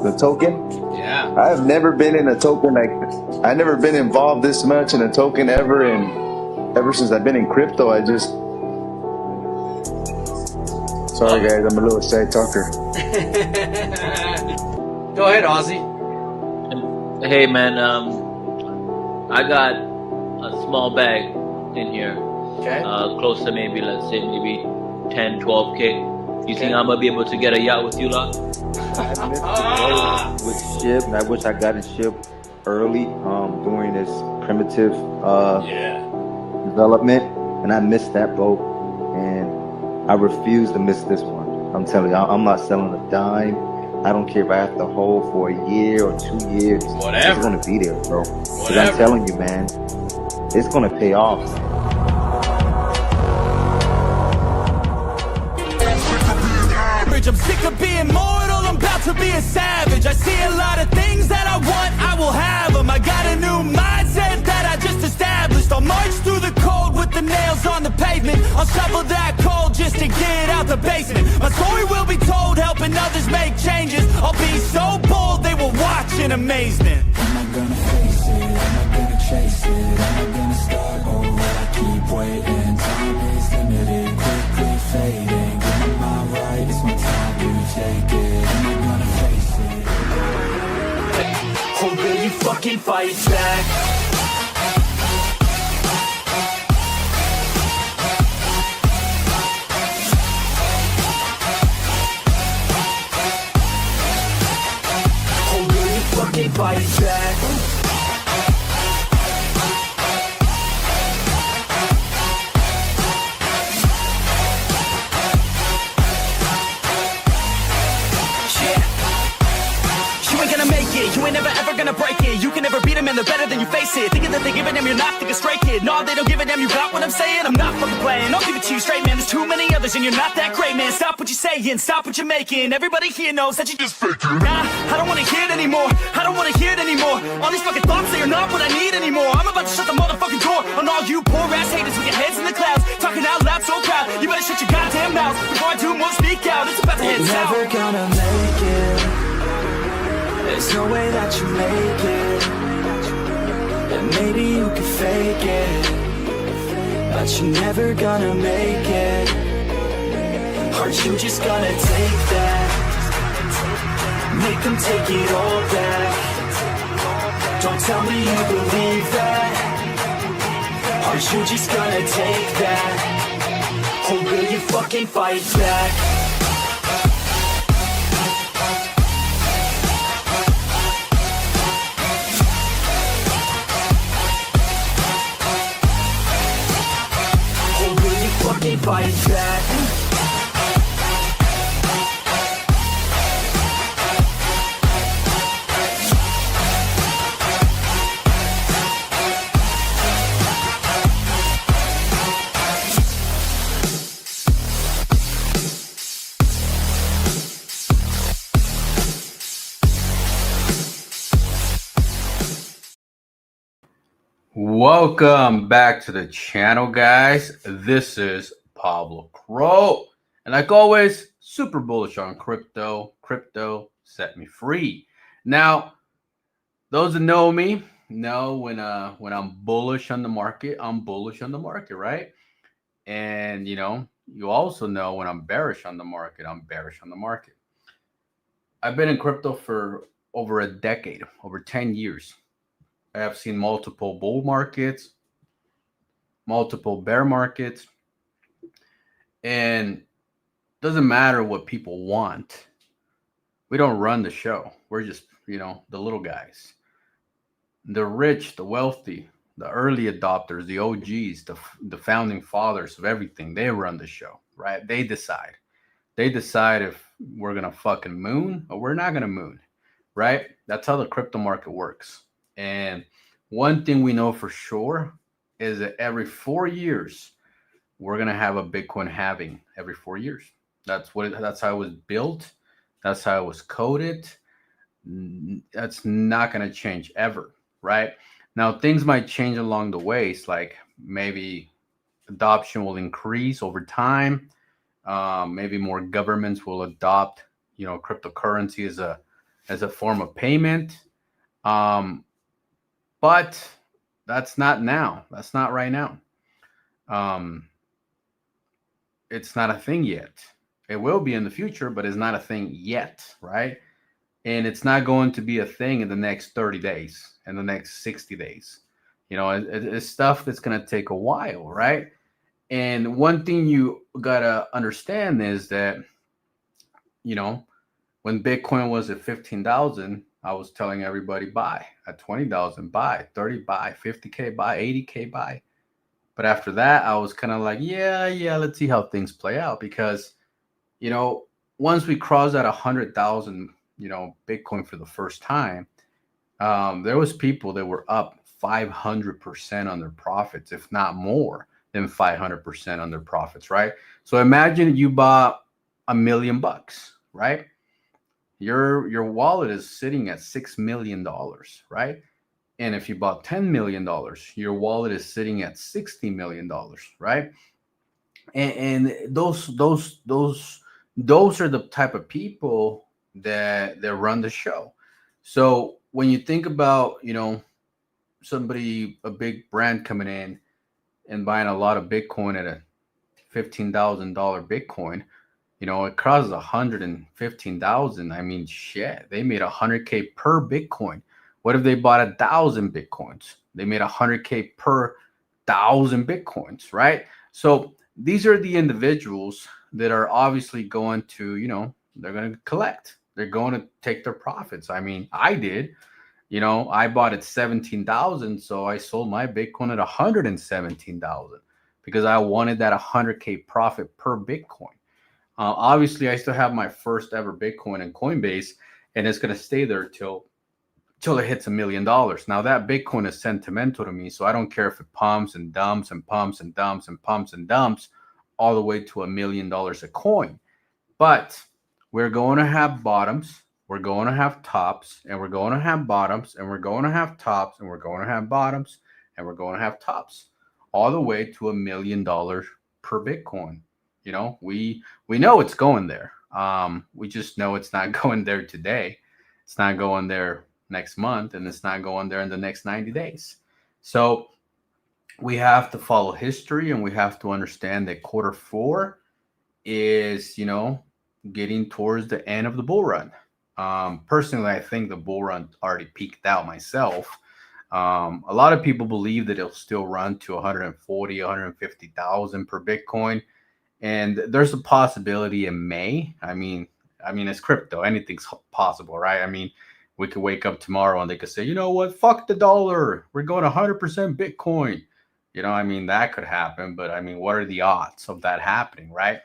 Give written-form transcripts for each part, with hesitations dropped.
The token? Yeah. I have never been in a token like I've never been involved this much in a token ever, and ever since I've been in crypto, I just sorry guys, I'm a little shy talker. Go ahead, Ozzy. Hey man, I got a small bag in here, Okay. close to let's say maybe 10, 12K. You think I'm gonna be able to get a yacht with you lot? I missed the boat with ship, and I wish I got in ship early during this primitive development, and I missed that boat, and I refuse to miss this one. I'm telling you, I'm not selling a dime. I don't care if I have to hold for a year or 2 years. Whatever. It's gonna be there, bro. Because I'm Whatever. telling you, man, it's gonna pay off. I'm sick of being mortal, I'm about to be a savage. I see a lot of things that I want, I will have them. I got a new mindset that I just established. I'll march through the cold with the nails on the pavement. I'll shovel that coal just to get out the basement. My story will be told, helping others make changes. I'll be so bold, they will watch in amazement. Am I gonna face it? Am I gonna chase it? Am I gonna start or will I keep waiting? Time is limited, quickly fading. Am I right? It's my time to take it. Am I gonna face it? Or will you fucking fight back? Fight back. You ain't gonna make it, you ain't never ever gonna break it. You can never beat them and they're better than you face it. Thinking that they give a damn, you're not thinking straight, kid. No, they don't give a damn, you got what I'm saying? I'm not fucking playing, I'll give it to you straight, man. There's too many others and you're not that great, man. Stop what you're saying, stop what you're making. Everybody here knows that you just faking. Nah, I don't wanna hear it anymore, I don't wanna hear it anymore. All these fucking thoughts, they are not what I need anymore. I'm about to shut the motherfucking door on all you poor ass haters with your heads in the clouds, talking out loud so proud. You better shut your goddamn mouth before I do more speak out. It's about to head south. Never gonna make it. There's no way that you make it. And maybe you can fake it, but you're never gonna make it. Aren't you just gonna take that? Make them take it all back. Don't tell me you believe that. Aren't you just gonna take that? Or will you fucking fight back? Fight back. Welcome back to the channel, guys. This is Pablo Crow, and like always, super bullish on crypto. Crypto set me free. Now, those that know me know when I'm bullish on the market, I'm bullish on the market, right? And you also know when I'm bearish on the market, I'm bearish on the market. I've been in crypto for over a decade, over 10 years. I have seen multiple bull markets, multiple bear markets, and doesn't matter what people want. We don't run the show. We're just, the little guys. The rich, the wealthy, the early adopters, the OGs, the founding fathers of everything, they run the show, right? They decide. They decide if we're going to fucking moon or we're not going to moon, right? That's how the crypto market works. And one thing we know for sure is that every 4 years, we're going to have a Bitcoin halving every 4 years. That's how it was built. That's how it was coded. That's not going to change ever, right? Now, things might change along the way. It's like maybe adoption will increase over time. Maybe more governments will adopt, cryptocurrency as a form of payment. But that's not now. That's not right now. Um, it's not a thing yet. It will be in the future, but it's not a thing yet, right? And it's not going to be a thing in the next 30 days, in the next 60 days. It's stuff that's going to take a while, right? And one thing you got to understand is that, when Bitcoin was at 15,000, I was telling everybody buy. At 20,000, buy. 30, buy. 50K, buy. 80K, buy. But after that, I was kind of like, yeah, let's see how things play out. Because, once we crossed at 100,000, Bitcoin for the first time, there was people that were up 500% on their profits, if not more than 500% on their profits, right? So imagine you bought $1 million, right? Your wallet is sitting at $6 million, right? And if you bought $10 million, your wallet is sitting at $60 million, right? And those are the type of people that run the show. So when you think about, somebody, a big brand coming in and buying a lot of Bitcoin at a $15,000 Bitcoin, it crosses 115,000. I mean, shit, they made 100K per Bitcoin. What if they bought 1,000 Bitcoins? They made 100K per 1,000 Bitcoins, right? So these are the individuals that are obviously going to, they're going to collect. They're going to take their profits. I mean, I did. I bought at 17,000, so I sold my Bitcoin at 117,000 because I wanted that 100K profit per Bitcoin. Obviously, I still have my first ever Bitcoin in Coinbase, and it's going to stay there till it hits $1 million. Now, that Bitcoin is sentimental to me, so I don't care if it pumps and dumps and pumps and dumps and pumps and dumps all the way to $1 million a coin. But we're going to have bottoms, we're going to have tops, and we're going to have bottoms, and we're going to have tops, and we're going to have bottoms, and we're going to have tops, all the way to $1 million per Bitcoin. We know it's going there. We just know it's not going there today. It's not going there next month, and it's not going there in the next 90 days. So we have to follow history, and we have to understand that Q4 is, getting towards the end of the bull run. Personally, I think the bull run already peaked out myself. A lot of people believe that it'll still run to 140, 150,000 per Bitcoin. And there's a possibility in May. I mean, it's crypto. Anything's possible, right? I mean, we could wake up tomorrow and they could say, you know what? Fuck the dollar. We're going 100% Bitcoin. That could happen. But what are the odds of that happening, right?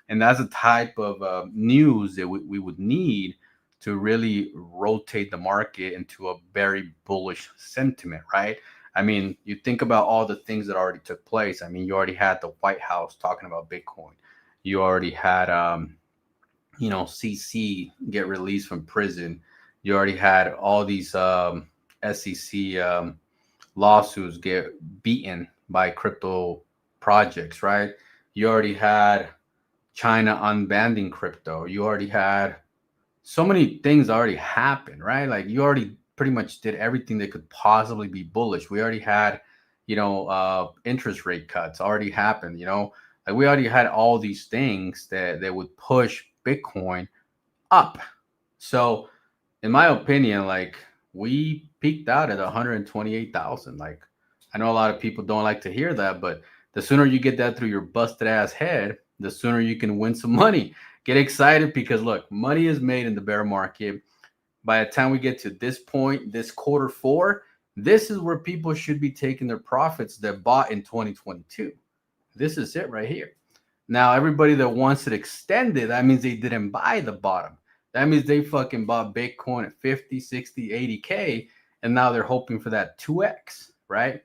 And that's a type of news that we would need to really rotate the market into a very bullish sentiment, right? You think about all the things that already took place. You already had the White House talking about Bitcoin. You already had, CC get released from prison. You already had all these SEC lawsuits get beaten by crypto projects, right? You already had China unbanning crypto. You already had so many things already happened, right? Like you already pretty much did everything that could possibly be bullish. We already had, interest rate cuts already happened, like we already had all these things that would push Bitcoin up. So in my opinion, like we peaked out at 128,000. Like I know a lot of people don't like to hear that, but the sooner you get that through your busted ass head, the sooner you can win some money. Get excited because look, money is made in the bear market. By the time we get to this point, this Q4, this is where people should be taking their profits that bought in 2022. This is it right here. Now, everybody that wants it extended, that means they didn't buy the bottom. That means they fucking bought Bitcoin at 50, 60, 80K, and now they're hoping for that 2X, right?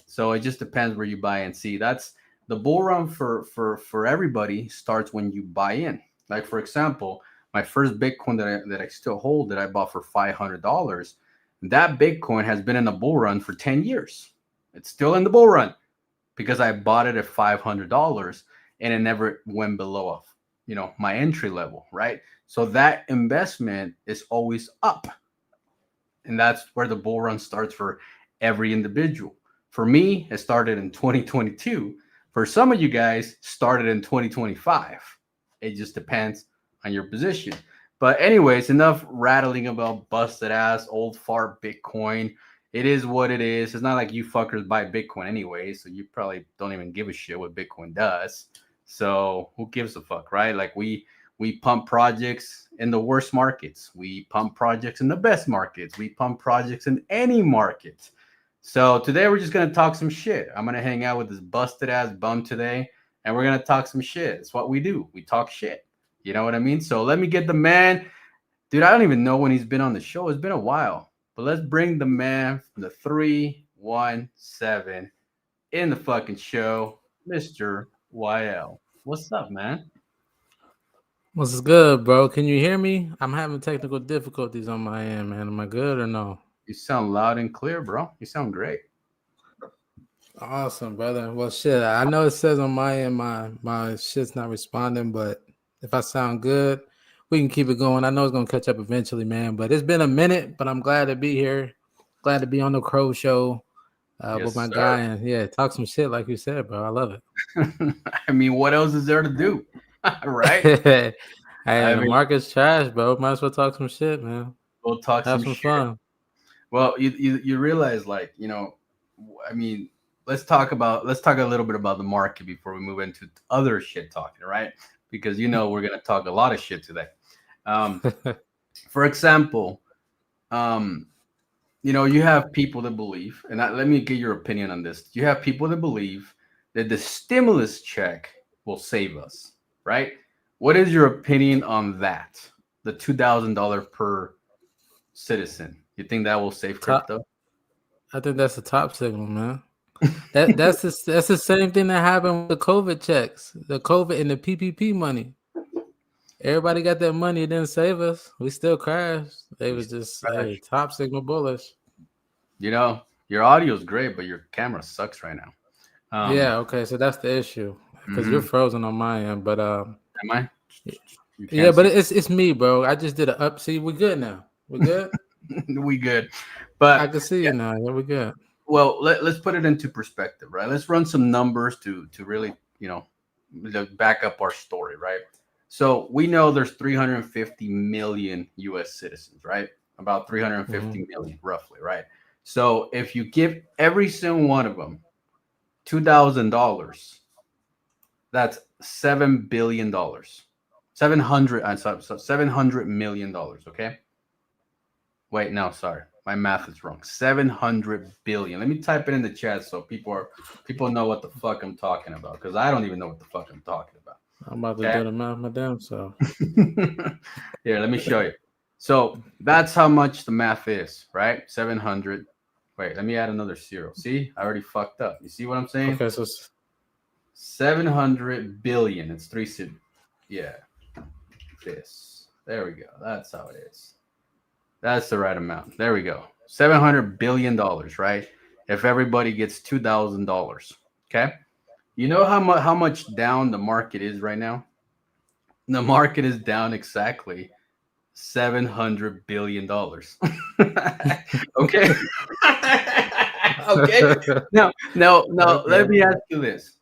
So it just depends where you buy and see. That's the bull run for everybody starts when you buy in. Like, for example, my first Bitcoin that I still hold that I bought for $500, that Bitcoin has been in the bull run for 10 years. It's still in the bull run because I bought it at $500 and it never went below my entry level, right? So that investment is always up. And that's where the bull run starts for every individual. For me, it started in 2022. For some of you guys, started in 2025. It just depends on your position. But anyways, enough rattling about busted ass old fart Bitcoin. It is what it is. It's not like you fuckers buy Bitcoin anyway, so you probably don't even give a shit what Bitcoin does. So who gives a fuck, right? Like we pump projects in the worst markets. We pump projects in the best markets. We pump projects in any market. So today we're just gonna talk some shit. I'm gonna hang out with this busted ass bum today, and we're gonna talk some shit. It's what we do. We talk shit. You know what I mean? So let me get the man. Dude, I don't even know when he's been on the show. It's been a while. But let's bring the man from the 317 in the fucking show, Mr. YL. What's up, man? What's good, bro? Can you hear me? I'm having technical difficulties on my end, man. Am I good or no? You sound loud and clear, bro. You sound great. Awesome, brother. Well, shit, I know it says on my end my shit's not responding, but if I sound good, we can keep it going. I know it's gonna catch up eventually, man. But it's been a minute, but I'm glad to be here. Glad to be on the Crow Show with my guy, and talk some shit like you said, bro. I love it. I mean, what else is there to do? Right? Hey, the market's trash, bro. Might as well talk some shit, man. We'll talk Have some fun. Well, you realize, like, you know, I mean, let's talk a little bit about the market before we move into other shit talking, right? Because we're gonna talk a lot of shit today. For example, you have people that believe, and let me get your opinion on this. You have people that believe that the stimulus check will save us, right? What is your opinion on that? The $2,000 per citizen. You think that will save crypto? I think that's the top signal, man. That's the same thing that happened with the COVID checks, the COVID and the PPP money. Everybody got that money. It didn't save us. We still crashed. They was just top signal bullish. Your audio is great, but your camera sucks right now. Okay, so that's the issue because you're frozen on my end. But am I? Yeah, but it's me, bro. I just did an up. See, we good now. We good. We good. But I can see you now. Yeah, we good. Well, let's put it into perspective, right? Let's run some numbers to really, back up our story, right? So we know there's 350 million U.S. citizens, right? About 350 million, roughly, right? So if you give every single one of them $2,000, that's $7 billion. $700 million, okay? Wait, no, sorry. My math is wrong. 700 billion. Let me type it in the chat so people know what the fuck I'm talking about, because I don't even know what the fuck I'm talking about. I'm about to do the math my damn self. Here, let me show you. So that's how much the math is, right? 700. Wait, let me add another zero. See, I already fucked up. You see what I'm saying? Okay, so 700 billion. It's three. Yeah. This. There we go. That's how it is. That's the right amount. There we go. $700 billion, right? If everybody gets $2,000. Okay. You know how much down the market is right now? The market is down exactly $700 billion. Okay. Okay. Now, okay. Let me ask you this.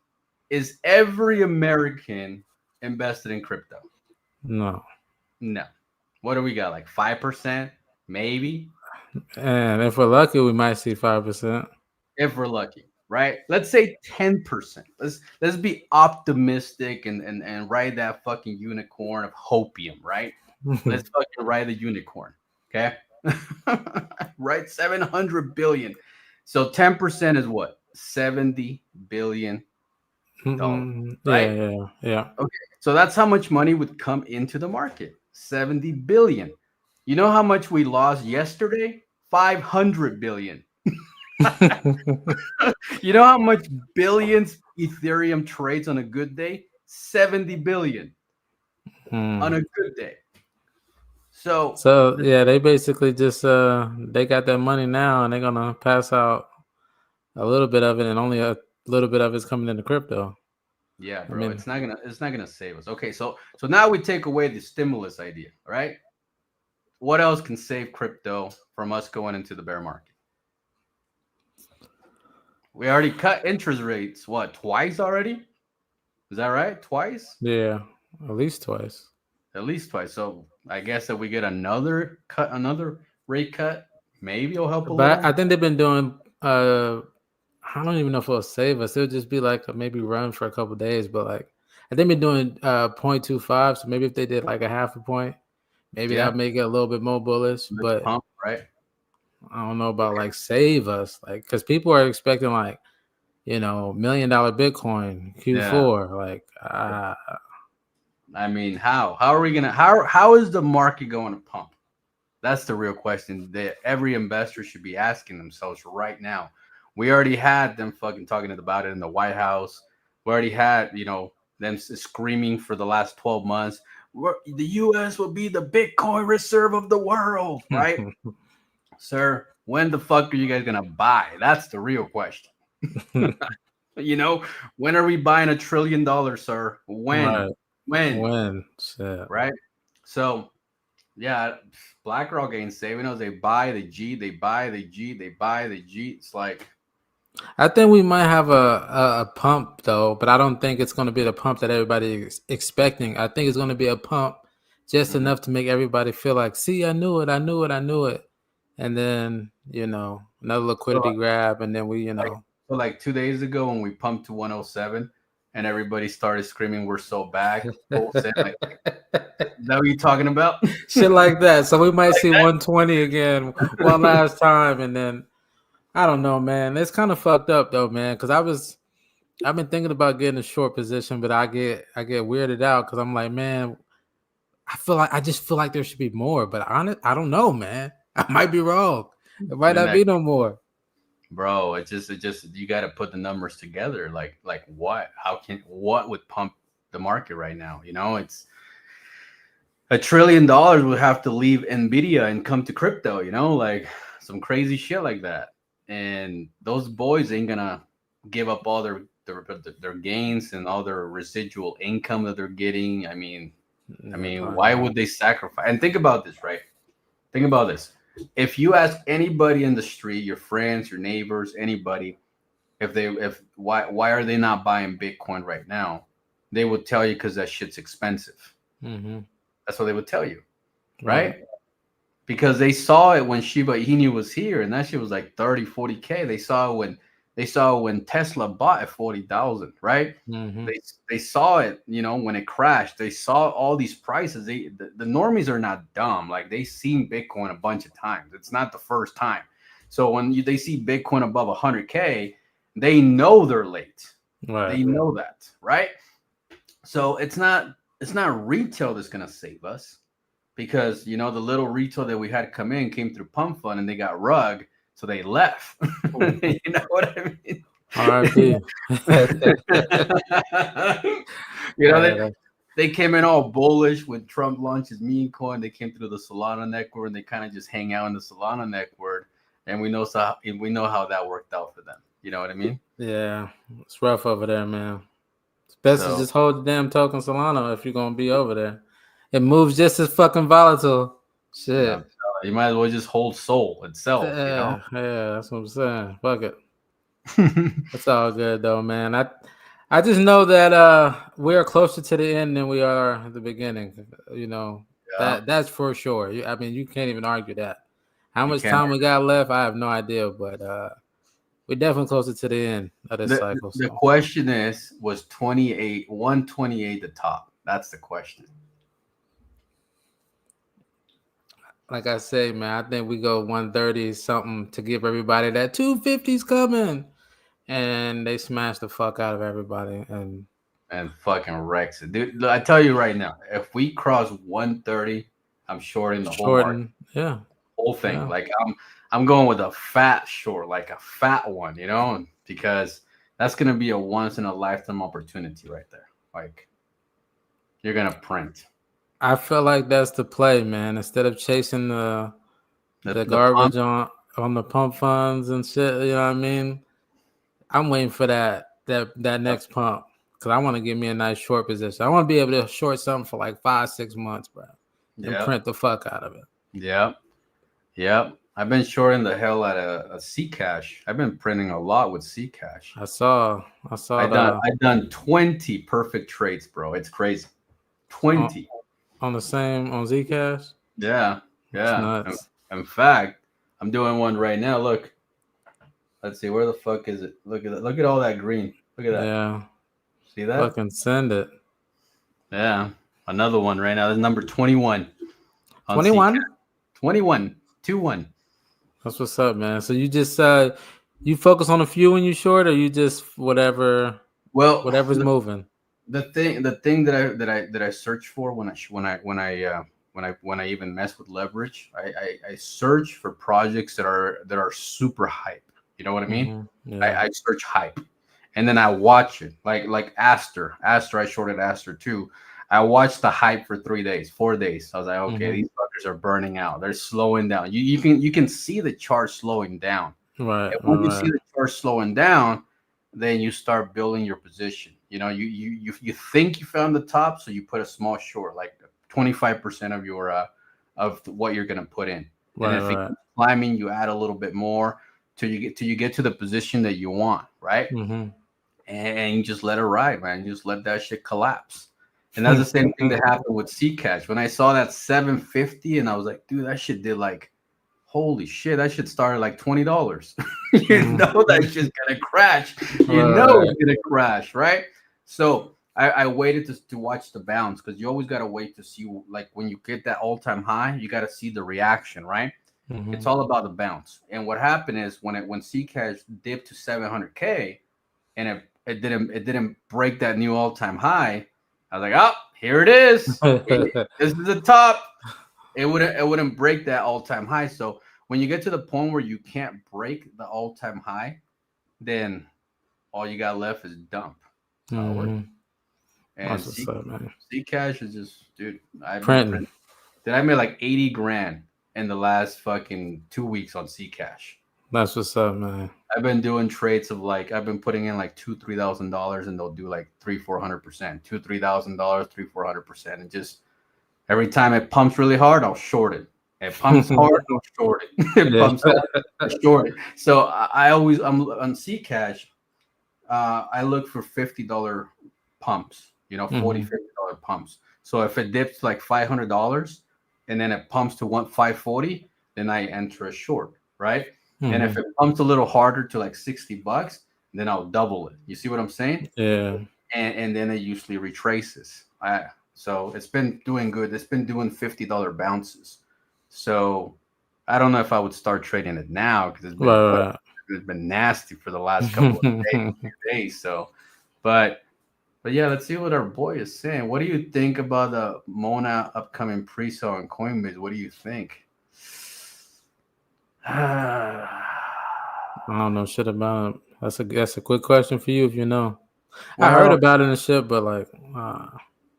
Is every American invested in crypto? No. What do we got? Like 5%? Maybe. And if we're lucky, we might see 5%. If we're lucky, right? Let's say 10%. Let's be optimistic and ride that fucking unicorn of hopium, right? Let's fucking ride the unicorn. Okay. Right? 700 billion. So 10% is what? $70 billion. Right? Yeah. Okay. So that's how much money would come into the market. 70 billion. You know how much we lost yesterday? 500 billion. You know how much billions Ethereum trades on a good day? 70 billion on a good day. So yeah, they basically just they got that money now and they're gonna pass out a little bit of it, and only a little bit of it's coming into crypto. Yeah, I bro. mean, It's not gonna save us. Okay, so now we take away the stimulus idea, all right? What else can save crypto from us going into the bear market? We already cut interest rates, what, twice already? Is that right? Twice? yeah, at least twice. At least twice. So I guess that we get another cut, another rate cut, maybe it'll help a But little. I think they've been doing. I don't even know if it'll save us. It'll just be like maybe run for a couple of days. But like, I think they've been doing 0.25. So maybe if they did like a half a point, maybe Yeah, that'll make it a little bit more bullish. let's But pump, right? I don't know about like save us, like because people are expecting like $1 million Bitcoin Yeah. Q4. Like, I mean, how are we gonna how is the market going to pump? That's the real question that every investor should be asking themselves right now. We already had them fucking talking about it in the White House. We already had, them screaming for the last 12 months. The U.S. will be the Bitcoin reserve of the world, right? Sir, when the fuck are you guys gonna buy? That's the real question. When are we buying $1 trillion, sir? When? right. When? When? Shit. Right? So yeah, BlackRock ain't saving us. They buy the G, they buy the G, they buy the G. It's like, I think we might have a pump though, but I don't think it's going to be the pump that everybody is expecting. I think it's going to be a pump just enough to make everybody feel like, see, I knew it, I knew it, I knew it. And then, another liquidity so, grab. And then we, like 2 days ago when we pumped to 107 and everybody started screaming, "We're so back." Full send, like, is that what you talking about? shit like that. So we might see 120 again one last time. And then, I don't know, man. It's kind of fucked up though, man. Because I've been thinking about getting a short position, but I get weirded out because I'm like, man, I just feel like there should be more. But I don't know, man. I might be wrong. It might The not be next, no more. bro, it just you got to put the numbers together. Like what would pump the market right now? It's $1 trillion would have to leave Nvidia and come to crypto. Like some crazy shit like that. And those boys ain't gonna give up all their gains and all their residual income that they're getting. I mean, why would they sacrifice? And think about this, right? Think about this. If you ask anybody in the street, your friends, your neighbors, anybody, if why are they not buying Bitcoin right now? They would tell you because that shit's expensive. Mm-hmm. That's what they would tell you, right? Because they saw it when Shiba Inu was here, and that shit was like 30, 40K. They saw it when Tesla bought at 40,000, right? Mm-hmm. They saw it, when it crashed. They saw all these prices. The normies are not dumb. Like they've seen Bitcoin a bunch of times. It's not the first time. So when they see Bitcoin above 100K, they know they're late. Right. They know that, right? So it's not retail that's gonna save us, because the little retail that we had come in came through Pump Fund and they got rug, so they left. You know what I mean? R.I.P. They came in all bullish when Trump launched his meme coin. They came through the Solana network and they kind of just hang out in the Solana network, and we know how that worked out for them. You know what I mean? Yeah, it's rough over there, man. It's best to just hold the damn token Solana if you're gonna be over there. It moves just as fucking volatile. Shit. Yeah, you might as well just hold Sol itself. Yeah, that's what I'm saying. Fuck it. It's all good though, man. I just know that we are closer to the end than we are at the beginning. That's for sure. I mean, you can't even argue that. How much time we got left, I have no idea, but we're definitely closer to the end of this cycle. The question is, was 128 the top? That's the question. Like I say, man, I think we go 130 something to give everybody that 250's coming. And they smash the fuck out of everybody and fucking wrecks it. Dude, I tell you right now, if we cross 130, I'm shorting the whole market. Yeah. Whole thing. Yeah. Like I'm going with a fat short, like a fat one, because that's gonna be a once in a lifetime opportunity right there. Like you're gonna print. I feel like that's the play, man. Instead of chasing the garbage on the pump funds and shit, you know what I mean? I'm waiting for that next pump. because I want to give me a nice short position. I want to be able to short something for like 5-6 months, bro, and print the fuck out of it. Yep. I've been shorting the hell out of a Zcash. I've been printing a lot with Zcash. I saw I've done 20 perfect trades, bro. It's crazy. 20 on Zcash. Yeah. Nuts. In fact, I'm doing one right now. Look, let's see, where the fuck is it? Look at that. Look at all that green. Look at that. Yeah. See that? Fucking send it. Yeah. Another one right now. That's number 21. 21? 21. 2-1. That's what's up, man. So you just you focus on a few when you short, or you just whatever's moving. The thing that I search for when I even mess with leverage, I search for projects that are super hype. You know what I mean? Mm-hmm. Yeah. I search hype, and then I watch it. Like Aster. I shorted Aster too. I watched the hype for 3 days, 4 days. I was like, okay, these fuckers are burning out. They're slowing down. You can see the chart slowing down. Right. And when you see the chart slowing down, then you start building your position. You know, you think you found the top, so you put a small short, like 25% of your of what you're gonna put in. Right, and if it keeps climbing, you add a little bit more till you get to the position that you want, right? Mm-hmm. And you just let it ride, man. You just let that shit collapse. And that's the same thing that happened with Zcash. When I saw that 750, and I was like, dude, that shit did like, holy shit, that shit started like $20. You know that shit's gonna crash. You know it's gonna crash, right? So I waited to watch the bounce, because you always gotta wait to see, like, when you get that all-time high, you gotta see the reaction, right? Mm-hmm. It's all about the bounce. And what happened is when Zcash dipped to 700K, and it didn't break that new all-time high, I was like, oh, here it is. This is the top. It wouldn't break that all-time high. So when you get to the point where you can't break the all-time high, then all you got left is dump. Mm-hmm. And Zcash is just, dude, I made like 80 grand in the last fucking 2 weeks on Zcash. That's what's up, man. I've been doing trades of like, I've been putting in like $2,000-$3,000, and they'll do like 300-400%, $2,000-$3,000, 300-400%, and just every time it pumps really hard, I'll short it. It pumps hard, I'll short it. It pumps hard, I'll short it. So I'm on Zcash. I look for $50 pumps, $40-$50 pumps. So if it dips like $500 and then it pumps to $540, then I enter a short, right? Mm-hmm. And if it pumps a little harder to like $60, then I'll double it. You see what I'm saying? Yeah. And then it usually retraces. So it's been doing good. It's been doing $50 bounces. So I don't know if I would start trading it now, because it's been nasty for the last couple of days. So, but yeah, let's see what our boy is saying. What do you think about the Moonai upcoming pre-sale on Coinbase? What do you think? I don't know shit about it. That's a quick question for you if you know. Well, I heard about it and shit, but like,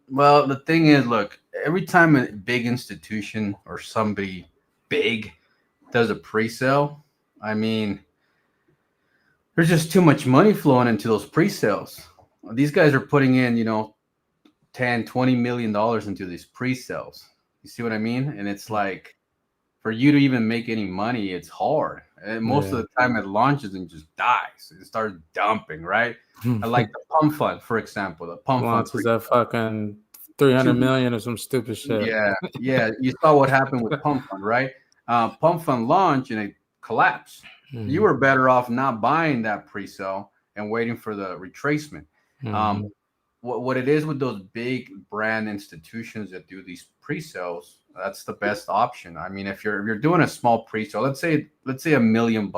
well, the thing is, look, every time a big institution or somebody big does a pre-sale, I mean, there's just too much money flowing into those pre-sales. These guys are putting in, $10-20 million into these pre-sales. You see what I mean? And it's like, for you to even make any money, it's hard. And most of the time it launches and just dies. It starts dumping, right? I like the pump fund, for example. The pump fund launches that fucking 300 million or some stupid shit. Yeah. You saw what happened with pump fund, right? Pump fund launched and it collapsed. Mm-hmm. You were better off not buying that pre-sale and waiting for the retracement. Mm-hmm. What it is with those big brand institutions that do these pre-sales, that's the best option. I mean, if you're doing a small pre-sale, let's say $1 million.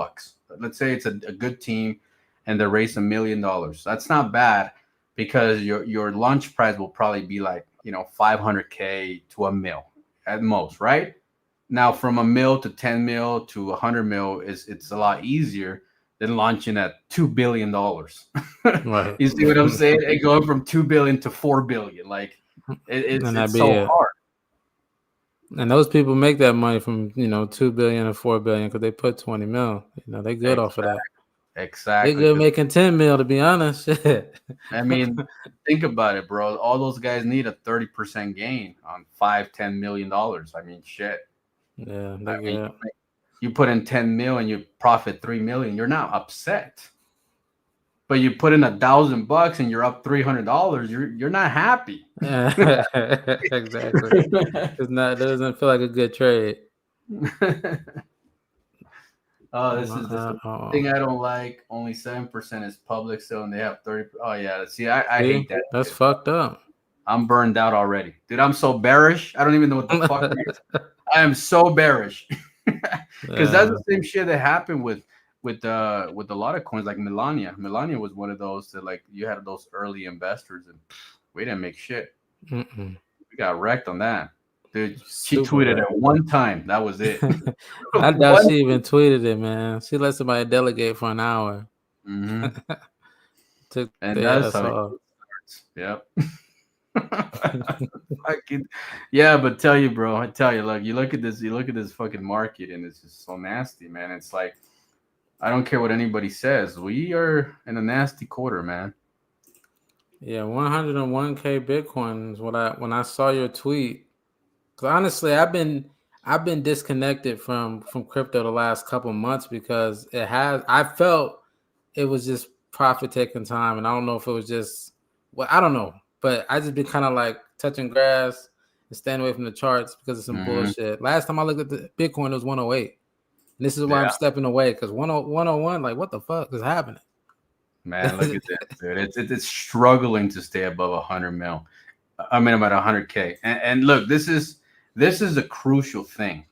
Let's say it's a good team and they raise $1 million. That's not bad, because your launch price will probably be like, $500K to $1 million at most, right? Now from $1 million to $10 million to $100 million it's a lot easier than launching at $2 billion. Right. You see what I'm saying? And going from $2 billion to $4 billion, like it's so hard. And those people make that money from $2 billion or $4 billion because they put 20 mil. They good off of that. Exactly. They good making 10 mil, to be honest. I mean, think about it, bro. All those guys need a 30% gain on $5-10 million. I mean, shit. Yeah, they I mean, good. you put in 10 mil and you profit 3 million. You're not upset. But you put in $1,000 and you're up $300. You're not happy. Exactly. It doesn't feel like a good trade. Oh, this is the thing I don't like. Only 7% is public, so and they have 30. Oh yeah, see, I hate that. That's shit. fucked up. I'm burned out already, dude. I'm so bearish. I don't even know what the fuck. I am so bearish because that's the same shit that happened with a lot of coins like Melania. Melania was one of those that like you had those early investors and we didn't make shit. Mm-mm. We got wrecked on that. Dude, she Super tweeted wrecked. it one time. That was it. I doubt she even tweeted it, man. She let somebody delegate for an hour. Mm-hmm. Took And the that's ass how off. Yep. Yeah, but tell you, bro, I tell you, look, you look at this fucking market, and it's just so nasty, man. It's like I don't care what anybody says. We are in a nasty quarter, man. Yeah, 101K Bitcoin is what when I saw your tweet. Because honestly, I've been disconnected from crypto the last couple months because I felt it was just profit taking time, and I don't know if it was just I don't know, but I just been kind of like touching grass and staying away from the charts because of some bullshit. Last time I looked at the Bitcoin, it was 108. And this is why I'm stepping away because 101, like what the fuck is happening? Man, look at this, dude. It's struggling to stay above 100 mil. I mean, about 100K. And look, this is a crucial thing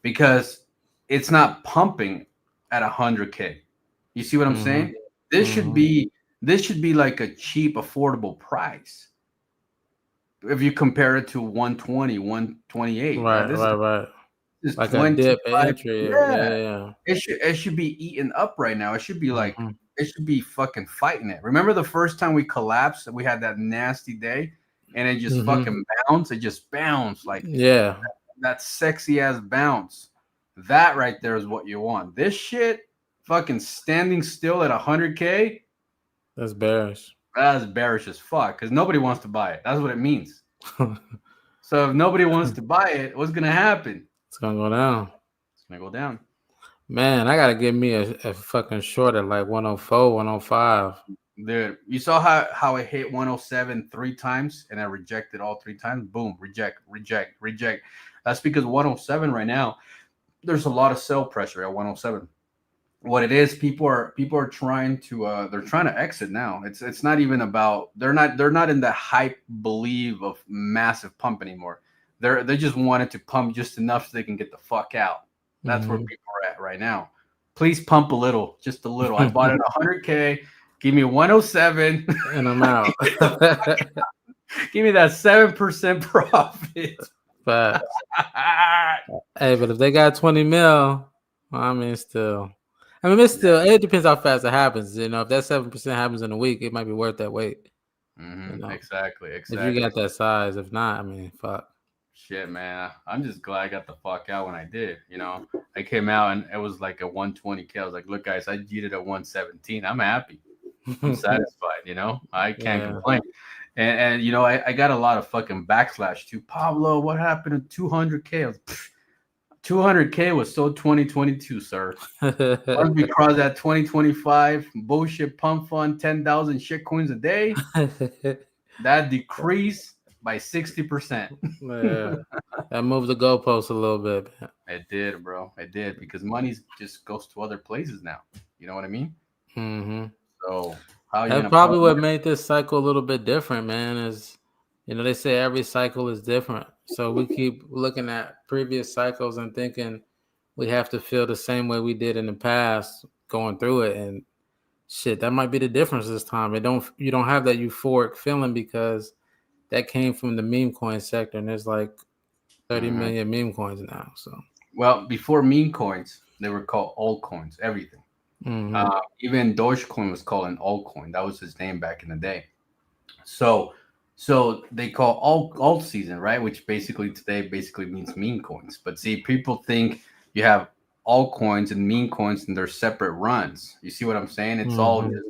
because it's not pumping at 100K. You see what I'm saying? This should be like a cheap, affordable price. If you compare it to 120, 128, Right. This Like a dip entry. Yeah. It should be eaten up right now. It should be like it should be fucking fighting it. Remember the first time we collapsed? We had that nasty day, and it just fucking bounced. It just bounced like that sexy ass bounce. That right there is what you want. This shit, fucking standing still at 100K. That's bearish. That's bearish as fuck because nobody wants to buy it. That's what it means. So if nobody wants to buy it, what's gonna happen? It's gonna go down. It's gonna go down. Man, I gotta give me a fucking short at like 104, 105. Dude, you saw how it hit 107 3 times and I rejected all 3 times. Boom, reject. That's because 107 right now, there's a lot of sell pressure at 107. What it is, people are trying to they're trying to exit now. It's not even about they're not in the hype believe of massive pump anymore. They just wanted to pump just enough so they can get the fuck out. That's where people are at right now. Please pump a little, just a little. I bought it 100K. Give me 107, and I'm out. Give me that 7% profit. But hey, but if they got 20 mil, I mean, it's still. It depends how fast it happens. You know, if that 7% happens in a week, it might be worth that weight. You know? Exactly. If you got that size, if not, I mean, fuck. Shit, man. I'm just glad I got the fuck out when I did. You know, I came out and it was like a 120K. I was like, look, guys, I cheated at 117. I'm happy. I'm satisfied. You know, I can't complain. And you know, I got a lot of fucking backslash too. Pablo, what happened to 200K? I was, 200K was so 2022, sir. Once we cross that 2025 bullshit pump fund, 10,000 shit coins a day, that decreased by 60%. Yeah, that moved the goalpost a little bit. It did, bro. It did because money just goes to other places now. You know what I mean? So how that probably what made this cycle a little bit different, man. Is they say every cycle is different, so we keep looking at previous cycles and thinking we have to feel the same way we did in the past going through it, and shit, that might be the difference this time. You don't have that euphoric feeling because that came from the meme coin sector, and there's like 30 million meme coins now. So, well, before meme coins, they were called altcoins. Everything, even Dogecoin was called an altcoin. That was his name back in the day. So they call alt season, right? Which basically today means meme coins. But see, people think you have altcoins and meme coins in their separate runs. You see what I'm saying? It's all just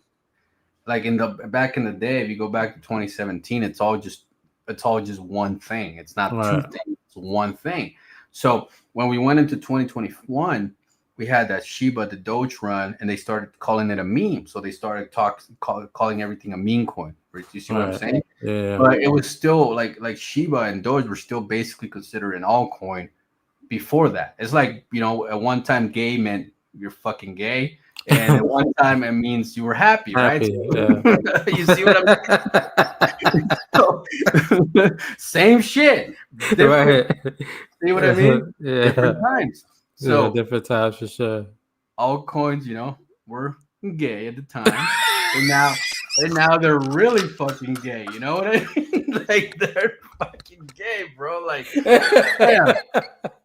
like back in the day. If you go back to 2017, it's all just one thing. It's not two things. It's one thing. So when we went into 2021, we had that Shiba, the Doge run, and they started calling it a meme. So they started calling everything a meme coin. You see what I'm saying? Yeah. But it was still like Shiba and Doge were still basically considered an altcoin before that. It's like, at one time gay meant you're fucking gay. And at one time it means you were happy, right? Yeah. You see what I'm saying? Same shit. Right. See what I mean? Yeah. Different times. So different times for sure. Altcoins, were gay at the time. and now they're really fucking gay. You know what I mean? Like they're fucking gay, bro. Like, yeah,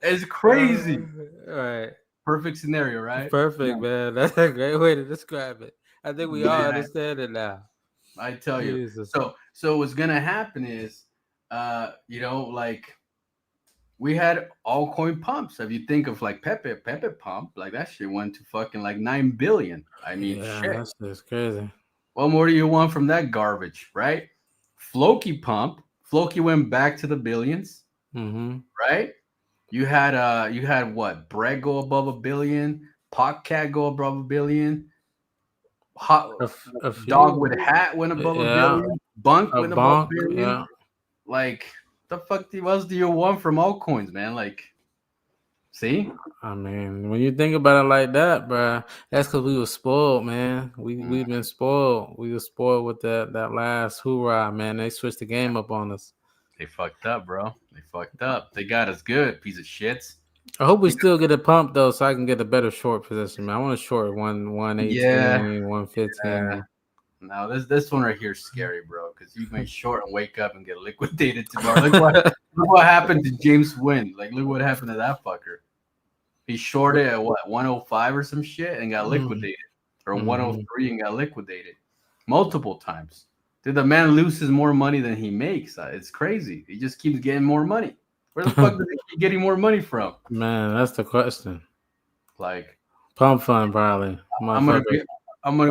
it's crazy. Right. Perfect scenario, right? Perfect, man. That's a great way to describe it. I think we all understand it now. I tell you. Jesus. So what's gonna happen is, like we had altcoin pumps. If you think of like Pepe pump, like that shit went to fucking like 9 billion. I mean, shit. That's just crazy. What more do you want from that garbage, right? Floki pump. Floki went back to the billions, right? You had what? Bread go above $1 billion. Podcat go above $1 billion. Dog with a hat went above $1 billion. Bunk went above $1 billion. Yeah. Like, the fuck else do you want from altcoins, man? Like, see? I mean, when you think about it like that, bro, that's because we were spoiled, man. We've been spoiled. We were spoiled with that last hoorah, man. They switched the game up on us. They fucked up, bro. They fucked up. They got us good, piece of shits. I hope we still get a pump though, so I can get a better short position, man. I want to short 118, 115. Yeah. Now this one right here is scary, bro, because you may short and wake up and get liquidated tomorrow. Look what happened to James Wynn. Like, look what happened to that fucker. He shorted at what, 105 or some shit and got liquidated, or 103 and got liquidated multiple times. Dude, the man loses more money than he makes. It's crazy. He just keeps getting more money. Where the fuck does he keep getting more money from? Man, that's the question. Like, pump fund, probably. I'm gonna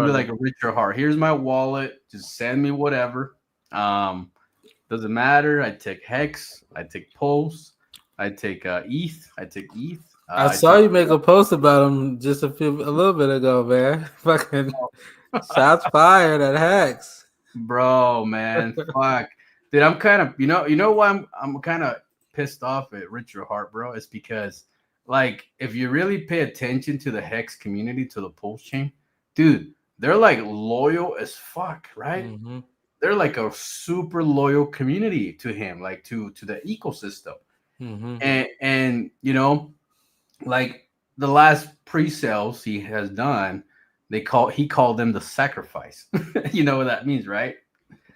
be like a Richard Hart. Here's my wallet. Just send me whatever. Doesn't matter. I take Hex. I take Pulse. I take ETH. I take ETH. I saw you make a post about him just a little bit ago, man. Fucking shots fired at Hex. Bro, man, fuck, dude. I'm kind of, you know why I'm kind of pissed off at Richard Hart, bro. It's because, like, if you really pay attention to the Hex community, to the Pulse chain, dude, they're like loyal as fuck, right? They're like a super loyal community to him, like to the ecosystem, and like the last pre-sales he has done. He called them the sacrifice. You know what that means, right?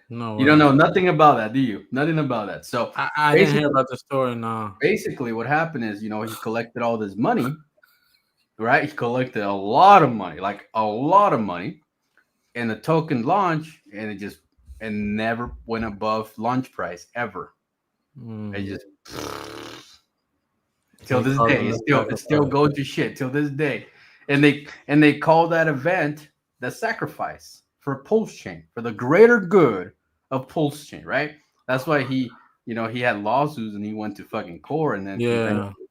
No, you don't know nothing about that, do you? Nothing about that. So I didn't hear about the story. No. Basically, what happened is, he collected all this money, right? He collected a lot of money, like a lot of money, and the token launched, and it never went above launch price ever. It just till this day, it's still going to shit till this day. And they call that event the sacrifice for Pulse Chain, for the greater good of Pulse Chain, right? That's why he had lawsuits and he went to fucking court, and then he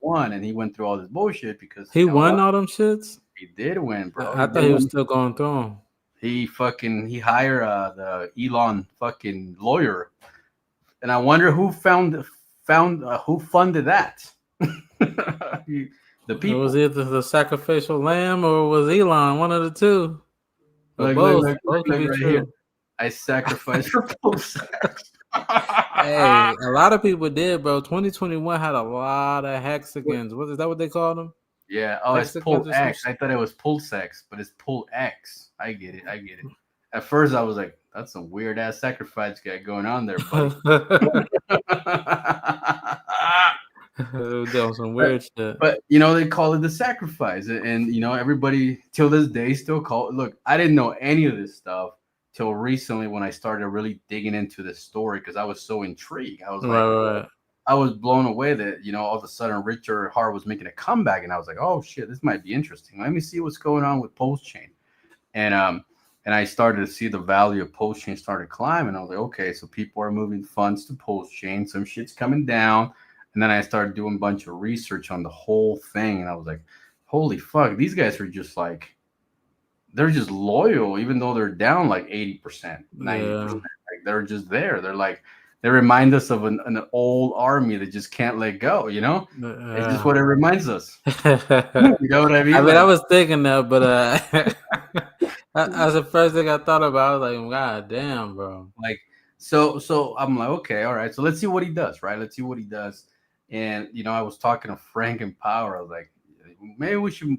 won, and he went through all this bullshit because he won all them shits. He did win, bro. I thought he was still going through them. He hired the Elon fucking lawyer, and I wonder who funded that. The people. It was either the sacrificial lamb or was Elon, one of the two. Both right here. I sacrificed for Pulse. Hey, a lot of people did, bro. 2021 had a lot of hexagons. Is that what they called them? Yeah. Oh, it's Pull X. I thought it was Pulse X, but it's Pull X. I get it. At first, I was like, that's a weird ass sacrifice guy going on there, buddy. Doing some weird shit. But they call it the sacrifice, and everybody till this day still call it. Look, I didn't know any of this stuff till recently when I started really digging into this story because I was so intrigued. I was I was blown away that, all of a sudden Richard Hart was making a comeback, and I was like, oh shit, this might be interesting. Let me see what's going on with Pulse Chain. And I started to see the value of Pulse Chain started climbing. I was like, okay, so people are moving funds to Pulse Chain. Some shit's coming down. And then I started doing a bunch of research on the whole thing. And I was like, holy fuck, these guys are just like, they're just loyal, even though they're down like 80%, 90%. Like they're just there. They're like, they remind us of an old army that just can't let go, It's just what it reminds us. You know what I mean? I mean, I was thinking that, but that's the first thing I thought about. I was like, God damn, bro. Like, so I'm like, okay, all right. So let's see what he does, right? Let's see what he does. And I was talking to Frank and Power. I was like, maybe we should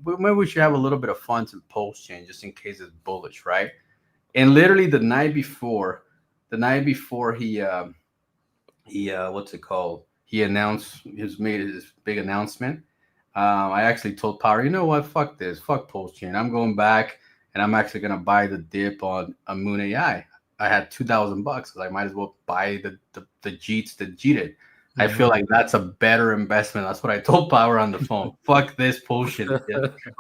have a little bit of funds in Pulse Chain just in case it's bullish, right? And literally the night before he what's it called? He made his big announcement. I actually told Power, you know what? Fuck this. Fuck Pulse Chain. I'm going back and I'm actually gonna buy the dip on Moonai. I had $2,000. So I might as well buy the Jeets that cheated. I feel like that's a better investment. That's what I told Power on the phone. Fuck this Pulse Chain,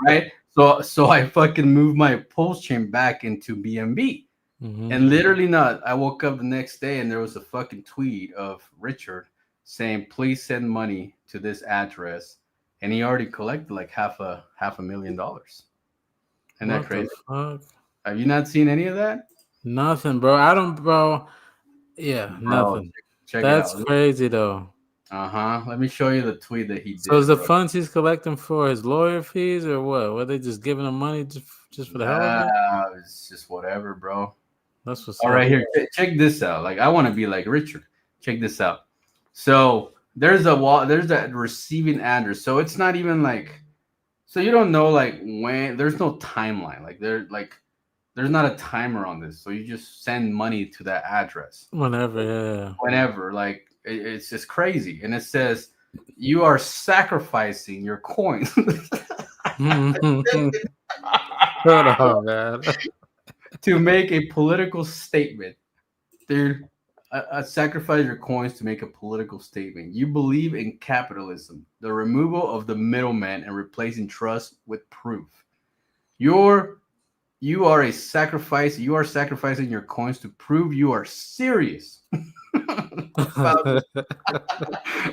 right? So I fucking moved my Pulse Chain back into BNB. And literally I woke up the next day and there was a fucking tweet of Richard saying, please send money to this address. And he already collected like half a $1,000,000. Isn't that crazy? Have you not seen any of that? Nothing, bro. I don't, bro. Yeah, nothing. Check That's it out. crazy, though. Let me show you the tweet that he did. So is the funds he's collecting for his lawyer fees or what? Were they just giving him money just for the hell of it? It's just whatever, bro. That's what's all right. Here, check this out. Like, I want to be like Richard. Check this out. So there's that receiving address. So it's not even like, so you don't know like when. There's no timeline. Like there's not a timer on this. So you just send money to that address whenever. Yeah. Whenever. Like it's just crazy. And it says you are sacrificing your coins. Hold on, man. To make a political statement, dude. Sacrifice your coins to make a political statement. You believe in capitalism, the removal of the middleman and replacing trust with proof. You are a sacrifice. You are sacrificing your coins to prove you are serious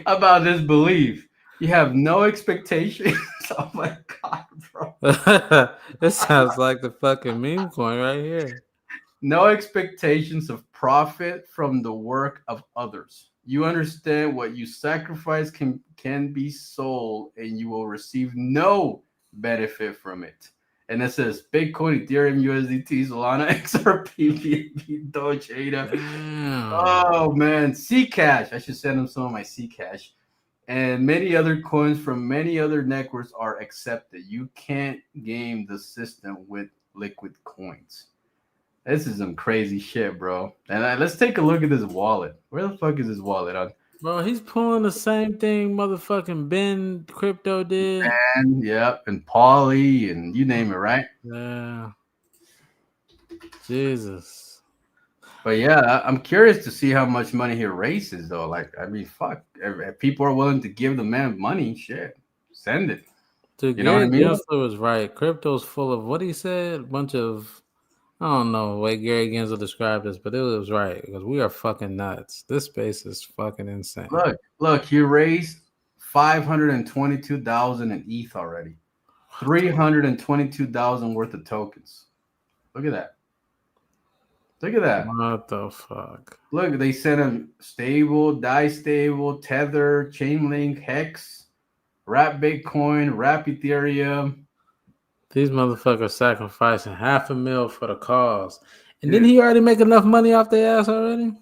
about this belief. You have no expectations. Oh my god, bro! This sounds like the fucking meme coin right here. No expectations of profit from the work of others. You understand what you sacrifice can be sold and you will receive no benefit from it. And it says Bitcoin, Ethereum, USDT, Solana, XRP, BNB, Doge, ADA. Oh man, Zcash. I should send them some of my Zcash. And many other coins from many other networks are accepted. You can't game the system with liquid coins. This is some crazy shit, bro. And let's take a look at this wallet. Where the fuck is this wallet on? Bro, he's pulling the same thing motherfucking Ben Crypto did. And yep, and Pauly and you name it, right? Yeah. Jesus. But yeah, I'm curious to see how much money he raises, though. Like, I mean, fuck. If people are willing to give the man money, shit, send it. Dude, you know what I mean? Gensler was right. Crypto's full of what he said, a bunch of, I don't know the way Gary Gensler described this, but it was right because we are fucking nuts. This space is fucking insane. Look, he raised 522,000 in ETH already, 322,000 worth of tokens. Look at that. Look at that. What the fuck? Look, they sent him stable, DAI stable, Tether, Chainlink, Hex, Wrap Bitcoin, Wrap Ethereum. These motherfuckers sacrificing $500,000 for the cause. And didn't he already make enough money off their ass already?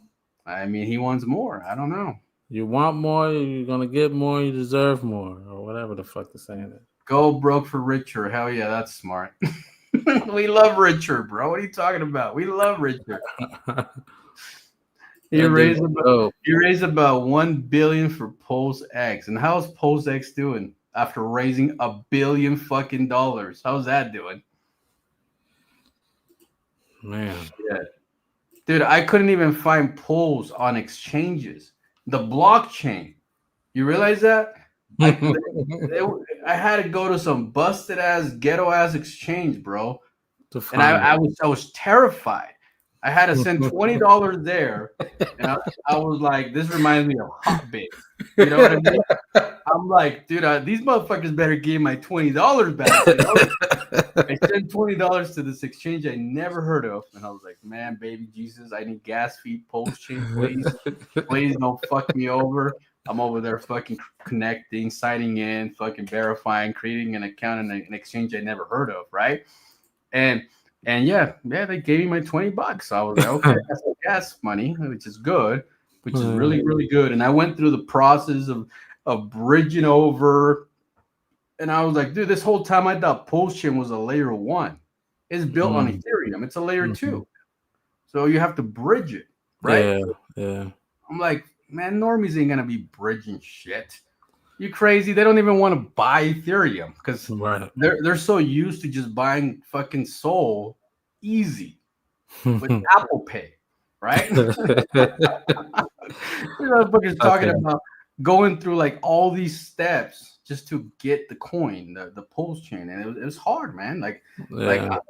I mean, he wants more. I don't know. You want more, you're going to get more, you deserve more, or whatever the fuck they're saying. Go broke for Richard. Hell yeah, that's smart. We love Richard, bro. What are you talking about? We love Richard. He raised about 1 billion for Pulse X. And how's Pulse X doing after raising $1 billion fucking dollars? How's that doing? Man. Yeah. Dude, I couldn't even find Pulse on exchanges. The blockchain You realize that? I had to go to some busted ass, ghetto ass exchange, bro. And I was terrified. I had to send $20 there, and I was like, this reminds me of Hot Bit. You know what I mean? I'm like, dude, these motherfuckers better give my $20 back. You know? I sent $20 to this exchange I never heard of, and I was like, man, baby Jesus, I need gas fee, post chain, please don't fuck me over. I'm over there fucking connecting, signing in, fucking verifying, creating an account in an exchange I never heard of, right? And yeah, they gave me my $20. I was like, okay, that's gas money, which is good, which is really, really good. And I went through the process of bridging over. And I was like, dude, this whole time I thought Pulsion was a layer 1. It's built on Ethereum. It's a layer 2. So you have to bridge it, right? Yeah. I'm like, man, normies ain't gonna be bridging shit. You crazy? They don't even want to buy Ethereum because they're so used to just buying fucking Sol easy with Apple Pay, right? Motherfuckers talking about going through like all these steps just to get the coin, the pulse chain, and it was hard, man. Like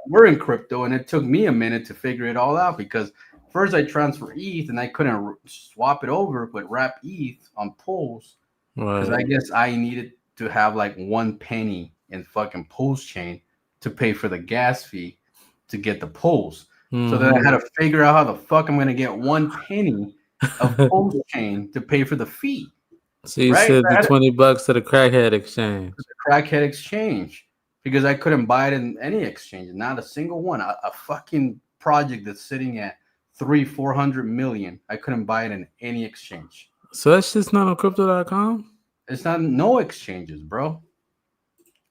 we're in crypto, and it took me a minute to figure it all out because first I transfer ETH and I couldn't swap it over, but wrap ETH on Pulse because I guess I needed to have like 1 penny in fucking Pulse chain to pay for the gas fee to get the Pulse. So then I had to figure out how the fuck I'm gonna get 1 penny of Pulse chain to pay for the fee. So you said the $20 to the crackhead exchange. The crackhead exchange, because I couldn't buy it in any exchange, not a single one. A fucking project that's sitting at 300-400 million. I couldn't buy it in any exchange. So that's just not on crypto.com? It's not no exchanges, bro.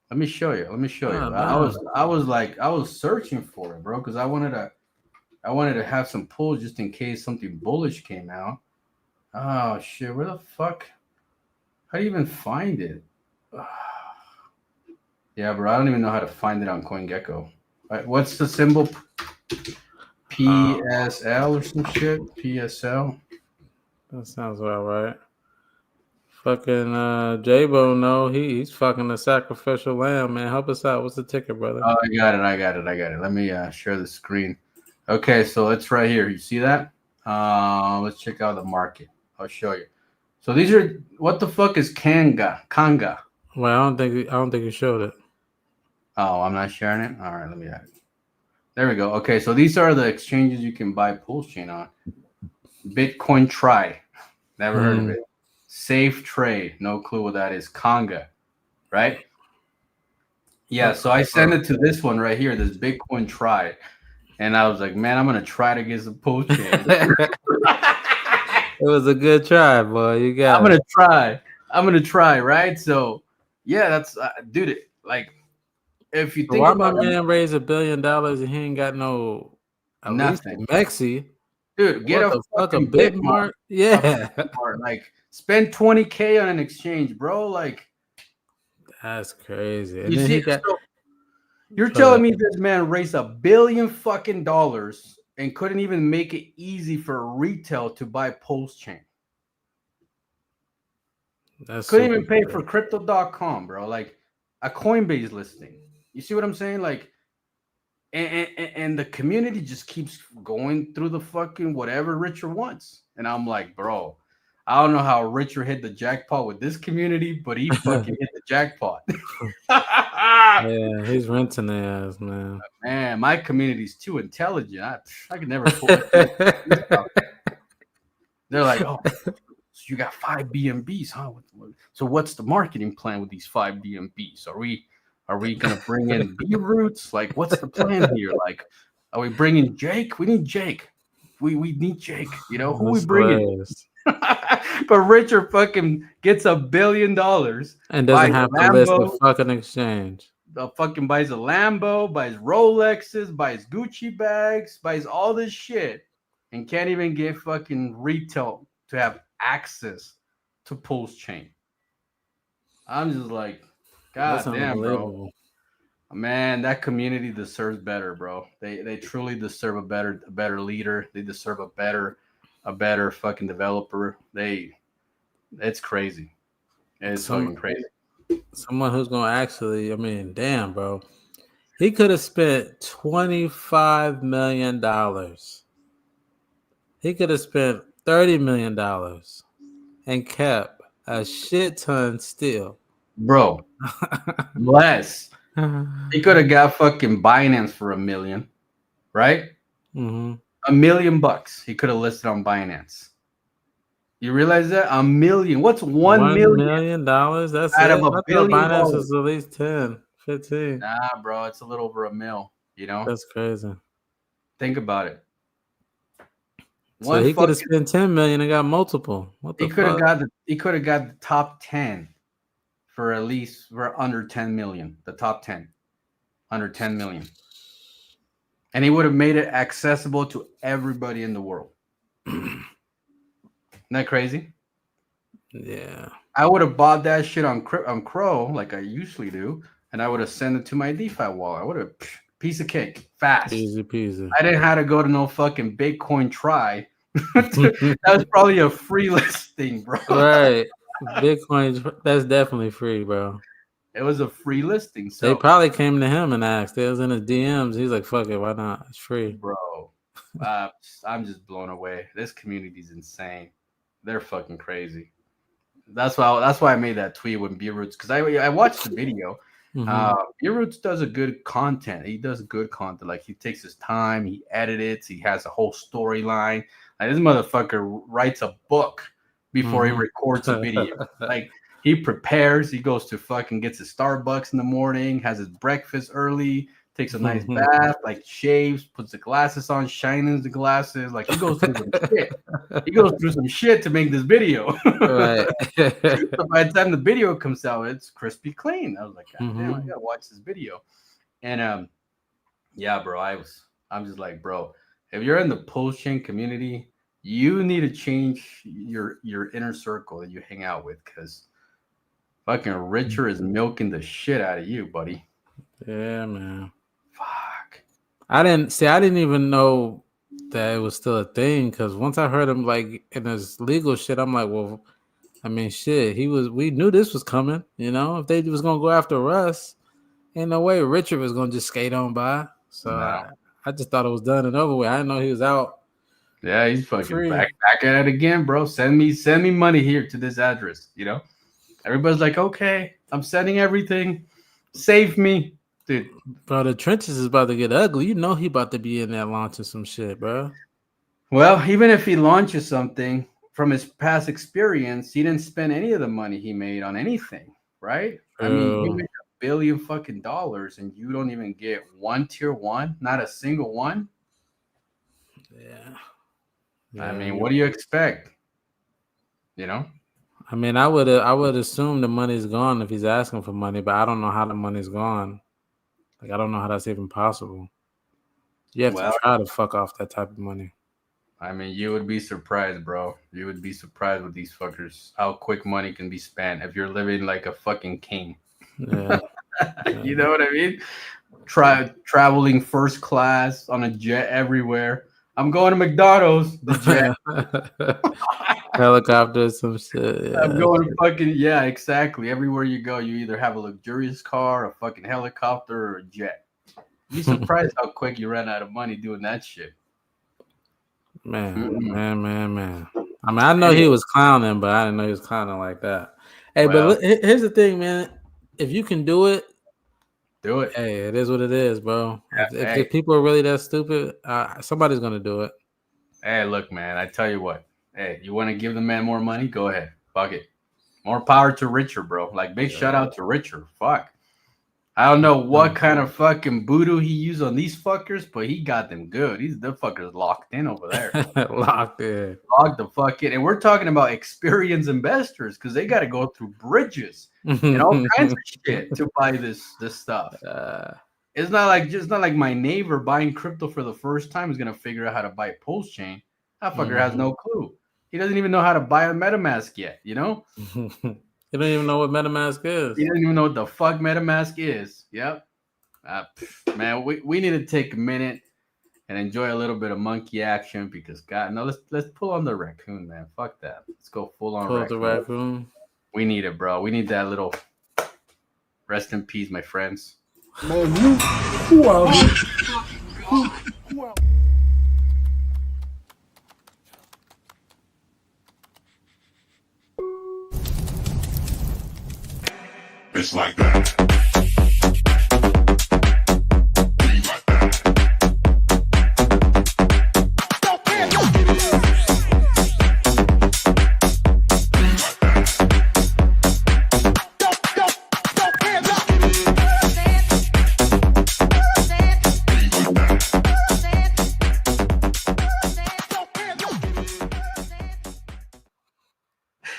Let me show you. I was searching for it, bro, because I wanted to have some pulls just in case something bullish came out. Oh shit, where the fuck? How do you even find it? Yeah, bro, I don't even know how to find it on CoinGecko. Right, what's the symbol? PSL or some shit? PSL? That sounds about right. Fucking J-Bo, no, he's fucking the sacrificial lamb, man. Help us out. What's the ticker, brother? Oh, I got it. Let me share the screen. Okay, so it's right here. You see that? Let's check out the market. I'll show you. So these are, what the fuck is Kanga? Well, I don't think you showed it. Oh, I'm not sharing it. All right, let me add it. There we go. Okay, so these are the exchanges you can buy Pulse Chain on. Bitcoin Try, never heard of it. Safe Trade, no clue what that is. Conga, right? Yeah, so I sent it to this one right here, this Bitcoin Try, and I was like, man, I'm gonna try to get some Pulse Chain. It was a good try, boy. You got. I'm gonna try, right? So, yeah, that's dude. Like, if you think why my man raised $1 billion and he ain't got no nothing, Mexi, dude, get a fucking Bitmark. Yeah, like spend $20K on an exchange, bro. Like, that's crazy. And you then see, you're telling me this man raised $1 billion fucking dollars and couldn't even make it easy for retail to buy Pulse Chain. Couldn't even pay for crypto.com, bro. Like a Coinbase listing. You see what I'm saying? Like, and the community just keeps going through the fucking whatever Richard wants. And I'm like, bro, I don't know how Richard hit the jackpot with this community, but he fucking hit the jackpot. Yeah, he's renting their ass, man. Man, my community's too intelligent. I could never pull it. They're like, oh, so you got 5 BNBs, huh? So what's the marketing plan with these 5 BNBs? Are we gonna bring in B roots? Like, what's the plan here? Like, are we bringing Jake? We need Jake. We need Jake. You know who we bringing? But Richard fucking gets $1 billion and doesn't have to list the fucking exchange. The fucking buys a Lambo, buys Rolexes, buys Gucci bags, buys all this shit, and can't even get fucking retail to have access to Pulse Chain. I'm just like, God damn, bro. Man, that community deserves better, bro. They truly deserve a better leader. They deserve a better fucking developer. It's crazy. It's fucking crazy. Someone who's gonna actually, I mean, damn, bro. He could have spent $25 million. He could have spent $30 million and kept a shit ton still. Bro, less. He could have got fucking Binance for $1 million, right? Mm-hmm. $1 million he could have listed on Binance. You realize that? $1 million. What's $1 million $1 million? That's out it. of I $1 thought billion? Binance is at least 10, 15. Nah, bro, it's a little over $1 million. You know, That's crazy. think about it. So he could have spent 10 million and got multiple. What the he could have fuck? got the top 10 for at least for under 10 million. The top 10 under 10 million, and he would have made it accessible to everybody in the world. Isn't that crazy? Yeah. I would have bought that shit on Crow like I usually do, and I would have sent it to my DeFi wallet. I would have piece of cake, fast. Easy peasy. I didn't have to go to no fucking Bitcoin try. That was probably a free listing, bro. Right. Bitcoin, that's definitely free, bro. It was a free listing. So they probably came to him and asked. It was in his DMs. He's like, fuck it, why not? It's free. Bro, I'm just blown away. This community's insane. They're fucking crazy. That's why I made that tweet with Beerroots, because I watched the video. Beerroots does a good content. He does good content. Like, he takes his time, he edits, he has a whole storyline. Like, this motherfucker writes a book before he records a video. Like, he prepares, he goes to fucking gets his Starbucks in the morning, has his breakfast early, takes a nice bath, like shaves, puts the glasses on, shines the glasses. Like, he goes through some shit. He goes through some shit to make this video. Right. So by the time the video comes out, it's crispy clean. I was like, God damn, I gotta watch this video. And yeah, bro, I'm just like, bro, if you're in the post chain community, you need to change your inner circle that you hang out with, because fucking Richard is milking the shit out of you, buddy. Yeah, man. Fuck. I didn't even know that it was still a thing, because once I heard him like in his legal shit, I'm like, well, I mean, shit, we knew this was coming, you know. If they was gonna go after us, ain't no way Richard was gonna just skate on by. So no. I just thought it was done and over with. I didn't know he was out. Yeah, he's fucking back at it again, bro. Send me money here to this address, you know. Everybody's like, okay, I'm sending everything. Save me, dude. Bro, the trenches is about to get ugly. You know he about to be in there launching some shit, bro. Well, even if he launches something, from his past experience, he didn't spend any of the money he made on anything, right? I mean, you make $1 billion fucking dollars and you don't even get one tier one, not a single one. Yeah. I mean, what do you expect? You know? I mean, I would assume the money's gone if he's asking for money, but I don't know how the money's gone. Like, I don't know how that's even possible. You have to try to fuck off that type of money. I mean, you would be surprised, bro. You would be surprised with these fuckers, how quick money can be spent if you're living like a fucking king. Yeah. You know what I mean? Traveling first class on a jet everywhere. I'm going to McDonald's. The jet. Helicopter, some shit. Yeah, I'm going to fucking, yeah, exactly. Everywhere you go, you either have a luxurious car, a fucking helicopter, or a jet. You'd be surprised how quick you ran out of money doing that shit. Man. I mean, I know he was clowning, but I didn't know he was clowning like that. Hey, but here's the thing, man. If you can do it, do it. Hey, it is what it is, bro. Yeah, if people are really that stupid, somebody's gonna do it. Hey, look, man. I tell you what. Hey, you want to give the man more money? Go ahead. Fuck it. More power to Richard, bro. Like, big shout out to Richard. Fuck. I don't know what kind of fucking voodoo he used on these fuckers, but he got them good. The fuckers locked in over there. Locked in. Locked the fuck in. And we're talking about experienced investors, because they got to go through bridges and all kinds of shit to buy this stuff. It's not like my neighbor buying crypto for the first time is gonna figure out how to buy post chain. That fucker has no clue. He doesn't even know how to buy a MetaMask yet. You know. You don't even know what MetaMask is. You don't even know what the fuck MetaMask is. Yep. Man, we need to take a minute and enjoy a little bit of monkey action, because God, no, let's pull on the raccoon, man. Fuck that. Let's go full on raccoon. We need it, bro. We need that little rest in peace, my friends. Man, who are you? It's like that.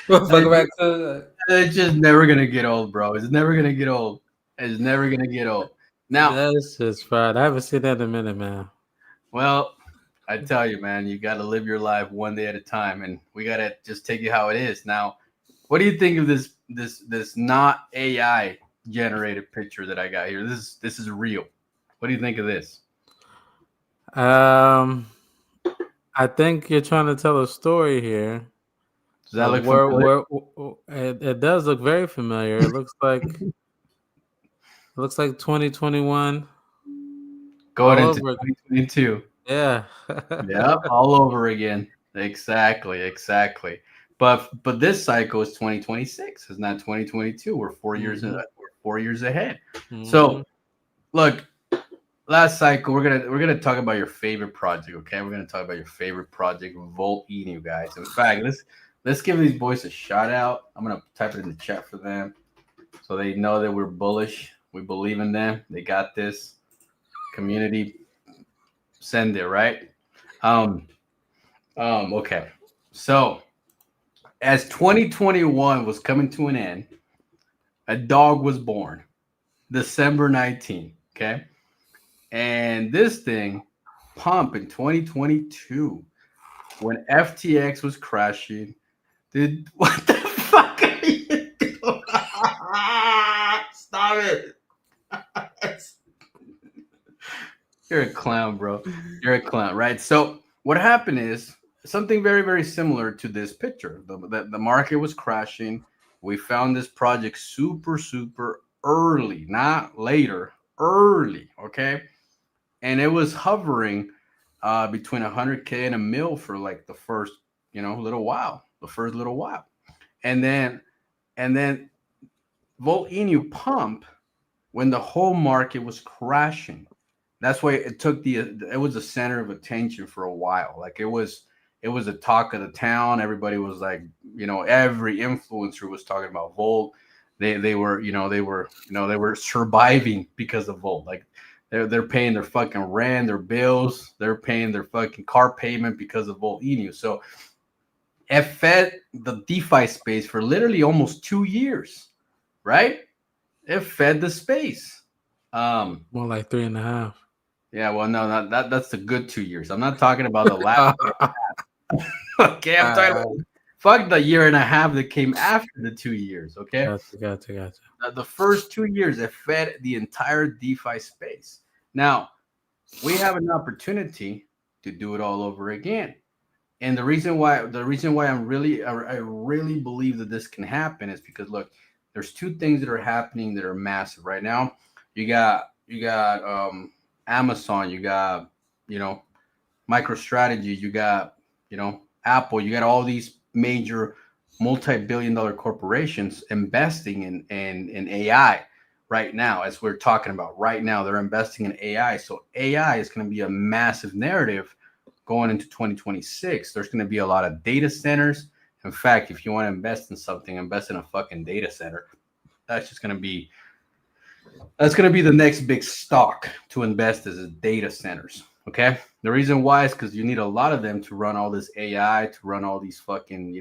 Welcome back to It's just never gonna get old, bro. It's never gonna get old. It's never gonna get old. Now, that's just fried. I haven't seen that in a minute, man. well, I tell you, man, you got to live your life one day at a time, and we gotta just take it how it is. Now, what do you think of this not AI generated picture that I got here? This is real. What do you think of this? I think you're trying to tell a story here. Does that look familiar? It does look very familiar. It looks like 2021 Going all into over. 2022. Yeah. Yep, all over again. Exactly. But this cycle is 2026. It's not 2022. We're 4 years. Mhm. We're 4 years ahead. Mhm. So, look, last cycle we're gonna talk about your favorite project. Okay, we're gonna talk about your favorite project, Volt Enu, guys. In fact, let's give these boys a shout out. I'm gonna type it in the chat for them, so they know that we're bullish. We believe in them. They got this. Community, send it right. Okay. So, as 2021 was coming to an end, a dog was born, December 19th. Okay. And this thing pumped in 2022 when FTX was crashing. Dude, what the fuck are you doing? Stop it. You're a clown, bro. You're a clown, right? So, what happened is something very, very similar to this picture. The market was crashing. We found this project super, super early, not later, early, okay? And it was hovering between 100K and a mil for like the first, little while, and then Volt Inu pump when the whole market was crashing. That's why it was the center of attention for a while. Like it was the talk of the town. Everybody was like, every influencer was talking about Volt. They were surviving because of Volt. Like they're paying their fucking rent, their bills, they're paying their fucking car payment because of Volt Enu. So it fed the DeFi space for literally almost 2 years, right? It fed the space. More like 3.5. Yeah, well, no, that's the good 2 years. I'm not talking about the last. Okay, I'm talking about fuck the year and a half that came after the 2 years. Okay, Gotcha. the first 2 years it fed the entire DeFi space. Now we have an opportunity to do it all over again. And the reason why I really believe that this can happen is because look, there's two things that are happening that are massive right now. You got Amazon, you got MicroStrategy, you got Apple, you got all these major multi-billion-dollar corporations investing in AI right now. As we're talking about right now, they're investing in AI. So AI is going to be a massive narrative going into 2026. There's going to be a lot of data centers. In fact, if you want to invest in something, invest in a fucking data center. That's going to be the next big stock to invest is data centers. Okay. The reason why is because you need a lot of them to run all this AI, to run all these fucking,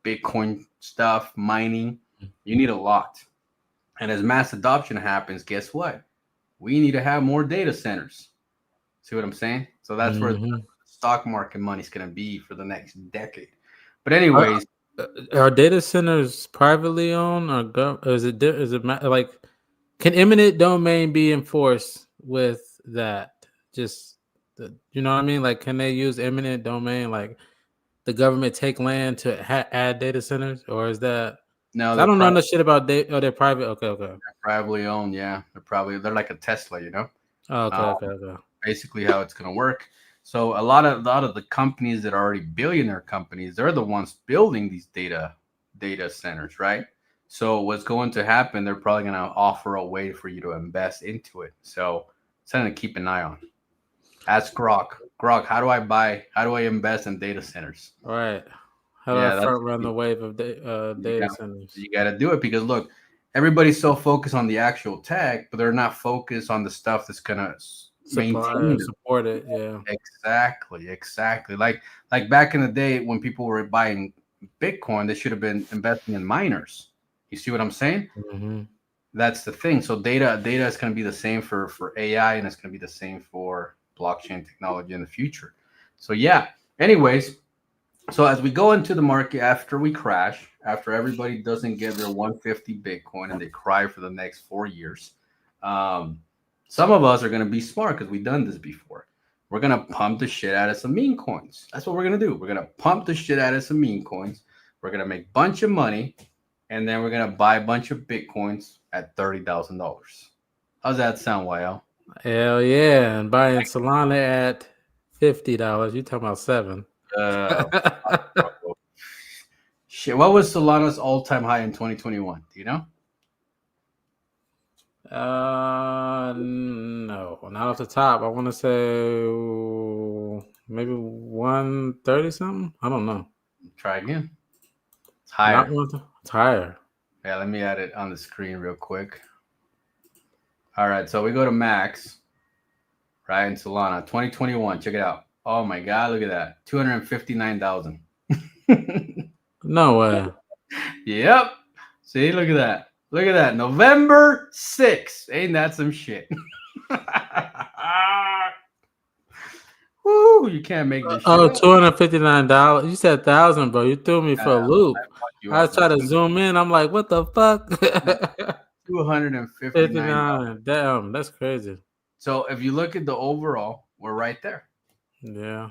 Bitcoin stuff, mining. You need a lot. And as mass adoption happens, guess what? We need to have more data centers. See what I'm saying? So that's where the stock market money is going to be for the next decade. But anyways, are data centers privately owned or is it like, can eminent domain be enforced with that? Just you know what I mean? Like, can they use eminent domain? Like, the government take land to add data centers, or is that No, I don't know enough shit about they're private. Okay. privately owned. Yeah, they're like a Tesla, you know. Oh, okay. Basically, how it's gonna work. So a lot of the companies that are already billionaire companies, they're the ones building these data centers, right? So what's going to happen? They're probably gonna offer a way for you to invest into it. So something to keep an eye on. Ask Grok. Grok, how do I invest in data centers? All right. How do Yeah, I that's front run the wave of data centers? you got to do it because look, everybody's so focused on the actual tech, but they're not focused on the stuff that's gonna maintain them. Support it. Yeah. Exactly. Like back in the day when people were buying Bitcoin, they should have been investing in miners. You see what I'm saying? Mm-hmm. That's the thing. So data is going to be the same for AI, and it's going to be the same for blockchain technology in the future. So yeah. Anyways, so as we go into the market after we crash, after everybody doesn't get their 150 Bitcoin and they cry for the next 4 years, some of us are going to be smart because we've done this before. We're going to pump the shit out of some meme coins. That's what we're going to do. We're going to pump the shit out of some meme coins. We're going to make a bunch of money, and then we're going to buy a bunch of Bitcoins at $30,000. How's that sound, YL? Hell yeah. And buying Solana at $50. You talking about 7. Shit, what was Solana's all-time high in 2021? Do you know? No, not off the top. I want to say maybe 130 something. I don't know. Try again. It's higher. It's higher. Yeah, let me add it on the screen real quick. All right, so we go to max, right, in Solana, 2021. Check it out. Oh my God, look at that. 259,000. No way. Yep. See, look at that. Look at that. November 6th. Ain't that some shit? Woo, you can't make this shit up. $259. You said 1,000, bro. You threw me for a loop. I was trying to zoom in. I'm like, what the fuck? 259. Damn, that's crazy. So if you look at the overall, we're right there. Yeah.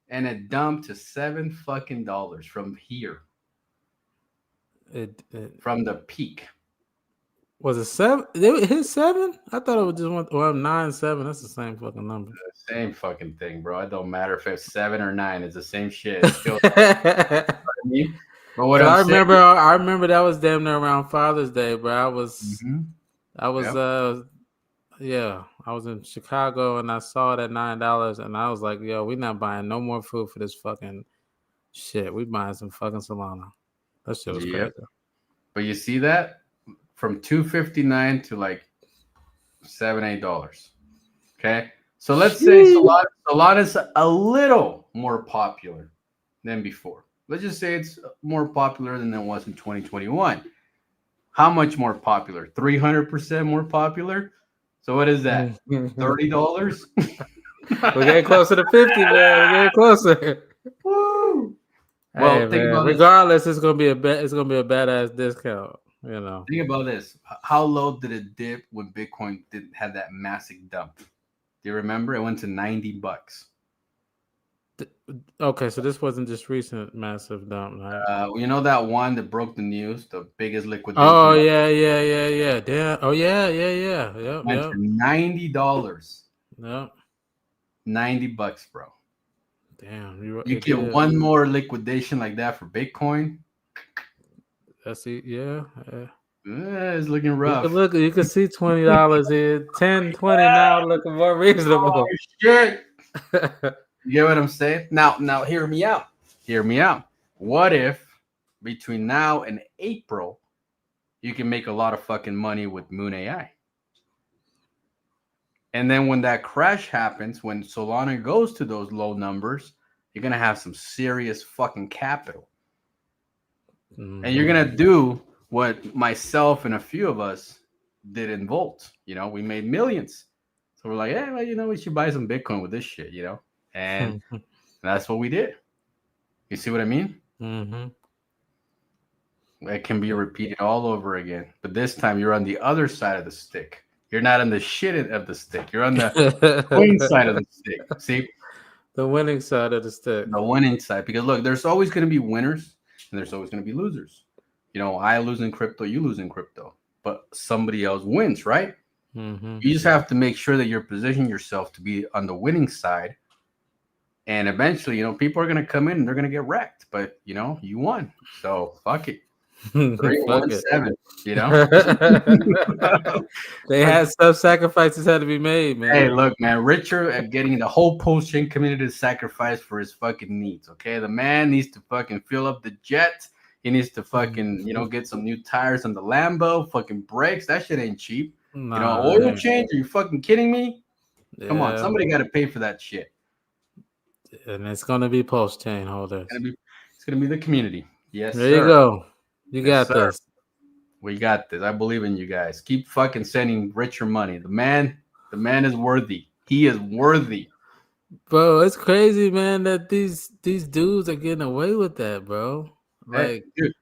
And it dumped to $7 fucking from here. From the peak. Was it 7? It hit 7? I thought it was just 9-7. That's the same fucking number. The same fucking thing, bro. It don't matter if it's 7 or 9. It's the same shit. It's still, you know what I remember that was damn near around Father's Day, bro. I was in Chicago and I saw it at $9 and I was like, yo, we're not buying no more food for this fucking shit. We buying some fucking Solana. That shit was crazy. But you see that? From $2.59 to like $7-8. Okay. So let's say Solana's a little more popular than before. Let's just say it's more popular than it was in 2021. How much more popular? 300% more popular? So what is that? $30? We're getting closer to 50, man. We're getting closer. Woo! Well, hey, man, regardless, it's gonna be a badass discount. You know. Think about this. How low did it dip when Bitcoin didn't have that massive dump? Do you remember? It went to $90. Okay, so this wasn't just recent massive dump, right? You know that one that broke the news, the biggest liquidation. Oh yeah. Damn. Oh yeah. Went to $90. Yep. $90, bro. Damn. You get one more liquidation like that for Bitcoin. That's it. Yeah. It's looking rough. You can see $20 here, 10, 20 now, looking more reasonable. Oh, shit. You get what I'm saying? Now, hear me out. Hear me out. What if between now and April, you can make a lot of fucking money with Moonai? And then when that crash happens, when Solana goes to those low numbers, you're gonna have some serious fucking capital. And you're going to do what myself and a few of us did in Volt. You know, we made millions. So we're like, yeah, well, you know, we should buy some Bitcoin with this shit, you know? And that's what we did. You see what I mean? Mm-hmm. It can be repeated all over again. But this time you're on the other side of the stick. You're not on the shit of the stick. You're on the winning side of the stick. See? The winning side of the stick. The winning side. Because look, there's always going to be winners. And there's always going to be losers. I lose in crypto, you lose in crypto, but somebody else wins, right? Mm-hmm. You just have to make sure that you're positioning yourself to be on the winning side. And eventually, people are going to come in and they're going to get wrecked. But, you won. So fuck it. 3-1-7, They had some sacrifices had to be made, man. Hey, look, man. Richard at getting the whole post-chain community to sacrifice for his fucking needs, okay? The man needs to fucking fill up the jet. He needs to fucking, get some new tires on the Lambo, fucking brakes. That shit ain't cheap. Nah, oil change? Are you fucking kidding me? yeah. Come on, somebody got to pay for that shit. And it's gonna be post-chain holders. It's gonna be the community. Yes, there sir. You go. You Yes, got sir. this. We got this. I believe in you guys. Keep fucking sending Richard money. The man is worthy. He is worthy. Bro, it's crazy, man, that these dudes are getting away with that, bro. Like, Hey, dude,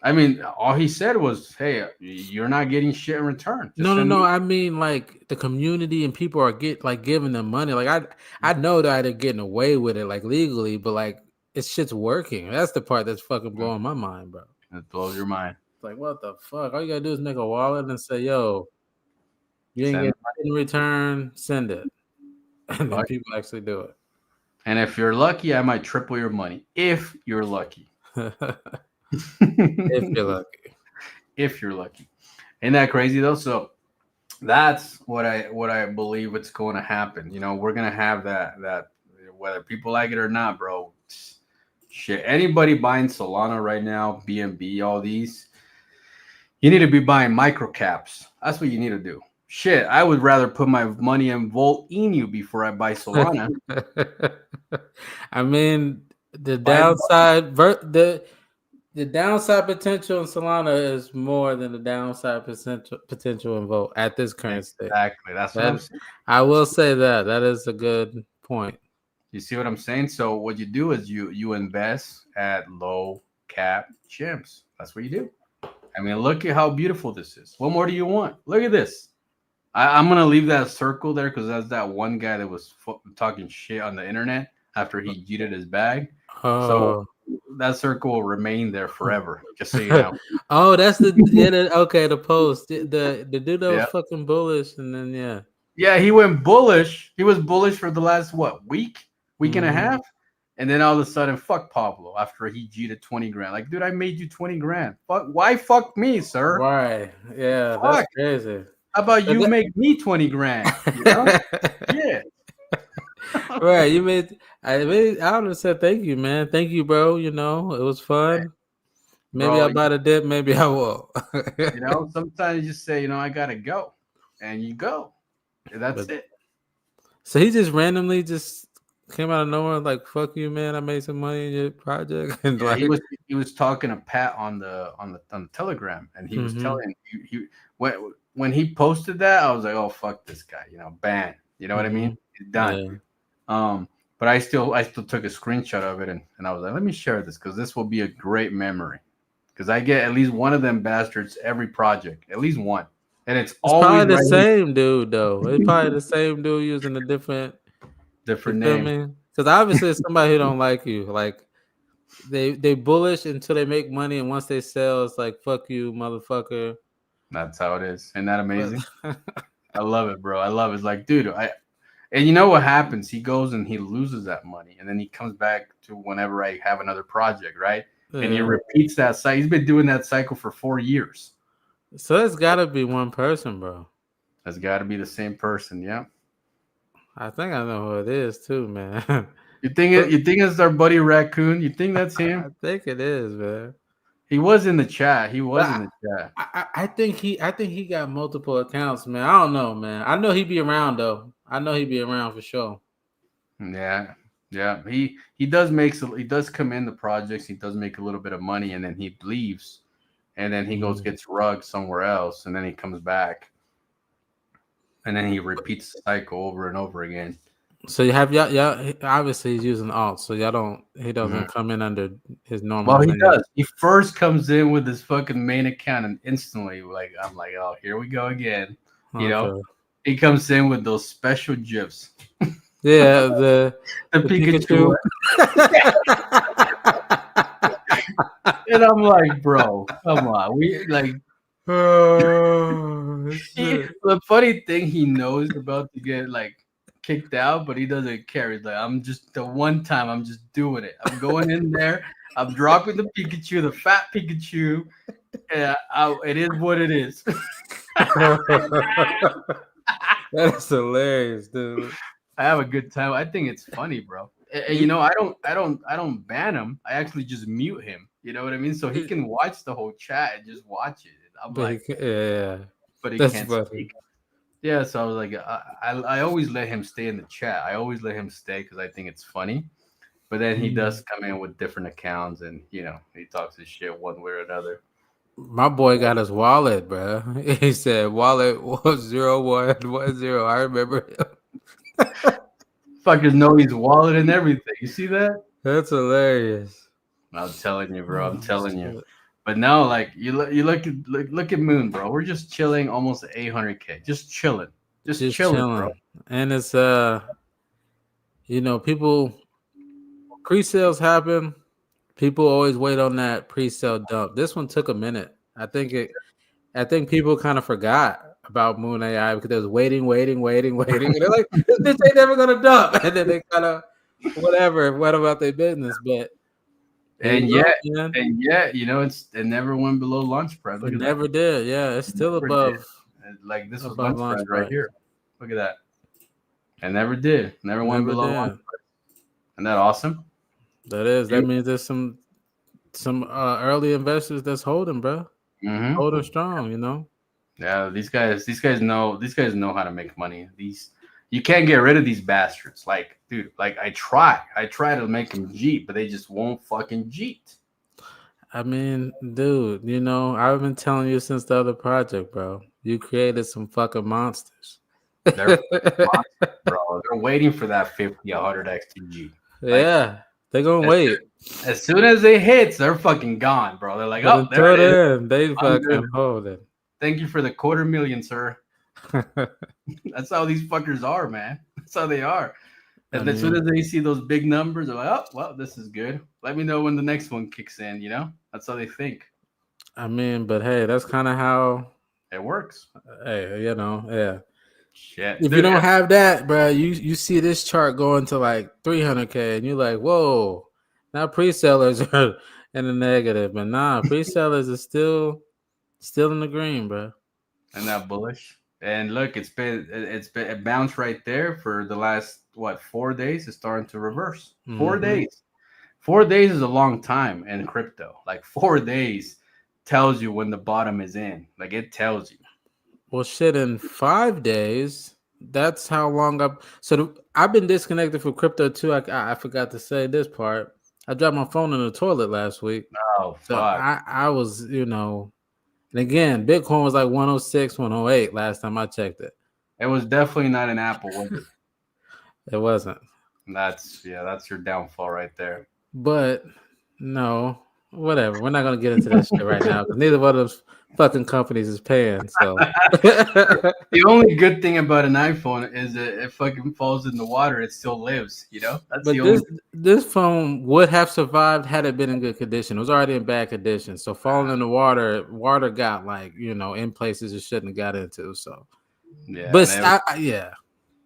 I mean, all he said was, "Hey, you're not getting shit in return." no. I mean, like the community and people are giving them money. Like, I know that they're getting away with it, like legally, but like it's shit's working. That's the part that's fucking blowing my mind, bro. It blows your mind. It's like, what the fuck? All you gotta do is make a wallet and say, "Yo, you ain't getting money in return. Send it," and then people actually do it. And if you're lucky, I might triple your money. If you're lucky. If you're lucky. If you're lucky. Ain't that crazy though? So that's what I believe it's going to happen. We're gonna have that whether people like it or not, bro. Shit. Anybody buying Solana right now, BNB, all these, you need to be buying micro caps. That's what you need to do. Shit, I would rather put my money in Volt Inu before I buy Solana. I mean, the downside the downside potential in Solana is more than the downside potential in Volt at this current state. Exactly. That's what I'm saying. I will say that. That is a good point. You see what I'm saying? So what you do is you invest at low cap chimps. That's what you do. I mean, look at how beautiful this is. What more do you want? Look at this. I'm going to leave that circle there because that's that one guy that was talking shit on the internet after he yeeted his bag. So that circle will remain there forever, just so you know. Oh, that's the post. The dude that was fucking bullish, and then Yeah, he went bullish. He was bullish for the last, week and a half? And then all of a sudden, fuck Pablo after he cheated 20 grand. Like, dude, I made you 20 grand. Why fuck me, sir? Right. Yeah, that's crazy. How about you make me 20 grand? Yeah. Right. I would have said thank you, man. Thank you, bro. It was fun. Maybe I'll buy the dip, maybe I won't. Sometimes you just say, I gotta go. And you go. And that's it. So he just randomly just came out of nowhere, like, fuck you, man. I made some money in your project. And he was talking to Pat on the Telegram, and he was telling he when he posted that, I was like, oh, fuck this guy, ban. You know what I mean? It's done. Yeah. But I still took a screenshot of it, and I was like, let me share this because this will be a great memory. Because I get at least one of them bastards every project, at least one, and it's always probably the same dude though. It's probably the same dude using a different name. Because obviously it's somebody who don't like you. Like they bullish until they make money, and once they sell, it's like fuck you, motherfucker. That's how it is. Isn't that amazing? I love it, bro. I love it. It's like, dude, and you know what happens? He goes and he loses that money, and then he comes back to whenever I have another project, right? Yeah. And he repeats that cycle. He's been doing that cycle for 4 years. So that's got to be one person, bro. That's got to be the same person, yeah. I think I know who it is too, man. You think it's our buddy Raccoon? You think that's him? I think it is, man. He was in the chat. I think he got multiple accounts, man. I don't know, man. I know he be around though. I know he be around for sure. Yeah. He does come in the projects. He does make a little bit of money, and then he leaves, and then he gets rugged somewhere else, and then he comes back, and then he repeats the cycle over and over again. So you have y'all obviously he's using alt, so he doesn't come in under his normal. Well, he does. He first comes in with his fucking main account, and instantly, I'm like, oh, here we go again. He comes in with those special gifs. Yeah, the Pikachu. And I'm like, bro, come on. We like Oh shit! the funny thing, he knows about to get like kicked out, but he doesn't care. He's like, I'm just the one time I'm just doing it. I'm going in there, I'm dropping the Pikachu, the fat Pikachu. Yeah, it is what it is. That is hilarious, dude. I have a good time. I think it's funny, bro. And you know, I don't ban him. I actually just mute him. You know what I mean? So he can watch the whole chat and just watch it. I'm But like, yeah, but he that's can't funny. speak. Yeah, so I was like, I always let him stay in the chat. I always let him stay because I think it's funny. But then he does come in with different accounts, and you know, he talks his shit one way or another. My boy got his wallet, bro. He said wallet 0110. I remember him. Fuckers know his wallet and everything. You see that? That's hilarious. I'm telling you, bro. I'm Oh, telling you. shit. But now, like you look at Moon, bro. We're just chilling, almost 800K, just chilling, just chilling, bro. And it's you know, people pre-sales happen. People always wait on that pre-sale dump. This one took a minute. I think people kind of forgot about Moon AI because they was waiting. And they're like, this bitch ain't never gonna dump. And then they kind of whatever, what about their business? But And yet, you know, it never went below launch price. Look it at never did. Yeah, it's still above. like this was above launch price right price. here. Look at that. It never did. Never went below did. launch price. Isn't that awesome? That is. That means there's some early investors that's holding, bro. Mm-hmm. Holding strong, you know. Yeah, these guys know how to make money. You can't get rid of these bastards. Like, dude, like I try to make them jeet, but they just won't fucking jeet. I mean, dude, you know, I've been telling you since the other project, bro. You created some fucking monsters. They're monsters, bro. They're waiting for that 50, 100 XTG. Yeah, they're gonna wait. As soon as it hits, they're fucking gone, bro. They're like, oh, there it is. They fucking hold it. Thank you for the $250,000, sir. That's how these fuckers are, man. That's how they are. And as soon as they see those big numbers, they're like, oh, well, this is good. Let me know when the next one kicks in, you know? That's how they think. I mean, but hey, that's kind of how it works. Hey, you know, yeah. Shit. If you don't have that, bro, you see this chart going to like 300K and you're like, whoa, now pre-sellers are in the negative. But nah, pre-sellers are still in the green, bro. And that bullish. And look, it bounced right there for the last 4 days. It's starting to reverse. 4 days. 4 days is a long time in crypto. Like 4 days tells you when the bottom is in. Like it tells you. Well, shit, in 5 days, that's how long I've been disconnected from crypto too. I forgot to say this part. I dropped my phone in the toilet last week. Oh, so fuck. I was, you know, and again, Bitcoin was like 106, 108 last time I checked it. It was definitely not an Apple, was it? It wasn't. That's your downfall right there. But no, whatever. We're not gonna get into that shit right now because neither one of those fucking companies is paying. So the only good thing about an iPhone is that it fucking falls in the water, it still lives, you know? That's this phone would have survived had it been in good condition. It was already in bad condition. So falling in the water got like, you know, in places it shouldn't have got into. So yeah, but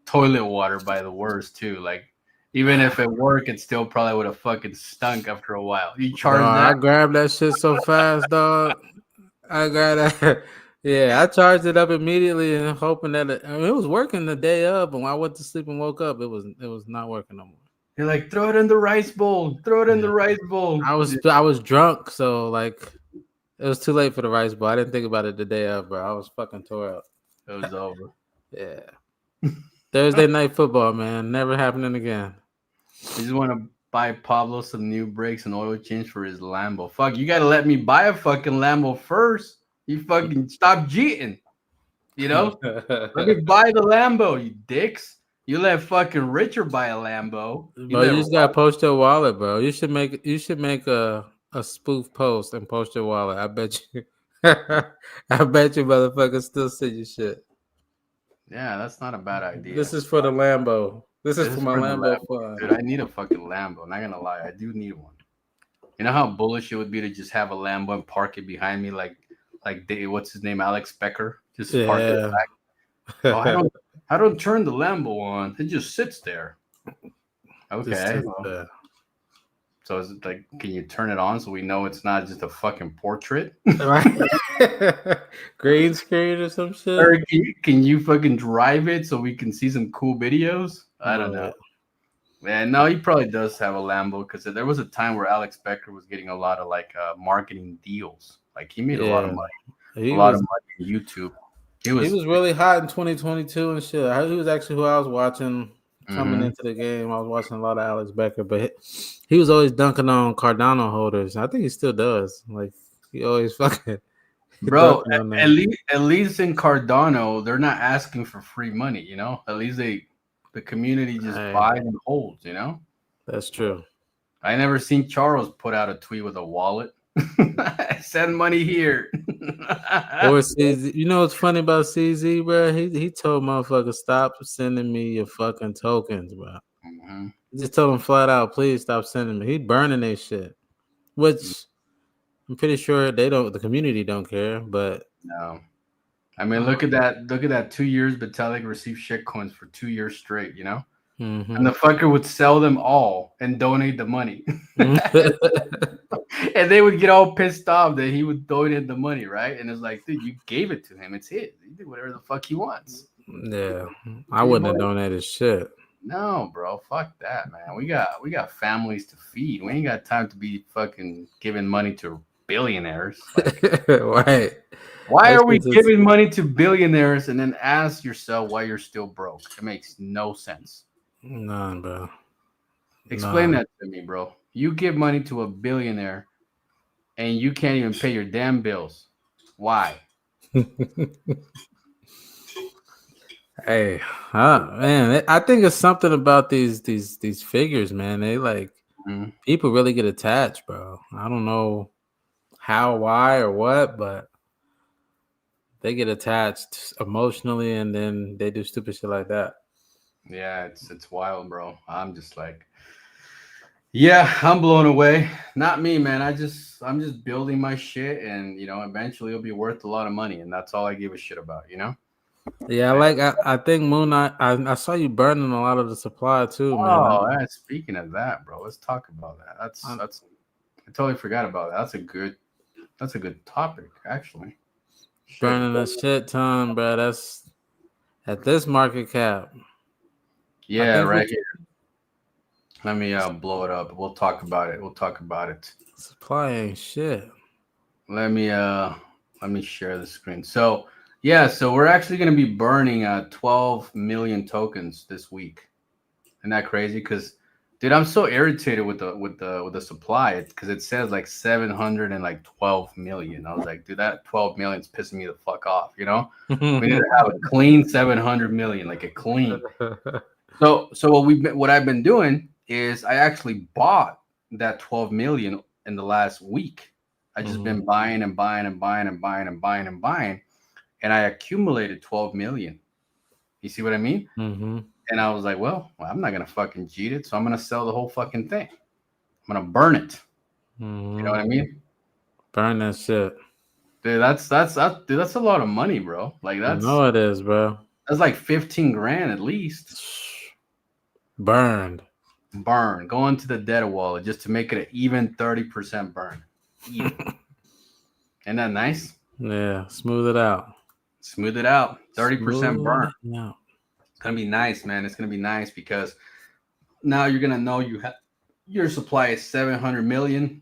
toilet water by the worst too. Like even if it worked, it still probably would have fucking stunk after a while. You charge that? I grabbed that shit so fast, dog. I got that. Yeah, I charged it up immediately and hoping that it was working the day of. But when I went to sleep and woke up, it was not working no more. You're like, throw it in the rice bowl. Throw it in the rice bowl. I was drunk, so like it was too late for the rice bowl. I didn't think about it the day of, bro. I was fucking tore up. It was over. Yeah. Thursday night football, man. Never happening again. I just want to buy Pablo some new brakes and oil change for his Lambo. Fuck, you gotta let me buy a fucking Lambo first. You fucking stop cheating. You know? Let me buy the Lambo, you dicks. You let fucking Richard buy a Lambo. Bro, you just gotta post your wallet, bro. You should make a spoof post and post your wallet. I bet you I bet you motherfuckers still see your shit. Yeah, that's not a bad idea. This is for the Lambo. This is for my Lambo fun. Dude, I need a fucking Lambo. Not gonna lie, I do need one. You know how bullish it would be to just have a Lambo and park it behind me, like what's his name, Alex Becker, just park it Yeah. back. Oh, I don't turn the Lambo on; it just sits there. Just Okay, sit well, there. so is it like, can you turn it on so we know it's not just a fucking portrait? Right. Green screen or some shit. Or can you fucking drive it so we can see some cool videos? I don't know. Right. Man, no, he probably does have a Lambo because there was a time where Alex Becker was getting a lot of like marketing deals. Like he made a lot of Yeah. money, a He lot of was money on YouTube. He he was, was really hot in 2022 and shit. He was actually who I was watching coming Mhm. into the game. I was watching a lot of Alex Becker, but he was always dunking on Cardano holders. I think he still does. Like he always fucking bro. dunking on At them. least in Cardano, they're not asking for free money. You know, at least the community just Hey, buys and holds. You know, that's true. I never seen Charles put out a tweet with a wallet. Send money here. Or CZ, you know what's funny about CZ, bro? He told motherfuckers stop sending me your fucking tokens, bro. Mhm. He just told them flat out, please stop sending me. He burning their shit, which I'm pretty sure they don't. The community don't care, but No. I mean, look at that. Look at that. 2 years, Vitalik received shitcoins for 2 years straight, you know? And the fucker would sell them all and donate the money. And they would get all pissed off that he would donate the money, right? And it's like, dude, you gave it to him. It's his. He do whatever the fuck he wants. yeah, I wouldn't have donated shit. No, bro. Fuck that, man. We got families to feed. We ain't got time to be fucking giving money to billionaires. Like, Right. why That's are we just- giving money to billionaires and then ask yourself why you're still broke? It makes no sense. None, bro. Explain None. that to me, bro. You give money to a billionaire and you can't even pay your damn bills. Why? Hey, man, I think it's something about these figures, man. They like Mhm. people really get attached, bro. I don't know how, why, or what, but they get attached emotionally, and then they do stupid shit like that. Yeah, it's wild, bro. I'm just like, yeah, I'm blown away. Not me, man. I'm just building my shit, and eventually it'll be worth a lot of money, and that's all I give a shit about, Yeah, I think Moonai. I saw you burning a lot of the supply too, man. Oh, speaking of that, bro, let's talk about that. That's I totally forgot about that. That's a good topic, actually. Shit. Burning a shit ton, bro. That's at this market cap. Yeah, right here. Let me blow it up. We'll talk about it. Supply ain't shit. Let me share the screen. So yeah, so we're actually gonna be burning 12 million tokens this week. Isn't that crazy? Because dude, I'm so irritated with the supply because it says like 712 million. I was like, dude, that 12 million is pissing me the fuck off. We need to have a clean 700 million, like a clean. So what I've been doing is I actually bought that 12 million in the last week. I just been buying and buying and buying and buying and buying and buying, and I accumulated 12 million. You see what I mean? Mm-hmm. And I was like, well, I'm not gonna fucking cheat it, so I'm gonna sell the whole fucking thing. I'm gonna burn it. Mm-hmm. You know what I mean? Burn that shit. Dude, that's a lot of money, bro. Like I know it is, bro. That's like 15 grand at least. Burned. Burn. Go into the data wallet just to make it an even 30% burn. Even. Isn't that nice? Yeah, smooth it out. Smooth it out. 30% burn. Yeah. It's gonna be nice, man. It's gonna be nice because now you're gonna know your supply is 700 million,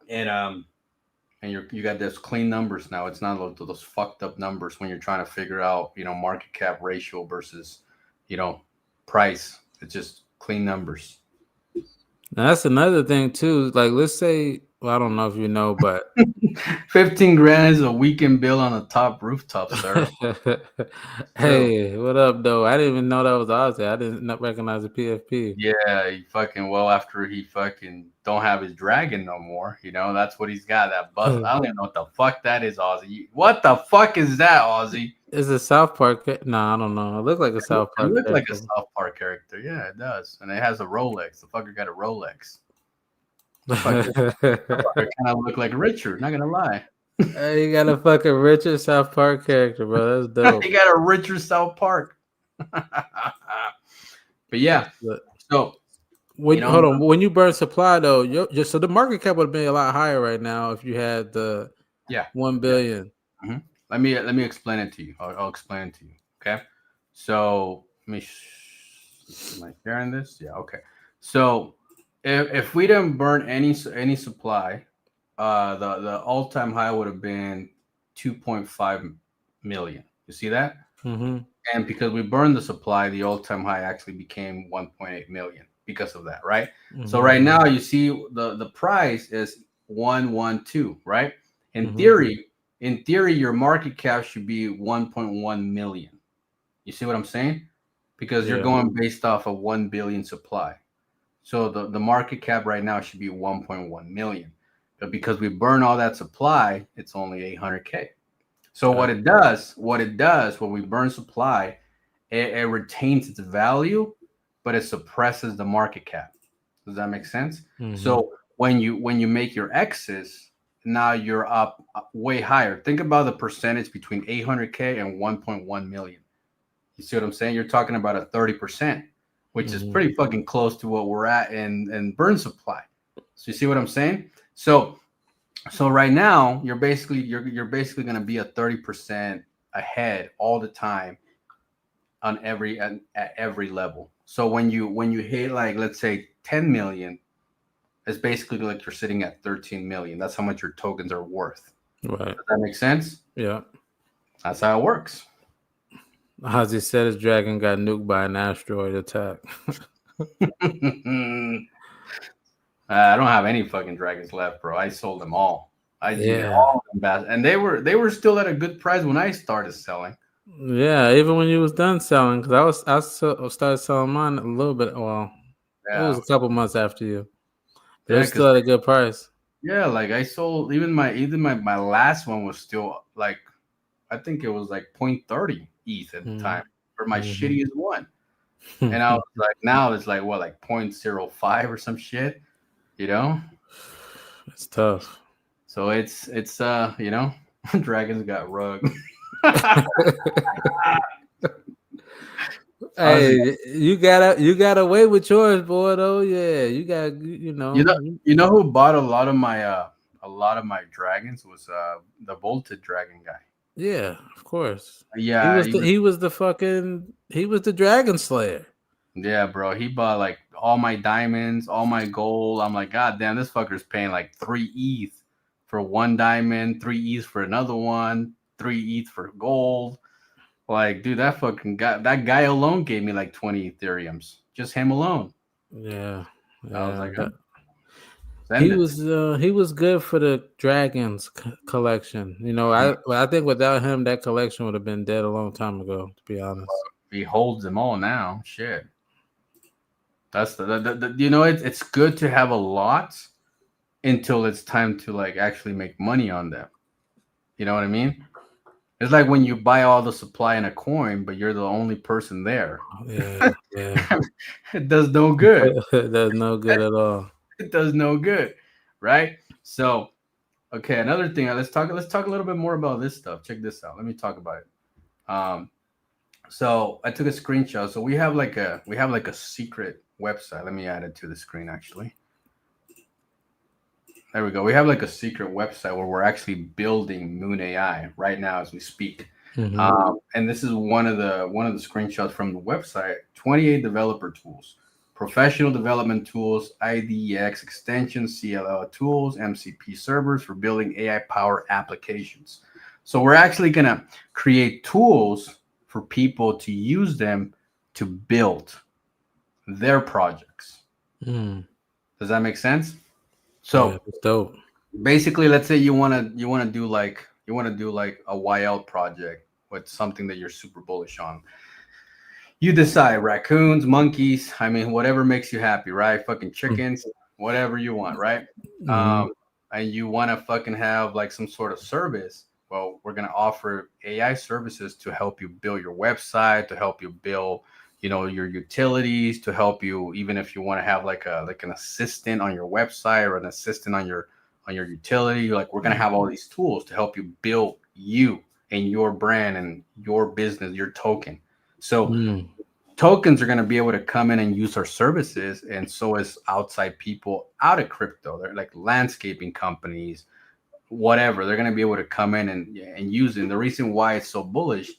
and you got those clean numbers now. It's not those fucked up numbers when you're trying to figure out market cap ratio versus price. It's just clean numbers. Now, that's another thing too. Like, let's say, well, I don't know if you know, but 15 grand is a weekend bill on a top rooftop, sir. Hey, what up, though? I didn't even know that was Ozzy. I didn't not recognize the PFP. Yeah, he fucking after he fucking don't have his dragon no more, that's what he's got. That bus. I don't even know what the fuck that is, Ozzy. What the fuck is that, Ozzy? Is it South Park? No, I don't know. It looked like a South Park. It looked like a South Park character. Yeah, it does. And it has a Rolex. The fucker got a Rolex. Kind of look like Richard. Not gonna lie. Hey, you got a fucking Richard South Park character, bro. That's dope. He got a Richard South Park. But yeah, so Hold on. When you burn supply though, so the market cap would be a lot higher right now if you had the 1 billion. Yeah. Mm-hmm. Let me explain it to you. I'll explain it to you. Okay. So let me. Am I sharing this? Yeah. Okay. So if we didn't burn any supply, the all time high would have been 2.5 million. You see that? Mm-hmm. And because we burned the supply, the all time high actually became 1.8 million because of that, right? Mm-hmm. So right now you see the price is 112, right? In theory, your market cap should be 1.1 million. You see what I'm saying? Because you're going based off of 1 billion supply. So the market cap right now should be 1.1 million. But because we burn all that supply, it's only 800K. So what it does when we burn supply, it retains its value, but it suppresses the market cap. Does that make sense? Mm-hmm. So when you make your exits, now you're up way higher. Think about the percentage between 800K and 1.1 million. You see what I'm saying? You're talking about a 30%, which is pretty fucking close to what we're at in burn supply. So you see what I'm saying? So right now you're basically going to be a 30% ahead all the time at every level. So when you hit, like, let's say 10 million, it's basically like you're sitting at 13 million. That's how much your tokens are worth. Right. Does that make sense? Yeah. That's how it works. As he said, his dragon got nuked by an asteroid attack. I don't have any fucking dragons left, bro. I sold them all. I did all of them, and they were still at a good price when I started selling. Yeah, even when you was done selling, because I started selling mine a little bit. Well, it was a couple months after you. But it was still at a good price. Yeah, like I sold even my last one was still like, I think it was like 0.30 ETH at the time for my shittiest one. And I was like, now it's like what, like 0.05 or some shit, you know? It's tough. So it's you know, dragons got rug. Hey, you got away with yours, boy. Though, yeah, you got, you know. You know who bought a lot of my dragons was the Bolted Dragon guy. Yeah, of course. Yeah, he was the Dragon Slayer. Yeah, bro. He bought like all my diamonds, all my gold. I'm like, God damn, this fucker's paying like 3 ETH for 1 diamond, 3 ETH for another one, 3 ETH for gold. Like, dude, that guy alone gave me like 20 Ethereums. Just him alone. Yeah. I was like, he was good for the dragons collection. You know, I think without him, that collection would have been dead a long time ago, to be honest. He holds them all now. Shit. That's the you know, it's good to have a lot until it's time to like actually make money on them. You know what I mean? It's like when you buy all the supply in a coin, but you're the only person there. Yeah. It does no good. It does no good at all. It does no good, right? So, okay, another thing. Let's talk a little bit more about this stuff. Check this out. Let me talk about it. So I took a screenshot. So we have like a secret website. Let me add it to the screen actually. There we go. We have like a secret website where we're actually building Moonai right now as we speak. Mm-hmm. And this is one of the screenshots from the website. 28 developer tools, professional development tools, IDEX extensions, CLL tools, MCP servers for building AI-powered applications. So we're actually gonna create tools for people to use them to build their projects. Does that make sense? So dope. Basically, let's say you want to do like a YL project with something that you're super bullish on. You decide raccoons, monkeys, I mean, whatever makes you happy, right? Fucking chickens, whatever you want, right? And you want to fucking have like some sort of service. Well, we're going to offer AI services to help you build your website, to help you build your utilities to help you, even if you want to have like an assistant on your website or an assistant on your utility. Like, we're gonna have all these tools to help you build you and your brand and your business, your token. So tokens are going to be able to come in and use our services, and so is outside people out of crypto. They're like landscaping companies, whatever. They're going to be able to come in and use it. And the reason why it's so bullish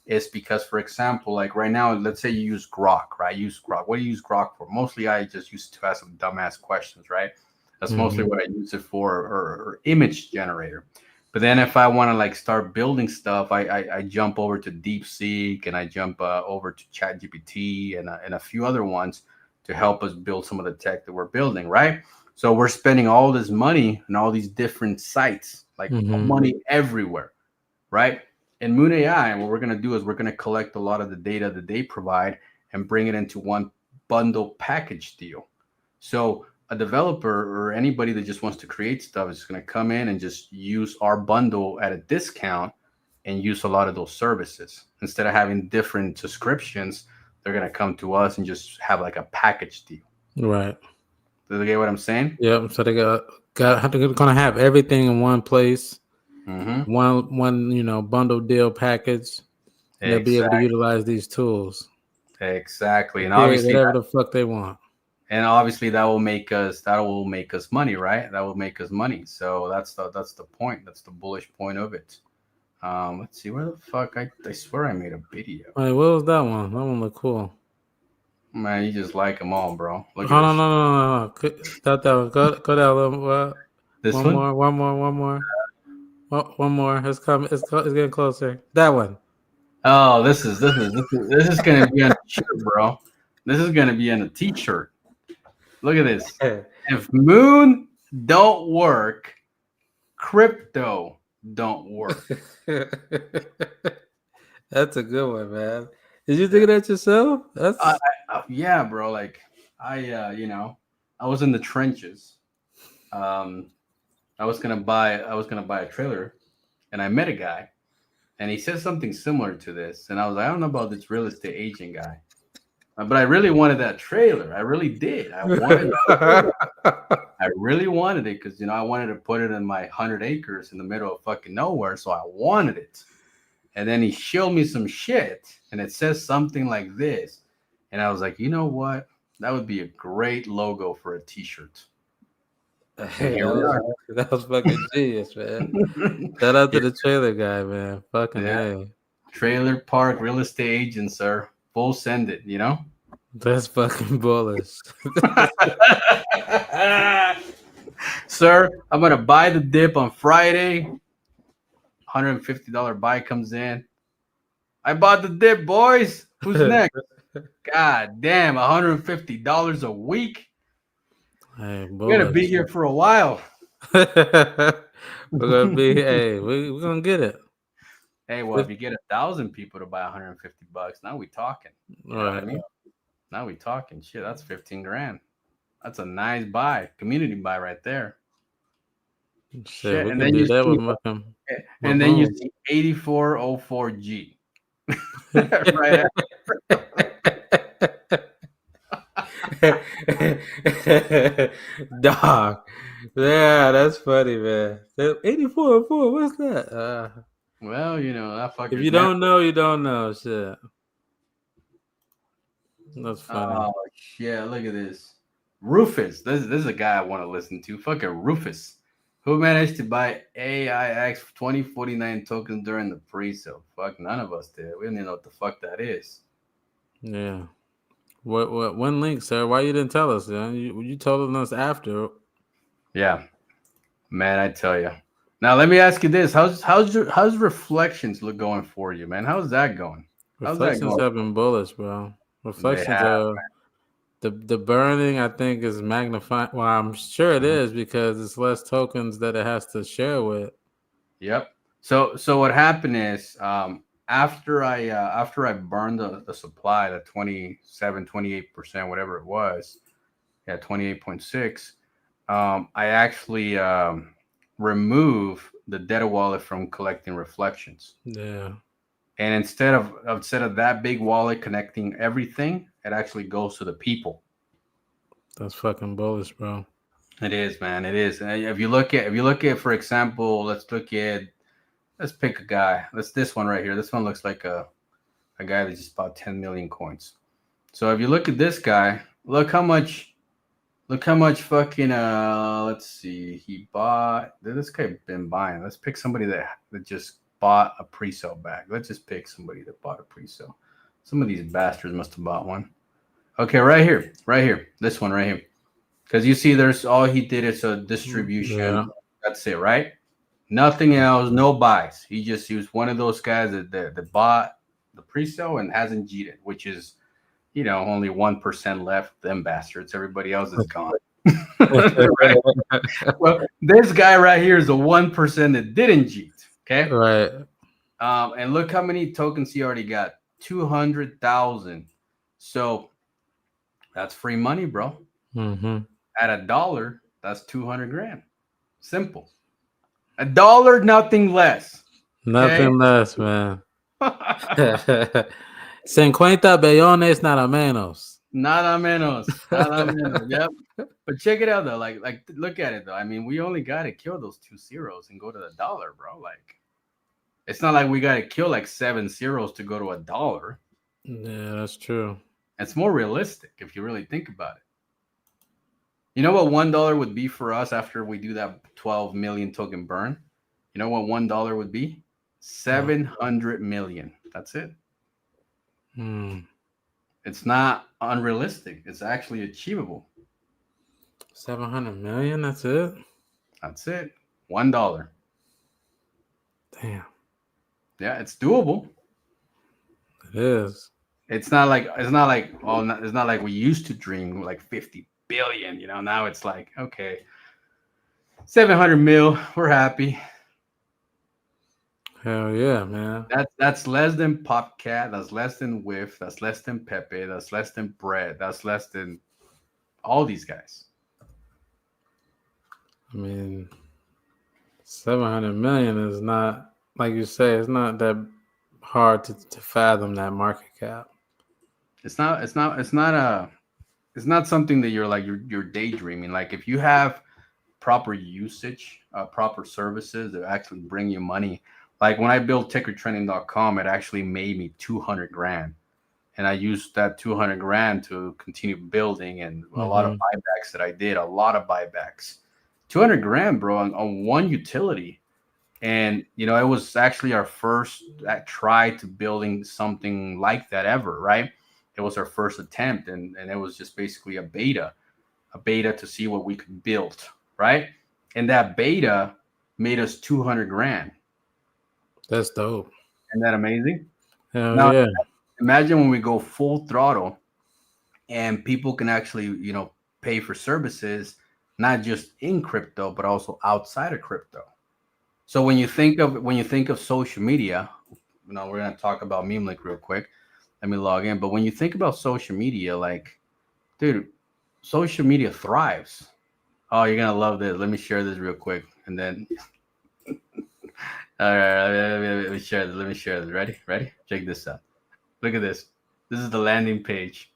is because, for example, like right now, let's say you use Grok, right? Use Grok. What do you use Grok for? Mostly, I just use it to ask some dumbass questions, right? That's mostly what I use it for, or image generator. But then if I want to like start building stuff, I jump over to DeepSeek, and I jump over to ChatGPT and a few other ones to help us build some of the tech that we're building, right? So we're spending all this money on all these different sites, like money everywhere, right? And Moonai, what we're going to do is we're going to collect a lot of the data that they provide and bring it into one bundle package deal. So a developer or anybody that just wants to create stuff is going to come in and just use our bundle at a discount and use a lot of those services. Instead of having different subscriptions, they're going to come to us and just have like a package deal. Right. Do you get what I'm saying? Yep. So they they're gonna have everything in one place, one bundle deal package. And they'll be able to utilize these tools. Exactly. And obviously whatever the fuck they want. And obviously that will make us money, right? That will make us money. So that's the point. That's the bullish point of it. Let's see, where the fuck I swear I made a video. Hey, what was that one? That one looked cool. Man, you just like them all, bro. Look no. That one. Go down a little. This one more. One more. It's coming. It's getting closer. That one. Oh, this is gonna be on a shirt, bro. This is gonna be on a t-shirt. Look at this. If Moon don't work, crypto don't work. That's a good one, man. Did you think of that yourself? That's yeah, bro. Like I was in the trenches. I was gonna buy a trailer, and I met a guy, and he said something similar to this, and I was like, I don't know about this real estate agent guy, but I really wanted that trailer. I really did. I wanted it. I really wanted it because I wanted to put it in my 100 acres in the middle of fucking nowhere, so I wanted it. And then he showed me some shit, and it says something like this. And I was like, you know what? That would be a great logo for a t-shirt. Hey, that was fucking genius, man. Shout out to the trailer guy, man. Fucking hey. Trailer park real estate agent, sir. Full send it, That's fucking bullish. Sir, I'm going to buy the dip on Friday. $150 buy comes in. I bought the dip, boys. Who's next? God damn, $150 a week. Hey, we're gonna be here for a while. We're gonna be. Hey, we're gonna get it. Hey, well, if you get 1,000 people to buy $150, now we talking. You know what I mean? Now we talking. Shit, that's 15 grand. That's a nice buy, community buy right there. Shit, and then you see 8404G. Right. Dog. Yeah, that's funny, man. 8404, what's that? Well, that fucking. If you don't know, you don't know. Shit. That's funny. Oh shit! Look at this. Rufus. This is a guy I want to listen to. Fucking Rufus, who managed to buy AIX 2049 tokens during the pre-sale. Fuck, none of us did. We don't even know what the fuck that is. Yeah. What? When link, sir? Why you didn't tell us? You told us after. Yeah, man, I tell you. Now let me ask you this: how's reflections look going for you, man? How's that going? Reflections have been bullish, bro. Reflections are the burning. I think is magnifying. Well, I'm sure it is because it's less tokens that it has to share with. Yep. So what happened is after I burned the supply, the 28%, whatever it was, 28.6. I actually remove the data wallet from collecting reflections. Yeah. And instead of that big wallet connecting everything, it actually goes to the people. That's fucking bullish, bro. It is, man. It is. And if you look at, for example, let's pick a guy. This one right here. This one looks like a guy that just bought 10 million coins. So if you look at this guy, look how much fucking let's see, he bought. This guy been buying. Let's pick somebody that just bought a pre-sale bag. Let's just pick somebody that bought a pre-sale. Some of these bastards must have bought one. Okay, right here, this one right here. Because you see, there's all he did is a distribution. Yeah. That's it, right? Nothing else, no buys. He was one of those guys that bought the pre-sale and hasn't cheated, which is, only 1% left. Them bastards. Everybody else is gone. Right? Well, this guy right here is the 1% that didn't cheat. Okay. Right. And look how many tokens he already got. 200,000. So that's free money, bro. Mm-hmm. At $1, that's 200 grand. Simple. $1, nothing less. Nothing less, man. 50 billones nada menos. Nada menos. Nada menos. Yep. But check it out though. Like look at it though. I mean, we only got to kill those 2 zeros and go to the dollar, bro. Like, it's not like we got to kill like 7 zeros to go to $1. Yeah, that's true. It's more realistic if you really think about it. You know what $1 would be for us after we do that 12 million token burn? You know what $1 would be? 700 million. That's it. It's not unrealistic. It's actually achievable. 700 million. That's it. That's it. $1. Damn. Yeah, it's doable. It is. It's not like it's not like we used to dream like 50 billion. Now it's like, okay, 700 mil. We're happy. Hell yeah, man. That's less than Popcat. That's less than Whiff. That's less than Pepe. That's less than Bread. That's less than all these guys. I mean, 700 million is not, like you say, it's not that hard to fathom that market cap. It's not something that you're daydreaming. Like, if you have proper usage, proper services that actually bring you money. Like when I built tickertrending.com, it actually made me 200 grand. And I used that 200 grand to continue building, and a lot of buybacks that I did, a lot of buybacks. 200 grand, bro, on one utility. And, it was actually our first try to building something like that ever, right? It was our first attempt, and it was just basically a beta to see what we could build, right? And that beta made us 200 grand. That's dope. Isn't that amazing? Hell now, yeah. Imagine when we go full throttle and people can actually, pay for services, not just in crypto, but also outside of crypto. So when you think of social media, we're going to talk about Meme Link real quick. Let me log in. But when you think about social media, like, dude, social media thrives. Oh, you're going to love this. Let me share this real quick. And then, all right, let me share this. Ready? Check this out. Look at this. This is the landing page.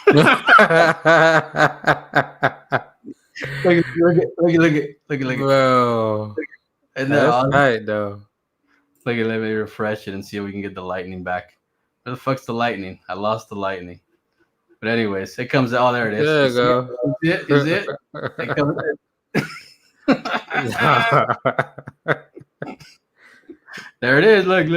Look at. Bro. And that's right, though. Let me refresh it and see if we can get the lightning back. Where the fuck's the lightning? I lost the lightning. But anyways, it comes out. Oh, there it is. There you go. Is it? It comes. There it is. Look.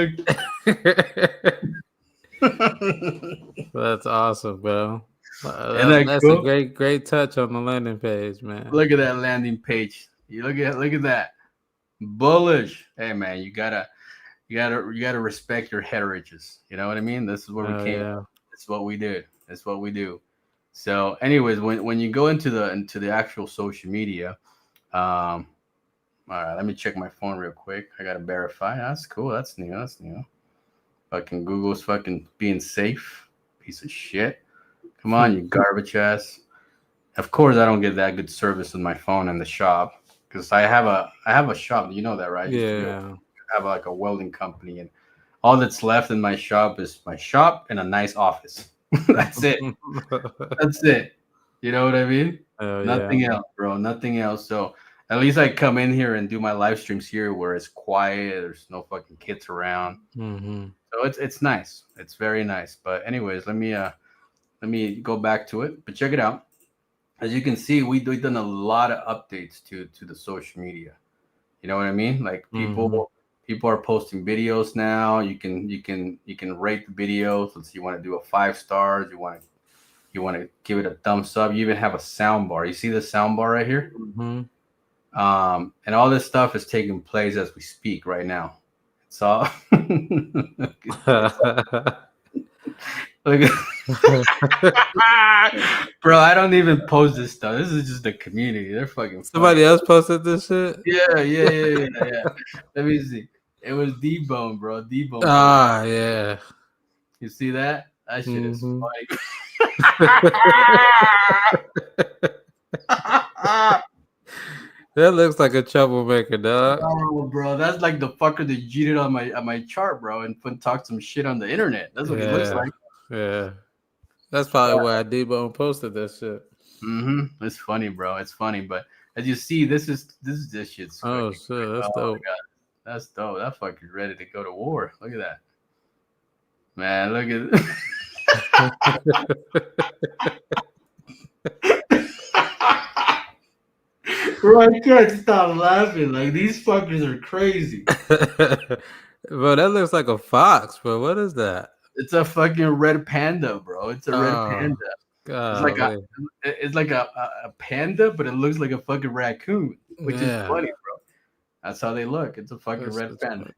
That's awesome, bro. That's cool? A great touch on the landing page, man. Look at that landing page. You look at that. Bullish. Hey man, you gotta respect your heritages. You know what I mean? This is where we came. Yeah. It's what we did. It's what we do. So, anyways, when you go into the actual social media, all right, let me check my phone real quick. I gotta verify. That's cool. That's new. Fucking Google's fucking being safe. Piece of shit. Come on, you garbage ass. Of course, I don't get that good service with my phone in the shop because I have a shop. You know that, right? Yeah. I have like a welding company, and All that's left in my shop is my shop and a nice office. That's it. That's it. You know what I mean? Oh yeah. Nothing else, bro. Nothing else. So at least I come in here and do my live streams here where it's quiet. There's no fucking kids around. Mm-hmm. So it's nice. It's very nice. But anyways, let me go back to it. But check it out. As you can see, we've done a lot of updates to the social media. You know what I mean? Like people are posting videos now. You can rate the videos. Let's see, you want to do a 5 stars. You want to give it a thumbs up. You even have a sound bar. You see the sound bar right here? Mm-hmm. And all this stuff is taking place as we speak right now. It's all look at bro, I don't even post this stuff. This is just the community. They're fucking Somebody funny. else posted this shit. Yeah. Let me see. It was D-Bone, bro. D-Bone. Ah, yeah. You see that? That shit is Mhm. funny. That looks like a troublemaker, dog. Oh, bro, that's like the fucker that cheated on my chart, bro, and talked some shit on the internet. That's what he looks like. Yeah. That's probably why D-Bone posted that shit. It's funny, bro. It's funny, but as you see, this shit's. Oh shit, that's dope. God. That's dope. That fucker's ready to go to war. Look at that, man. Look at. Bro, I can't stop laughing. Like these fuckers are crazy. Bro, that looks like a fox, bro. What is that? It's a fucking red panda, bro. It's a red panda. God, It's like a panda, but it looks like a fucking raccoon, which is funny, bro. That's how they look. It's a fucking red panda. Funny.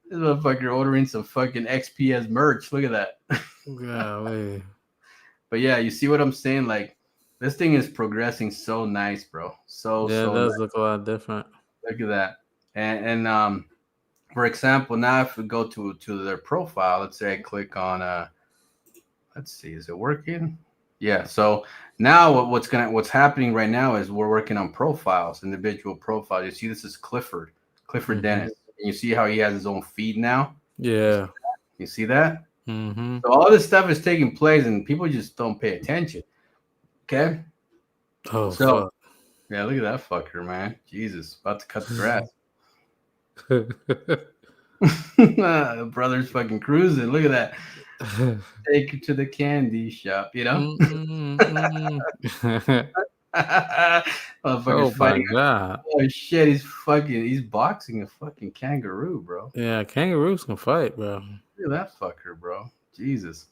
This motherfucker ordering some fucking XPS merch. Look at that. Golly. But yeah, you see what I'm saying? Like this thing is progressing so nice, bro. So it does nice. Look a lot different. Look at that. And for example, now if we go to their profile, let's say I click on let's see, is it working? Yeah. So now what's happening right now is we're working on profiles, individual profiles. You see, this is Clifford Dennis. And you see how he has his own feed now? Yeah. You see that? Mm-hmm. So all this stuff is taking place, and people just don't pay attention. Okay. Oh, so fuck. Yeah, look at that fucker, man. Jesus, about to cut the grass. Brother's fucking cruising. Look at that. Take you to the candy shop, you know? Oh my god. Oh shit, he's boxing a fucking kangaroo, bro. Yeah, kangaroos can fight, bro. Look at that fucker, bro. Jesus.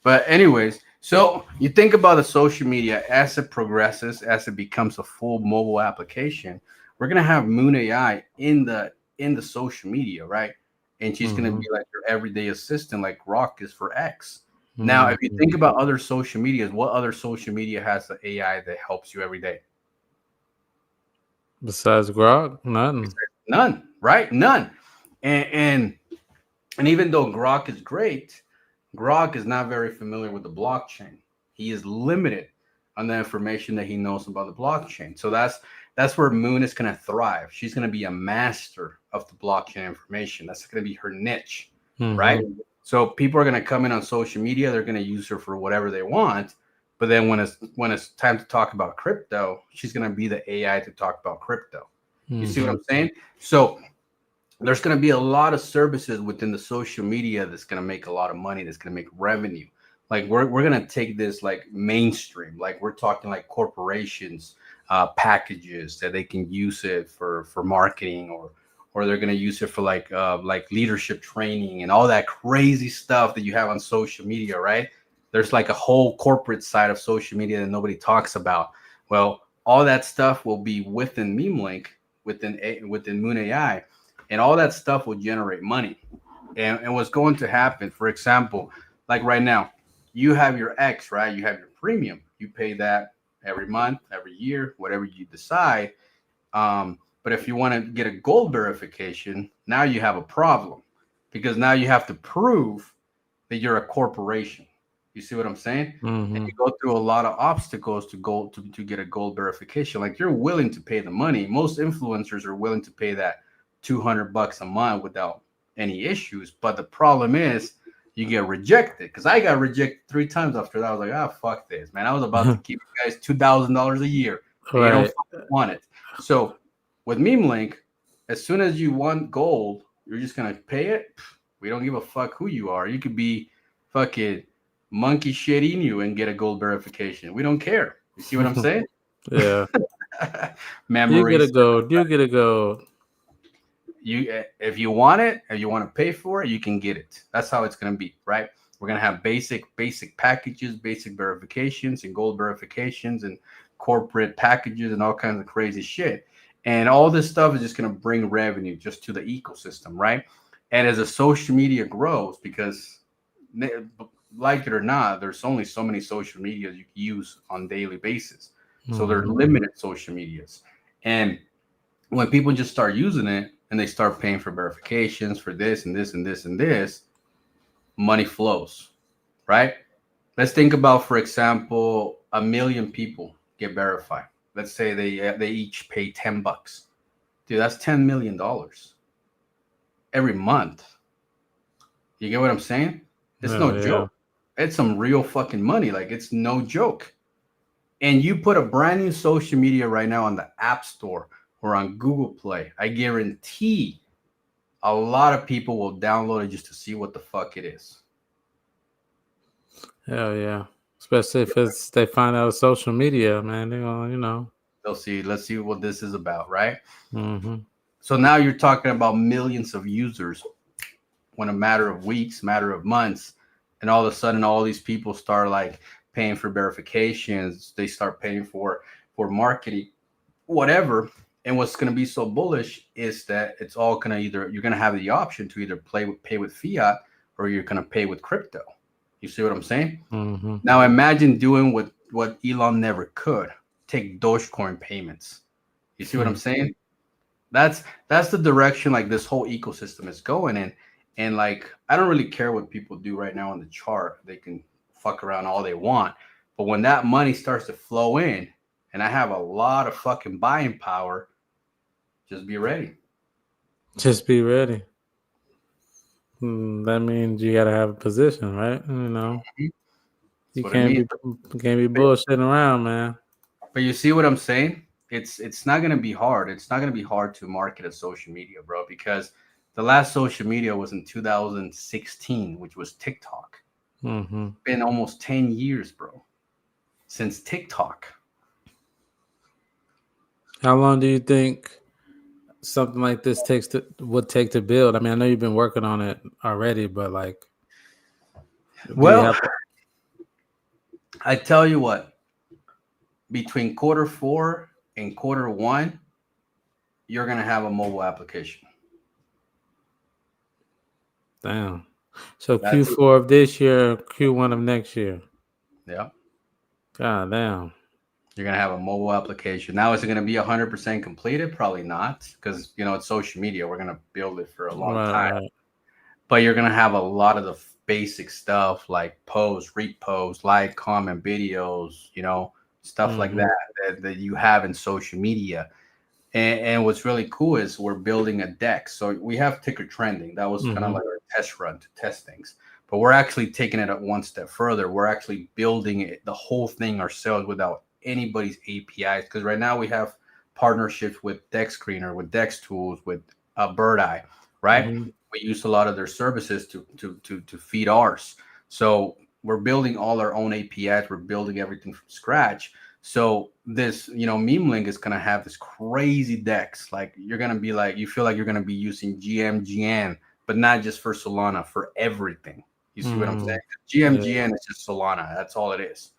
But anyways, so you think about the social media as it progresses, as it becomes a full mobile application, we're gonna have Moonai in the social media, right? And she's gonna be like your everyday assistant, like Rock is for X. Now, if you think about other social medias, what other social media has the AI that helps you every day? Besides Grok, None, right? None. And even though Grok is great, Grok is not very familiar with the blockchain. He is limited on the information that he knows about the blockchain. So that's where Moon is going to thrive. She's going to be a master of the blockchain information. That's going to be her niche, right? So people are going to come in on social media. They're going to use her for whatever they want. But then when it's time to talk about crypto, she's going to be the AI to talk about crypto. You see what I'm saying? So there's going to be a lot of services within the social media that's going to make a lot of money, that's going to make revenue. Like we're going to take this like mainstream, like we're talking like corporations, packages that they can use it for marketing, or they're going to use it for like leadership training and all that crazy stuff that you have on social media, right? There's like a whole corporate side of social media that nobody talks about. Well, all that stuff will be within MemeLink, within Moonai. And all that stuff will generate money. And what's going to happen, for example, like right now, you have your X, right? You have your premium. You pay that every month, every year, whatever you decide. But if you want to get a gold verification, now you have a problem, because now you have to prove that you're a corporation. You see what I'm saying? And you go through a lot of obstacles to get a gold verification. Like you're willing to pay the money. Most influencers are willing to pay that $200 a month without any issues. But the problem is you get rejected, because I got rejected 3 times after that. I was like, ah, fuck this, man. I was about to give you guys $2,000 a year. And you don't fucking want it. So with Meme Link, as soon as you want gold, you're just gonna pay it. We don't give a fuck who you are. You could be fucking monkey shit Inu and get a gold verification. We don't care. You see what I'm saying? Yeah. Memories. You get a gold. You get a gold. You, if you want it, if you want to pay for it, you can get it. That's how it's gonna be, right? We're gonna have basic packages, basic verifications, and gold verifications, and corporate packages, and all kinds of crazy shit. And all this stuff is just gonna bring revenue just to the ecosystem, right? And as a social media grows, because like it or not, there's only so many social medias you can use on a daily basis. So they're limited social medias. And when people just start using it and they start paying for verifications for this and this and this and this, money flows, right? Let's think about, for example, 1 million people get verified. Let's say they each pay $10. Dude, that's $10 million every month. You get what I'm saying? It's no joke. It's some real fucking money. Like, it's no joke. And you put a brand new social media right now on the App Store or on Google Play, I guarantee a lot of people will download it just to see what the fuck it is. Hell yeah. Especially if they find out social media, man. They're gonna, They'll see, let's see what this is about, right? Mm-hmm. So now you're talking about millions of users when a matter of weeks, matter of months, and all of a sudden all these people start like paying for verifications, they start paying for marketing, whatever. And what's going to be so bullish is that it's all going to you're going to have the option to either pay with fiat, or you're going to pay with crypto. You see what I'm saying? Mm-hmm. Now imagine doing what Elon never could, take Dogecoin payments. You see what I'm saying? That's the direction like this whole ecosystem is going in. And like, I don't really care what people do right now on the chart. They can fuck around all they want. But when that money starts to flow in, and I have a lot of fucking buying power, just be ready. Just be ready. That means you got to have a position, right? You can't be bullshitting around, man. But you see what I'm saying? It's not going to be hard. It's not going to be hard to market a social media, bro, because the last social media was in 2016, which was TikTok. Mm-hmm. It's been almost 10 years, bro, since TikTok. How long do you think something like this would take to build? I mean, I know you've been working on it already, but like, well, I tell you what, between Q4 and Q1, you're gonna have a mobile application. Damn. So Q4 of this year, Q1 of next year. Yeah. God damn. You're going to have a mobile application. Now, is it going to be 100% completed? Probably not, because, it's social media. We're going to build it for a long time. Right. But you're going to have a lot of the basic stuff like post, repost, like, comment, videos, stuff like that you have in social media. And what's really cool is we're building a deck. So we have ticker trending. That was kind of like our test run to test things. But we're actually taking it one step further. We're actually building the whole thing ourselves without anybody's APIs. Because right now we have partnerships with Dex Screener, with Dex Tools, with Bird Eye, right? We use a lot of their services to feed ours. So we're building all our own APIs. We're building everything from scratch. So this, Meme Link is going to have this crazy DEX. Like, you're going to be like, you feel like you're going to be using GM, but not just for Solana, for everything. You see what I'm saying? GM is just Solana. That's all it is,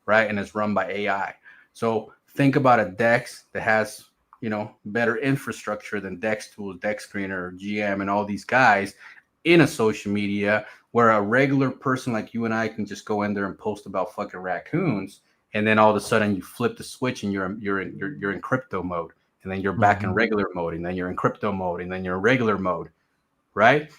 right? And it's run by AI. So think about a DEX that has, better infrastructure than Dex Tools, Dex Screener, GM, and all these guys in a social media where a regular person like you and I can just go in there and post about fucking raccoons. And then all of a sudden you flip the switch and you're in crypto mode, and then you're back in regular mode, and then you're in crypto mode, and then you're in regular mode, right?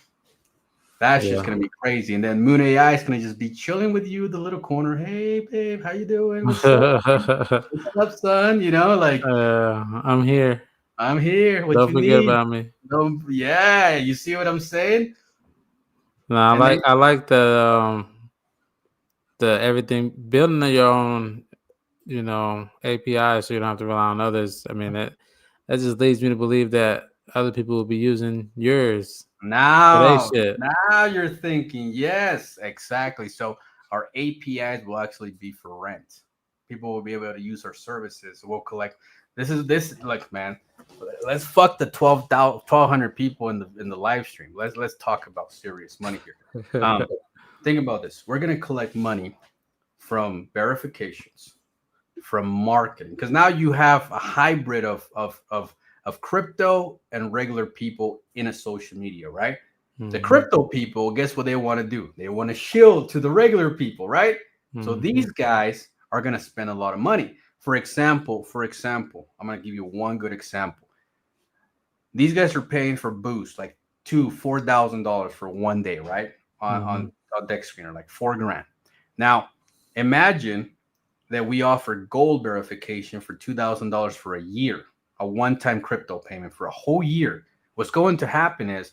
That's just gonna be crazy. And then Moonai is gonna just be chilling with you in the little corner. Hey, babe, how you doing? What's up? What's up, son? I'm here. I'm here. What Don't you forget need? about me. Yeah, you see what I'm saying? No, And then I like the everything building your own, API, so you don't have to rely on others. I mean that just leads me to believe that other people will be using yours for their now, shit. now you're thinking, yes, exactly. So our APIs will actually be for rent. People will be able to use our services. We'll collect. This like man, let's fuck the 1,200 people in the live stream. Let's talk about serious money here. Think about this. We're gonna collect money from verifications, from marketing, because now you have a hybrid of crypto and regular people in a social media, right? The crypto people, guess what they want to do? They want to shield to the regular people, right? So these guys are going to spend a lot of money. For example, I'm going to give you one good example. These guys are paying for boost like $4,000 for one day, right? On deck screener, like $4,000. Now, imagine that we offer gold verification for $2,000 for a year, a one-time crypto payment for a whole year. What's going to happen is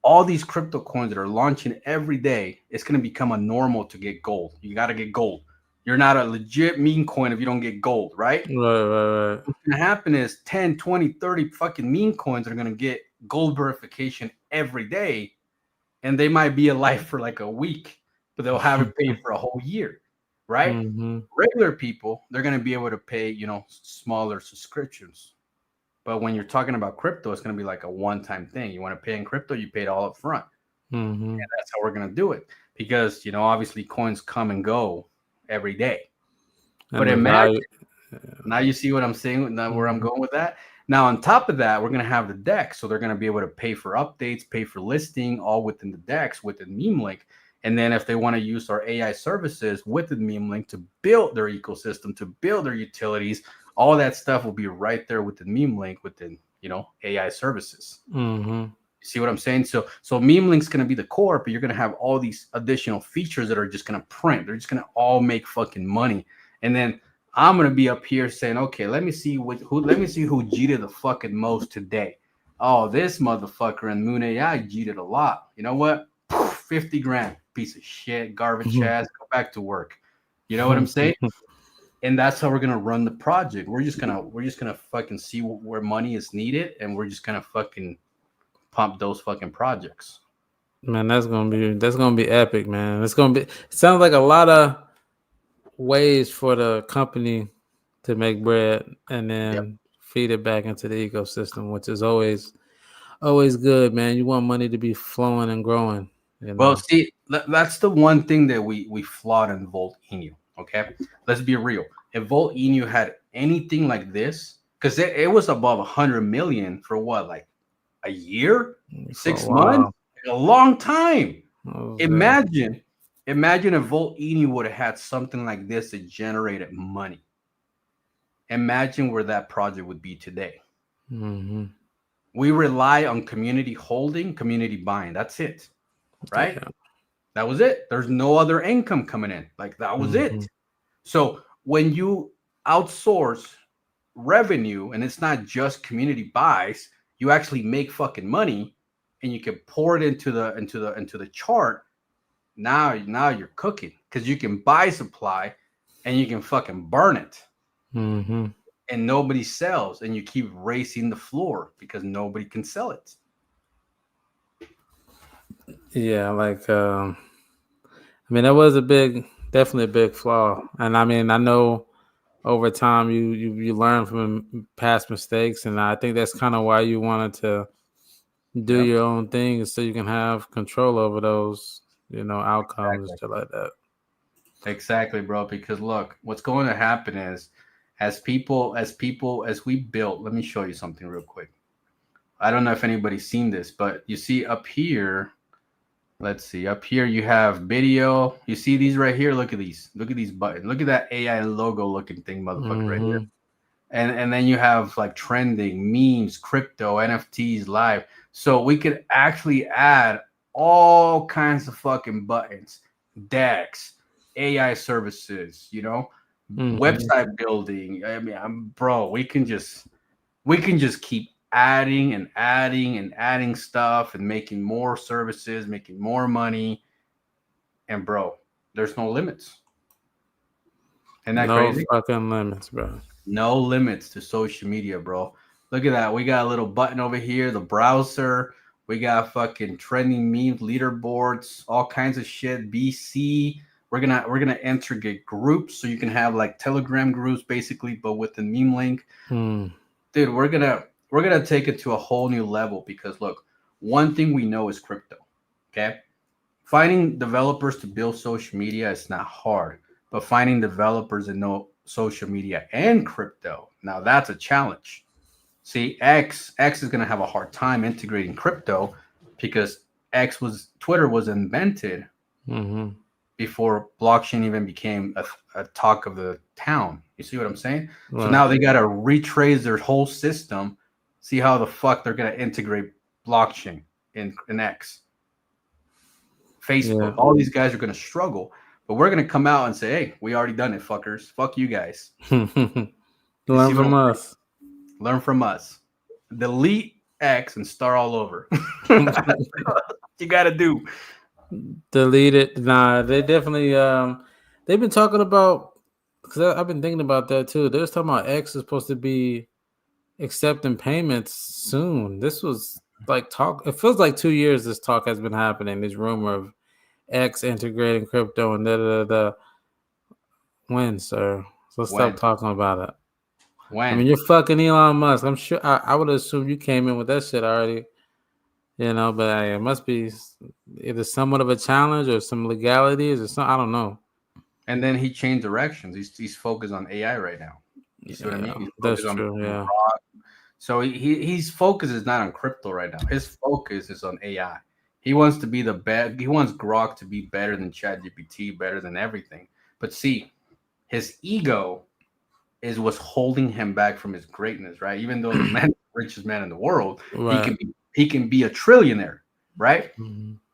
all these crypto coins that are launching every day, it's going to become a normal to get gold. You got to get gold. You're not a legit meme coin if you don't get gold, right? Right. What's going to happen is 10, 20, 30 fucking meme coins are going to get gold verification every day, and they might be alive for like a week, but they'll have it paid for a whole year, right? Regular people, they're going to be able to pay, smaller subscriptions. But when you're talking about crypto, it's going to be like a one-time thing. You want to pay in crypto, you pay it all up front. And that's how we're going to do it. Because, obviously coins come and go every day. But imagine, now you see what I'm saying, now where I'm going with that. Now, on top of that, we're going to have the DEX. So they're going to be able to pay for updates, pay for listing, all within the DEX, within Meme Link. And then if they want to use our AI services within Meme Link to build their ecosystem, to build their utilities, all that stuff will be right there within Meme Link, within, AI services. You see what I'm saying? So Meme Link's going to be the core, but you're going to have all these additional features that are just going to print. They're just going to all make fucking money. And then I'm going to be up here saying, okay, let me see who cheated the fucking most today. Oh, this motherfucker in Moonai cheated a lot. You know what? 50 grand, piece of shit, garbage ass, go back to work. You know what I'm saying? And that's how we're gonna run the project. We're just gonna fucking see where money is needed, and we're just gonna fucking pump those fucking projects. Man, that's gonna be epic, man. It sounds like a lot of ways for the company to make bread and then feed it back into the ecosystem, which is always good, man. You want money to be flowing and growing. Well, see, that's the one thing that we flawed in Volt Inu. Okay, let's be real. If Volt Inu had anything like this, because it was above 100 million for what, like a year, 6 months, a long time. Imagine if Volt Inu would have had something like this that generated money. Imagine where that project would be today. We rely on community holding, community buying. That's it. Right? Yeah. That was it. There's no other income coming in. Like that was it. So when you outsource revenue and it's not just community buys, you actually make fucking money and you can pour it into the chart. Now you're cooking because you can buy supply and you can fucking burn it. And nobody sells, and you keep racing the floor because nobody can sell it. Yeah, like I mean, that was definitely a big flaw. And I mean, I know over time you learn from past mistakes, and I think that's kind of why you wanted to do your own thing, so you can have control over those, outcomes and stuff like that. Exactly, bro. Because look, what's going to happen is as we built, let me show you something real quick. I don't know if anybody's seen this, but you see up here, let's see, up here you have video. You see these right here? Look at these buttons. Look at that AI logo looking thing, motherfucker, right here. And then you have like trending, memes, crypto, NFTs, live. So we could actually add all kinds of fucking buttons, DEX, AI services, website building. I mean, bro, we can just keep adding and adding and adding stuff and making more services, making more money. And bro, there's no limits. Isn't that No crazy? fucking limits, bro. No limits to social media, bro. Look at that. We got a little button over here, the browser. We got fucking trending memes, leaderboards, all kinds of shit. BC. We're gonna integrate groups so you can have like Telegram groups basically, but with the meme link. Dude, we're gonna take it to a whole new level because look, one thing we know is crypto. Okay. Finding developers to build social media is not hard, but finding developers that know social media and crypto, now that's a challenge. See, X is going to have a hard time integrating crypto because Twitter was invented before blockchain even became a talk of the town. You see what I'm saying? Right. So now they got to retrace their whole system, see how the fuck they're going to integrate blockchain in X. Facebook, all these guys are going to struggle, but we're going to come out and say, hey, we already done it, fuckers. Fuck you guys. Learn from us. Learn from us. Delete X and start all over. You got to do. Delete it. Nah, they definitely, they've been talking about, because I've been thinking about that too. They're talking about X is supposed to be accepting payments soon. This was like talk. It feels like 2 years this talk has been happening. This rumor of X integrating crypto and da. When, sir? So stop talking about it. When? I mean, you're fucking Elon Musk. I'm sure. I would assume you came in with that shit already. But it must be either somewhat of a challenge or some legalities or something. I don't know. And then he changed directions. He's focused on AI right now. You see what I mean? That's true. Yeah. So his focus is not on crypto right now. His focus is on AI. He wants to be the best. He wants Grok to be better than ChatGPT, better than everything. But see, his ego is what's holding him back from his greatness, right? Even though the man, richest man in the world, right. he can be a trillionaire, right?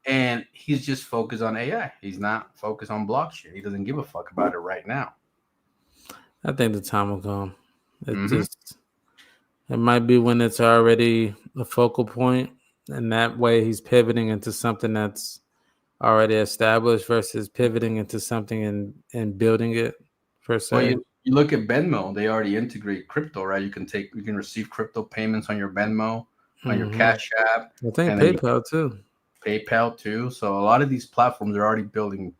And he's just focused on AI. He's not focused on blockchain. He doesn't give a fuck about it right now. I think the time will come. It might be when it's already a focal point, and that way he's pivoting into something that's already established versus pivoting into something and building it per se. Well, you look at Venmo; they already integrate crypto, right? You can receive crypto payments on your Venmo, on your Cash App. I think PayPal too. PayPal too. So a lot of these platforms are already building.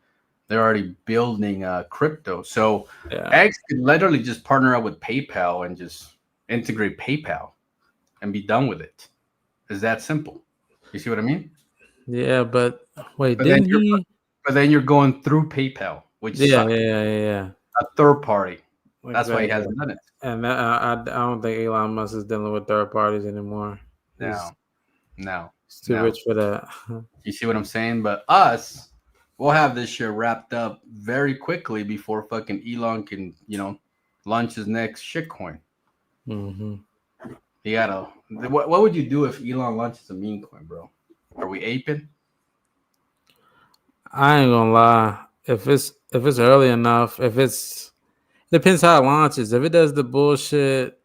They're already building crypto. So X could literally just partner up with PayPal and just integrate PayPal and be done with it. It's that simple. You see what I mean? Yeah, but wait, But then you're going through PayPal, which yeah. A third party. That's why he hasn't done it. And I don't think Elon Musk is dealing with third parties anymore. No. He's too rich for that. You see what I'm saying? But we'll have this shit wrapped up very quickly before fucking Elon can, launch his next shitcoin. You gotta. What would you do if Elon launches a meme coin, bro? Are we aping? I ain't gonna lie. If it's early enough, depends how it launches. If it does the bullshit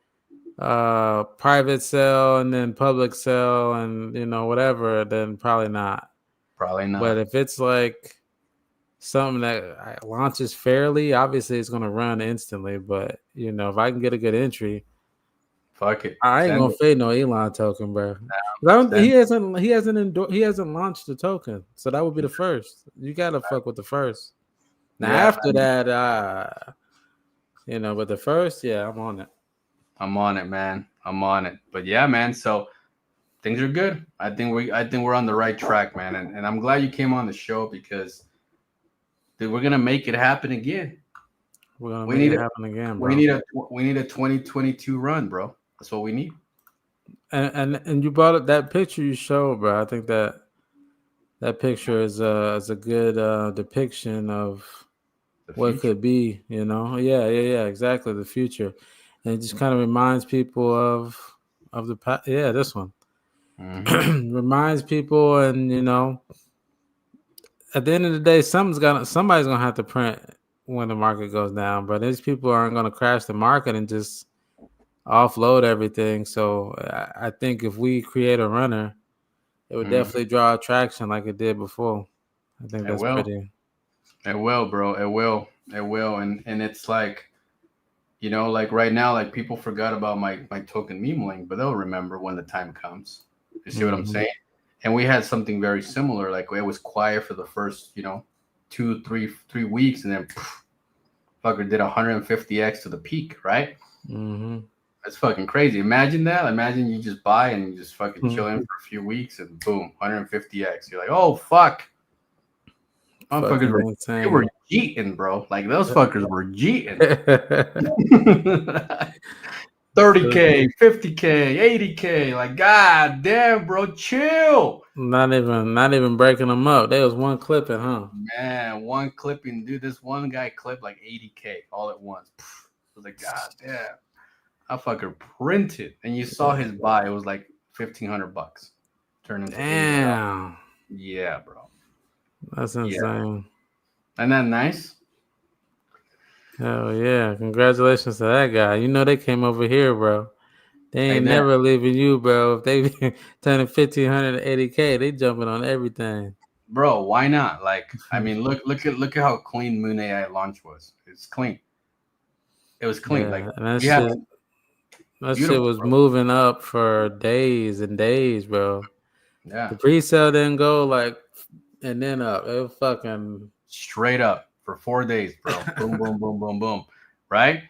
private sale and then public sale and whatever, then probably not. But if it's like something that launches fairly, obviously it's gonna run instantly. But if I can get a good entry, fuck it. I ain't gonna fade no Elon token, bro. He hasn't launched the token, so that would be the first. You gotta fuck with the first. Now after that, but the first, I'm on it. I'm on it, man. I'm on it. But yeah, man. So things are good. I think we're on the right track, man. And I'm glad you came on the show because, dude, we're gonna make it happen again. We're gonna make it happen again, bro. We need a 2022 run, bro. That's what we need. And you brought up that picture you showed, bro. I think that picture is a good depiction of what it could be. Yeah, exactly, the future, and it just kind of reminds people of the past. Yeah, this one reminds people, and at the end of the day, somebody's gonna have to print when the market goes down, but these people aren't gonna crash the market and just offload everything. So I think if we create a runner, it would definitely draw attraction like it did before. I think It that's will. pretty. It will, bro. It will. It will. And it's like, like right now, like people forgot about my token meme link, but they'll remember when the time comes. You see what I'm saying? And we had something very similar. Like it was quiet for the first, 2, 3 weeks, and then fucker did 150x to the peak, right? Mm-hmm. That's fucking crazy. Imagine that. Imagine you just buy and you just fucking chill in for a few weeks and boom, 150x. You're like, oh fuck. Motherfuckers they were cheating, bro. Like those fuckers were cheating. 30K, 50K, 80K. Like, god damn, bro, chill. Not even breaking them up. They was one clipping, huh? Man, one clipping, dude. This one guy clipped like 80K all at once. I was like, god damn. I fucking printed. And you saw his buy, it was like $1,500. Turned into damn. Yeah, bro. That's insane. Yeah. Isn't that nice? Hell yeah. Congratulations to that guy. You know they came over here, bro. They ain't never leaving you, bro. If they turning 1,500 to 80K, they jumping on everything. Bro, why not? Like, I mean, look at how clean Moonai launch was. It's clean. It was clean. Yeah, like and that shit was bro. moving up for days and days, bro. Yeah. The pre-sale didn't go and then up. It was fucking straight up for 4 days, bro. Boom, boom, boom, boom, boom. Right?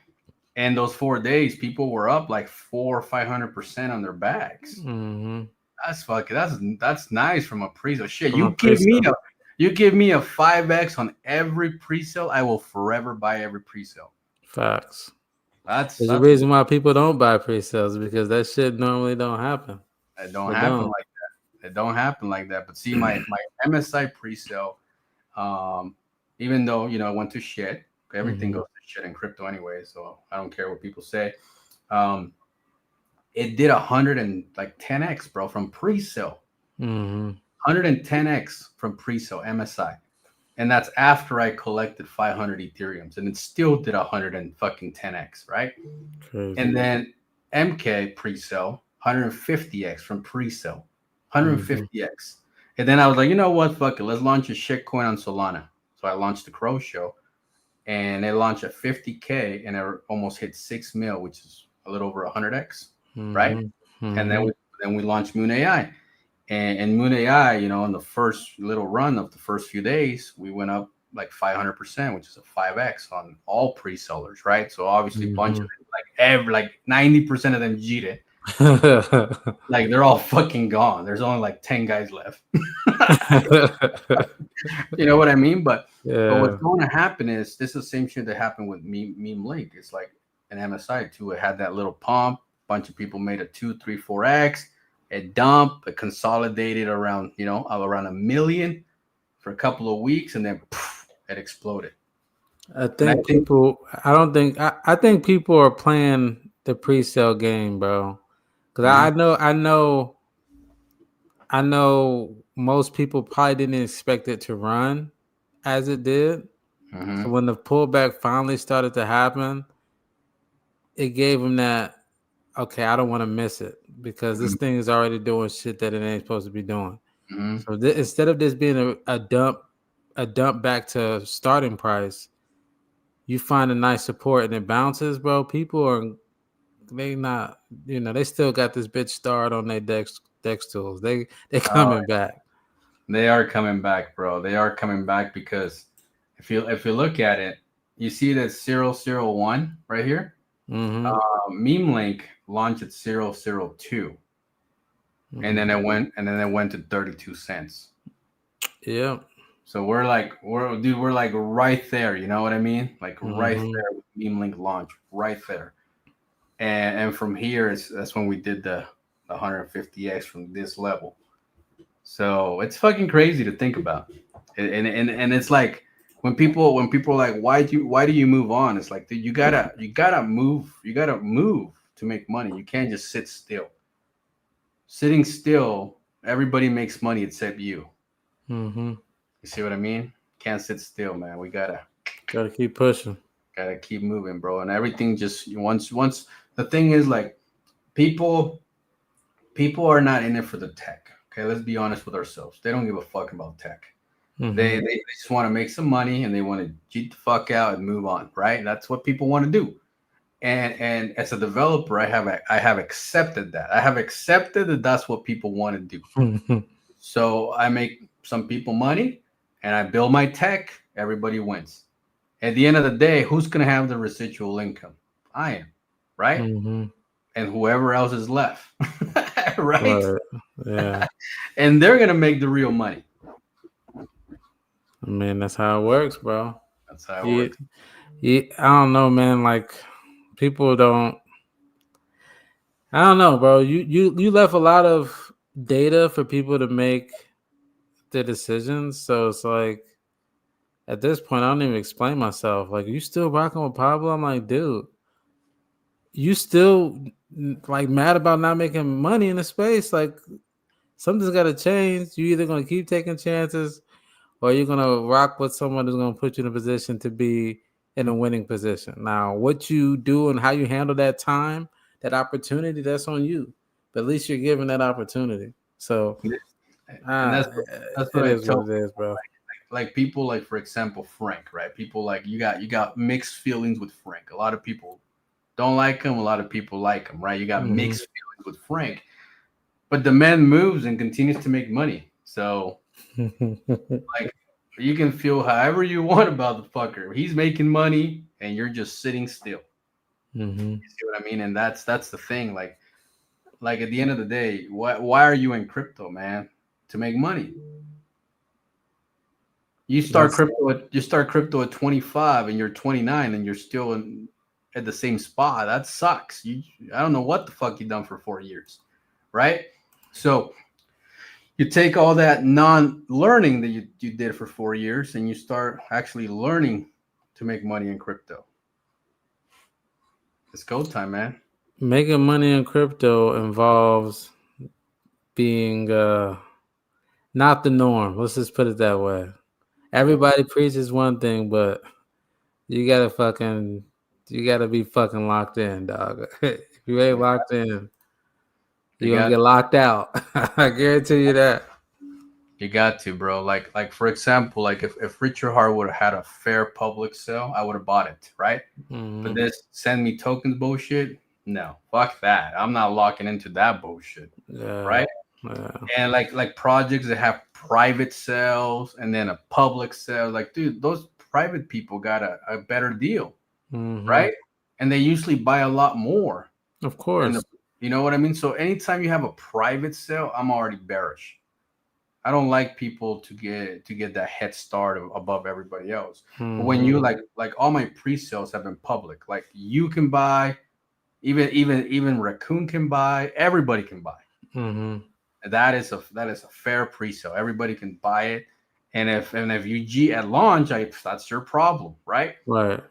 And those 4 days, people were up like 400 or 500% on their bags. Mm-hmm. That's fucking. That's nice from a pre-sale. Shit, you give me a 5x on every pre-sale, I will forever buy every pre-sale. Facts. That's the reason why people don't buy pre-sales because that shit normally don't happen. It don't happen like that. It don't happen like that. But see, my MSI pre-sale, even though it went to shit, everything goes to shit in crypto anyway, so I don't care what people say. It did 110x, bro, from pre-sale. 110x from pre-sale MSI, and that's after I collected 500 Ethereums, and it still did 110x, right? Crazy. And then MK pre-sale 150x from pre-sale, 150x, and then I was like, you know what, fuck it, let's launch a shitcoin on Solana. So I launched the Crow Show, and it launched at 50K, and it almost hit 6 mil, which is a little over 100x, right? And then we launched Moonai, and Moonai, in the first little run of the first few days, we went up like 500%, which is a 5x on all pre-sellers, right? So obviously, a bunch of them, like 90% of them cheated. Like they're all fucking gone. There's only like 10 guys left. You know what I mean? But what's going to happen is this is the same shit that happened with meme link. It's like an MSI too. It had that little pump. Bunch of people made a 2, 3, 4x. It dumped. It consolidated around around 1 million for a couple of weeks, and then it exploded. I think people are playing the pre-sale game, bro. Because I know most people probably didn't expect it to run as it did. So when the pullback finally started to happen, it gave them that, okay, I don't want to miss it because this thing is already doing shit that it ain't supposed to be doing. So instead of this being a dump back to starting price, you find a nice support and it bounces, bro. People they still got this bitch starred on their Dex tools. They coming back. They are coming back, bro. They are coming back because if you look at it, you see that 001 right here. Meme Link launched at 002, and then it went to 32 cents. Yeah. So we're like right there. You know what I mean? Like right there with Meme Link launch, right there. And from here, that's when we did the 150x from this level. So it's fucking crazy to think about, and it's like when people are like, why do you move on? It's like, dude, you gotta move to make money. You can't just sit still. Sitting still, everybody makes money except you. You see what I mean? Can't sit still, man. We gotta keep pushing. Gotta keep moving, bro. And everything just once the thing is, like, people are not in it for the tech. Okay, let's be honest with ourselves. They don't give a fuck about tech. Mhm. They just want to make some money and they want to cheat the fuck out and move on, right? That's what people want to do. And as a developer, I have accepted that. I have accepted that that's what people want to do. So I make some people money and I build my tech. Everybody wins. At the end of the day, who's gonna have the residual income? I am, right? Mhm. And whoever else is left, right? Right. Yeah. And they're gonna make the real money. I mean, that's how it works, bro. That's how it You, works. I don't know, man. Like, people don't. I don't know, bro. You left a lot of data for people to make the decisions. So it's like, at this point, I don't even explain myself. Like, you still rocking with Pablo? I'm like, dude, you still like mad about not making money in the space? Like, something's got to change. You either gonna keep taking chances, or you're gonna rock with someone who's gonna put you in a position to be in a winning position. Now, what you do and how you handle that time, that opportunity, that's on you. But at least you're given that opportunity. So And that's what it I is tell what it is, bro. like people, like, for example, Frank, right? People, like, you got mixed feelings with Frank. A lot of people don't like him. A lot of people like him, right? You got Mhm. mixed feelings with Frank, but the man moves and continues to make money. So, like, you can feel however you want about the fucker. He's making money, and you're just sitting still. Mhm. You see what I mean? And that's the thing. Like at the end of the day, why are you in crypto, man? To make money. That's You start crypto at 25 and you're 29 and you're still at the same spot. That sucks. I don't know what the fuck you done for 4 years, right? So you take all that non-learning that you did for 4 years and you start actually learning to make money in crypto. It's go time, man. making money in crypto involves being not the norm. Let's just put it that way. Everybody preaches one thing, but you gotta be fucking locked in, dog. If you ain't locked in, You you're gonna got get locked out. I guarantee you that. you got to, bro. Like for example, like if Richard Hart would have had a fair public sale, I would have bought it, right? But Mhm. this send me tokens bullshit, no, fuck that. I'm not locking into that bullshit, Yeah. right? Yeah. And like projects that have private sales and then a public sale, like, dude, those private people got a better deal, Mhm. right? And they usually buy a lot more Of than course. you know what I mean? So anytime you have a private sale, I'm already bearish. I don't like people to get that head start above everybody else. But when Mhm. you like all my pre-sales have been public. Like you can buy, even Raccoon can buy, everybody can buy. Mhm. That is a fair pre-sale. Everybody can buy it. And if you G at launch, that's your problem, right? Right.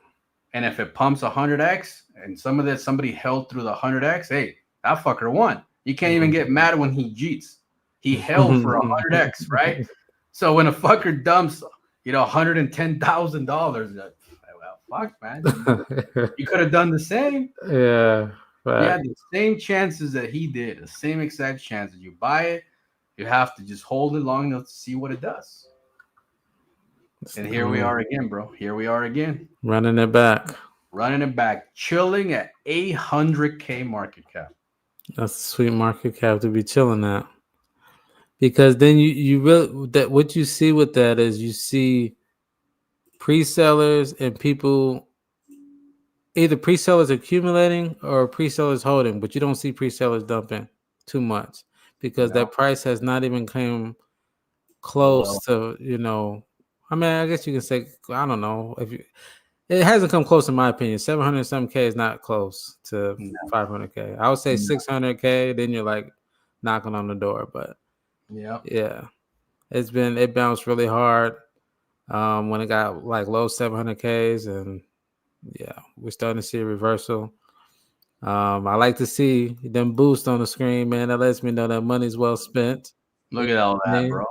And if it pumps 100x and somebody held through the 100x, hey, that fucker won. You can't even get mad when he cheats. He held for 100x, right? So when a fucker dumps, $110,000, well, fuck, man, you could have done the same. Yeah. You Right. had the same chances that he did, the same exact chances. You buy it, you have to just hold it long enough to see what it does. And here we are again, bro. Here we are again. Running it back. Running it back, chilling at 800K market cap. That's a sweet market cap to be chilling at. Because then you really, that what you see with that is you see pre-sellers and people, either pre-sellers accumulating or pre-sellers holding, but you don't see pre-sellers dumping too much because No, that price has not even come below. close to, I mean, I guess you can say, I don't know, it hasn't come close in my opinion. 700 some K is not close to No, 500K. I would say no. 600K, then you're like knocking on the door. But Yeah. yeah, it bounced really hard when it got like low 700Ks, and yeah, we're starting to see a reversal. I like to see them boost on the screen, man. That lets me know that money's well spent. Look at all that, Yeah. bro.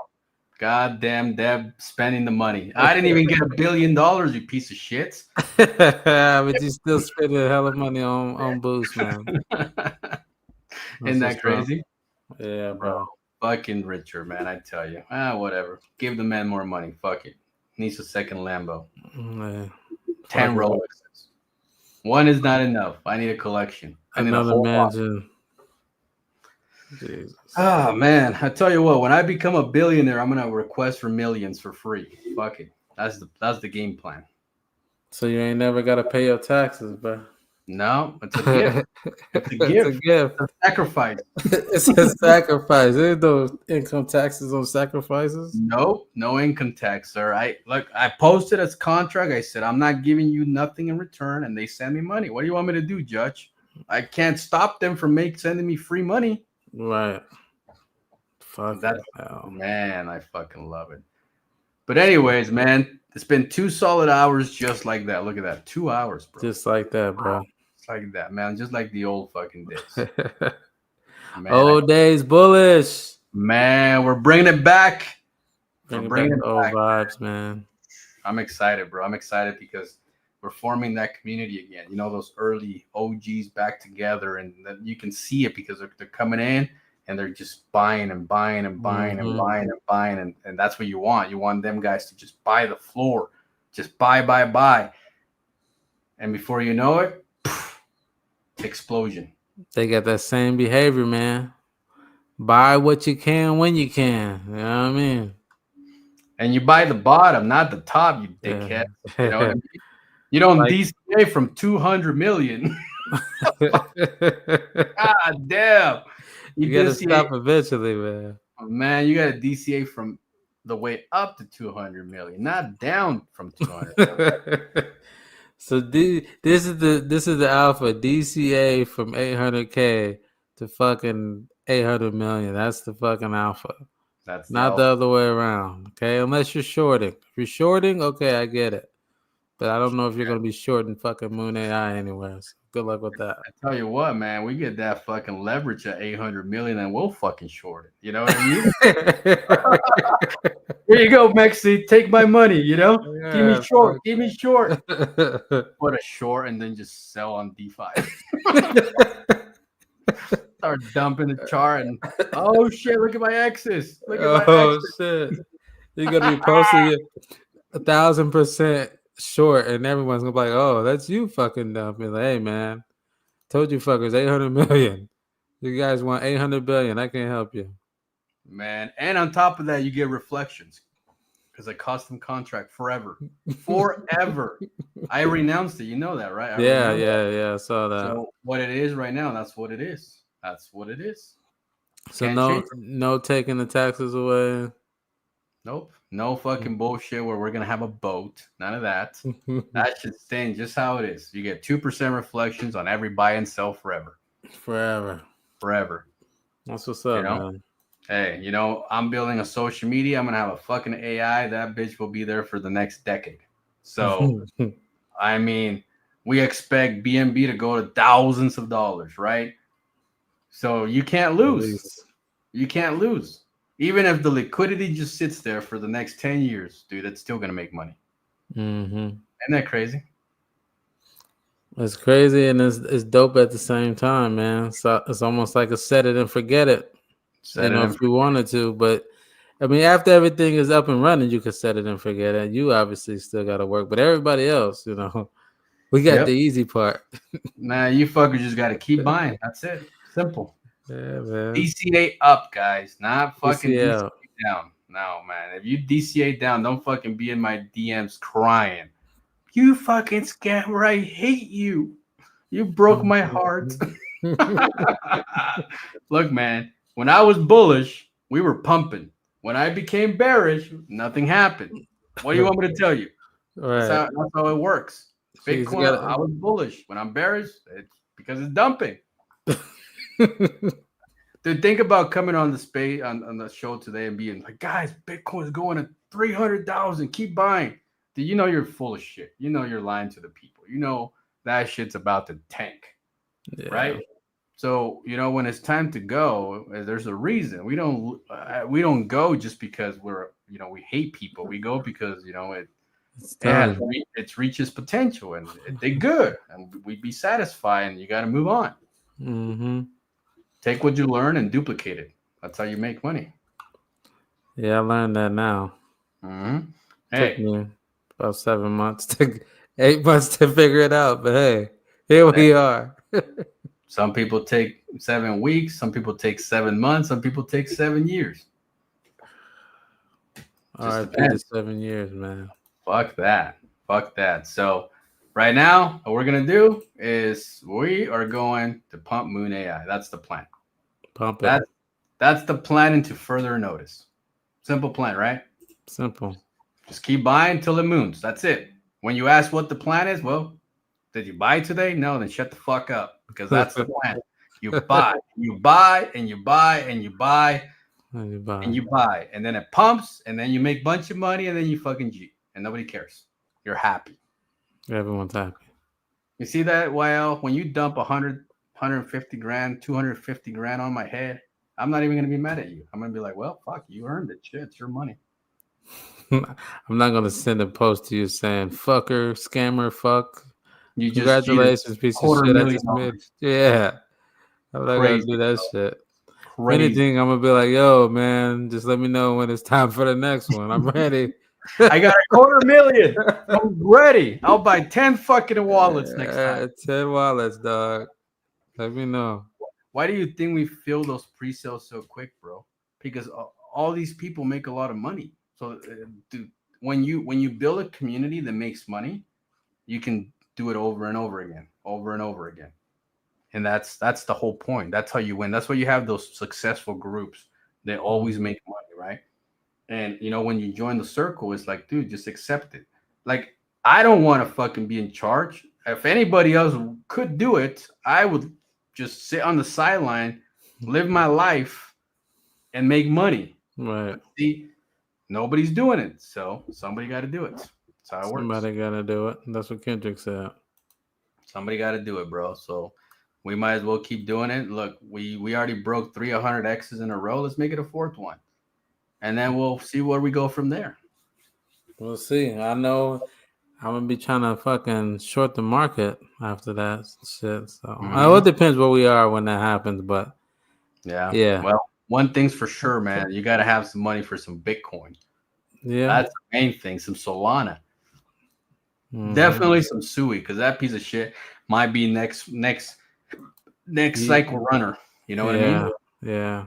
Goddamn Deb spending the money. I didn't even get $1 billion, you piece of shit. But you still spending a hell of money on boost, man. Isn't that crazy? Yeah, bro. Fucking Richard, man. I tell you. Whatever. Give the man more money. Fuck it. Needs a second Lambo. Man. 10 Rolexes. One is not enough. I need a collection. I need Another a whole mansion. Jesus. Oh man, I tell you what, when I become a billionaire, I'm gonna request for millions for free. Fuck it. That's the game plan. So you ain't never gotta pay your taxes, bro. No, it's a gift. It's a gift. It's a gift. It's a sacrifice. It's a sacrifice. There's no income taxes on sacrifices. Nope, no income tax, sir. I posted as contract. I said I'm not giving you nothing in return, and they send me money. What do you want me to do, Judge? I can't stop them from sending me free money. Right. Fuck that. Hell. Man, I fucking love it. But anyways, man, it's been 2 solid hours just like that. Look at that. 2 hours, bro. Just like that, bro. Just like that, man. Just like the old fucking days. Man, old days bullish. Man, we're bringing it back. We're bringing it back. Old vibes, man. I'm excited, bro. I'm excited because we're forming that community again. You know, those early OGs back together, and you can see it because they're coming in and they're just buying and buying and buying and buying and buying, and that's what you want. You want them guys to just buy the floor, just buy, and before you know it, explosion. They got that same behavior, man. Buy what you can when you can. You know what I mean? And you buy the bottom, not the top, you dickhead. You know what I mean? You don't DCA from 200 million. God damn. You got to stop eventually, man. Man, you got to DCA from the way up to 200 million, not down from 200 million. So this is the alpha DCA from 800K to fucking 800 million. That's the fucking alpha. That's not the other way around. Okay, unless you're shorting. If you're shorting, okay, I get it. But I don't know if you're gonna be shorting fucking Moonai anywhere. So good luck with that. I tell you what, man, we get that fucking leverage at 800 million, and we'll fucking short it. You know what I mean? Here you go, Mexi. Take my money. You know, give me short. Give me short. Put a short and then just sell on DeFi. Start dumping the chart and oh shit! Look at my X's. Look at my X's. Shit! You're gonna be posting it 1,000% short, and everyone's gonna be like, "Oh, that's you fucking dumping." Like, hey, man, told you fuckers 800 million. You guys want 800 billion? I can't help you, man. And on top of that, you get reflections because a custom contract forever. I renounced it. You know that, right? Yeah. I saw that. So what it is right now, that's what it is. That's what it is. So no taking the taxes away. Nope. No fucking bullshit where we're going to have a boat. None of that. That should stay just how it is. You get 2% reflections on every buy and sell forever. Forever. That's what's up, man. Hey, you know, I'm building a social media. I'm going to have a fucking AI. That bitch will be there for the next decade. So, I mean, we expect BNB to go to thousands of dollars, right? So you can't lose. You can't lose. Even if the liquidity just sits there for the next 10 years, dude, it's still going to make money. Isn't that crazy? It's crazy and it's dope at the same time, man. So it's almost like a set it and forget it. If you wanted to. But, I mean, after everything is up and running, you could set it and forget it. You obviously still got to work. But everybody else, you know, we got the easy part. Nah, you fuckers just got to keep buying. That's it. Simple. Yeah, man. DCA up, guys. Not fucking DCA down. No, man. If you DCA down, don't fucking be in my DMs crying. You fucking scammer. I hate you. You broke my heart. Look, man. When I was bullish, we were pumping. When I became bearish, nothing happened. What do you want me to tell you? Right. That's how it works. Bitcoin, I was bullish. When I'm bearish, it's because it's dumping. Dude, think about coming on the space on the show today and being like, guys, Bitcoin is going to 300,000. Keep buying. Dude, you know you're full of shit. You know you're lying to the people. You know that shit's about to tank, right? So when it's time to go, there's a reason. We don't go just because we hate people. We go because It's it done. it's reached its potential and they're good, and we'd be satisfied. And you got to move on. Mm-hmm. Take what you learn and duplicate it. That's how you make money. Yeah, I learned that now. hmm Took Hey, me about 7 months to 8 months to figure it out, but hey, here hey, we are. some people take 7 weeks. Some people take 7 months. Some people take 7 years. Just RIP to depends. 7 years, man. Fuck that. Fuck that. So right now, what we're gonna do is we are going to pump Moon AI. That's the plan. Pump it. That's the plan into further notice. Simple plan, right? Simple. Just keep buying till it moons. That's it. When you ask what the plan is, well, did you buy today? No, then shut the fuck up because that's the plan. You buy, you buy, and you buy, and you buy, and you buy, and then it pumps, and then you make a bunch of money, and then you fucking G, and nobody cares. You're happy. Everyone's happy. You see that? Well, when you dump 100, 150 grand, 250 grand on my head, I'm not even gonna be mad at you. I'm gonna be like, well, fuck, you earned it. Shit, it's your money. I'm not gonna send a post to you saying "fucker, scammer, fuck." You just Congratulations, piece of shit. I just made. $250,000. Yeah, I'm not gonna Crazy, do that bro. shit. If Crazy. anything, I'm gonna be like, "Yo, man, just let me know when it's time for the next one. I'm ready." I got $250,000. I'm ready. I'll buy 10 fucking wallets next time. 10 wallets, dog. Let me know. Why do you think we fill those pre-sales so quick, bro? Because all these people make a lot of money. So, dude, when you build a community that makes money, you can do it over and over again, over and over again. And that's the whole point. That's how you win. That's why you have those successful groups. They always make money, right? And when you join the circle, it's like, dude, just accept it. Like, I don't want to fucking be in charge. If anybody else could do it, I would just sit on the sideline, live my life, and make money. Right. See, nobody's doing it, so somebody got to do it. That's how it works. Somebody gotta do it. That's what Kendrick said. Somebody got to do it, bro. So we might as well keep doing it. Look, we already broke 300 X's in a row. Let's make it a fourth one. And then we'll see where we go from there. We'll see. I know I'm gonna be trying to fucking short the market after that shit. So well, it depends where we are when that happens, but yeah. Well, one thing's for sure, man. You got to have some money for some Bitcoin. Yeah, that's the main thing. Some Solana. Definitely some Sui, because that piece of shit might be next cycle runner. You know what I mean? Yeah.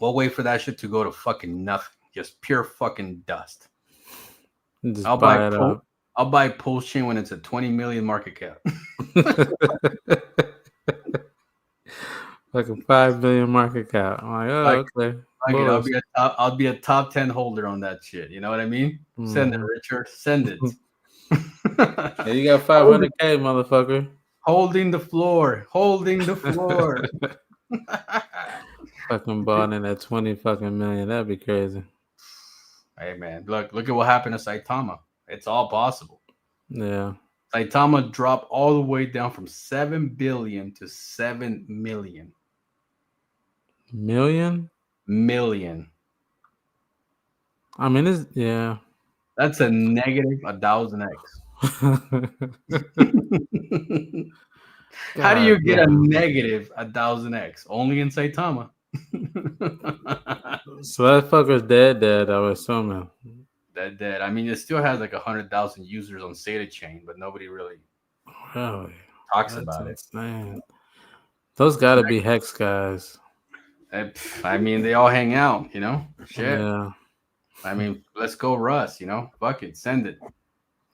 We'll wait for that shit to go to fucking nothing. Just pure fucking dust. Just I'll buy Pulse Chain when it's a 20 million market cap. Like a 5 billion market cap. I'm like, oh, okay. I'll be a top 10 holder on that shit. You know what I mean? Send it, Richard. Send it. Yeah, you got 500K, motherfucker. Holding the floor. Fucking bought in at 20 fucking million. That'd be crazy. Hey man, look at what happened to Saitama. It's all possible. Yeah. Saitama dropped all the way down from 7 billion to 7 million. Million? I mean, that's a negative 1,000x. How do you get a negative 1,000x? Only in Saitama. So that fucker's dead, I was assuming. Dead. I mean, it still has like 100,000 users on SATA chain, but nobody really talks about it. Those got to be Hex guys. I mean, they all hang out, Shit. Yeah. I mean, let's go, Russ. Fuck it, send it. In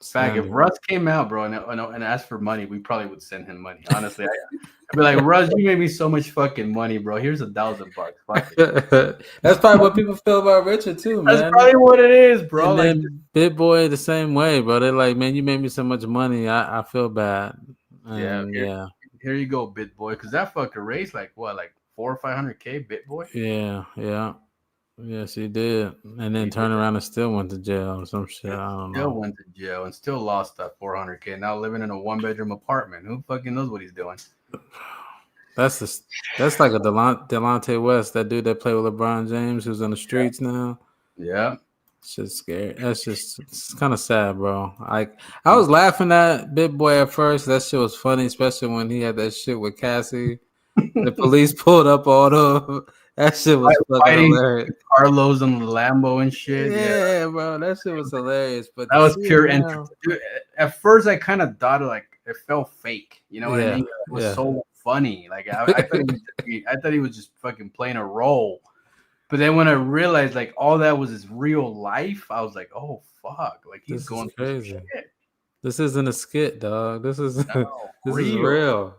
fact, if Russ came out, bro, and asked for money, we probably would send him money. Honestly, I'd be like, Russ, you made me so much fucking money, bro. Here's $1,000. Fuck it. That's probably what people feel about Richard too, man. That's probably what it is, bro. And then Big Boy the same way, bro. They're like, man, you made me so much money. I feel bad. And Here you go, Bit Boy, because that fucker raised like 400 or 500K, Bit Boy. Yeah. Yes, he did, and then turn around and still went to jail or some shit. I don't know. Still went to jail and still lost that 400K. Now living in a 1-bedroom apartment. Who fucking knows what he's doing? That's like a Delonte West, that dude that played with LeBron James, who's on the streets now. Yeah. It's just scary. It's kind of sad, bro. Like I was laughing at Big Boy at first. That shit was funny, especially when he had that shit with Cassie. The police pulled up on him. That shit was fucking hilarious. Carlos and the Lambo and shit. Yeah, bro, that shit was hilarious. But that was pure entertainment. At first, I kind of thought like it felt fake. You know what I mean? It was so funny. Like I thought he was just fucking playing a role. But then when I realized like all that was his real life, I was like, oh fuck, like he's going crazy. Shit. This isn't a skit, dog. This is this is real.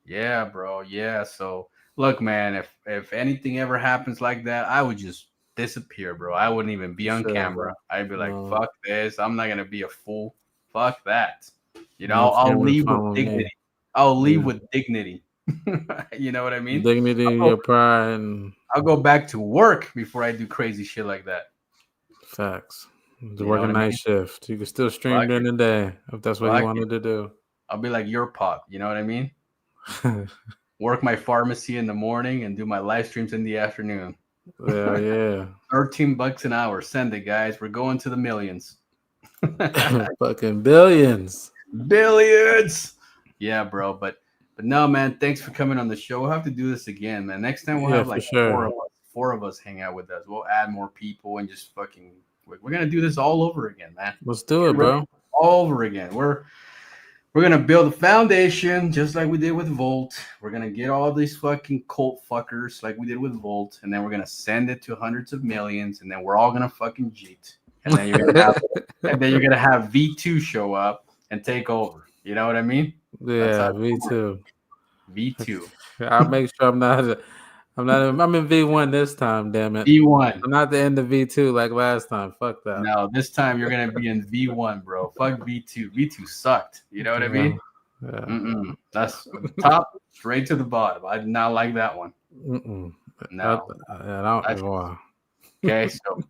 Yeah, bro. Yeah. So look, man, if anything ever happens like that, I would just disappear, bro. I wouldn't even be on camera. I'd be like, fuck this. I'm not gonna be a fool. Fuck that. You know, I'll leave with dignity. I'll leave with dignity. You know what I mean? Dignity, your pride, and I'll go back to work before I do crazy shit like that. Facts. To work a night shift. You can still stream during the day if that's what you wanted to do. I'll be like your pop. You know what I mean? Work my pharmacy in the morning and do my live streams in the afternoon. Yeah. $13 an hour. Send it, guys. We're going to the millions. Fucking billions. Yeah, bro. But no, man. Thanks for coming on the show. We'll have to do this again, man. Next time we'll have like four of us hang out with us. We'll add more people and just fucking. We're gonna do this all over again, man. Let's do it, bro. All over again. We're gonna build a foundation just like we did with Volt. We're gonna get all these fucking cult fuckers like we did with Volt, and then we're gonna send it to hundreds of millions, and then we're all gonna fucking cheat. And then you're gonna have V2 show up and take over. You know what I mean? Yeah, V2. V2. I'll make sure I'm in V1 this time, damn it. V1. I'm not the end of V2 like last time. Fuck that. No, this time you're gonna be in V1, bro. Fuck V2. V2 sucked. You know what I mean? Yeah. That's top straight to the bottom. I did not like that one. No. I don't. Okay, so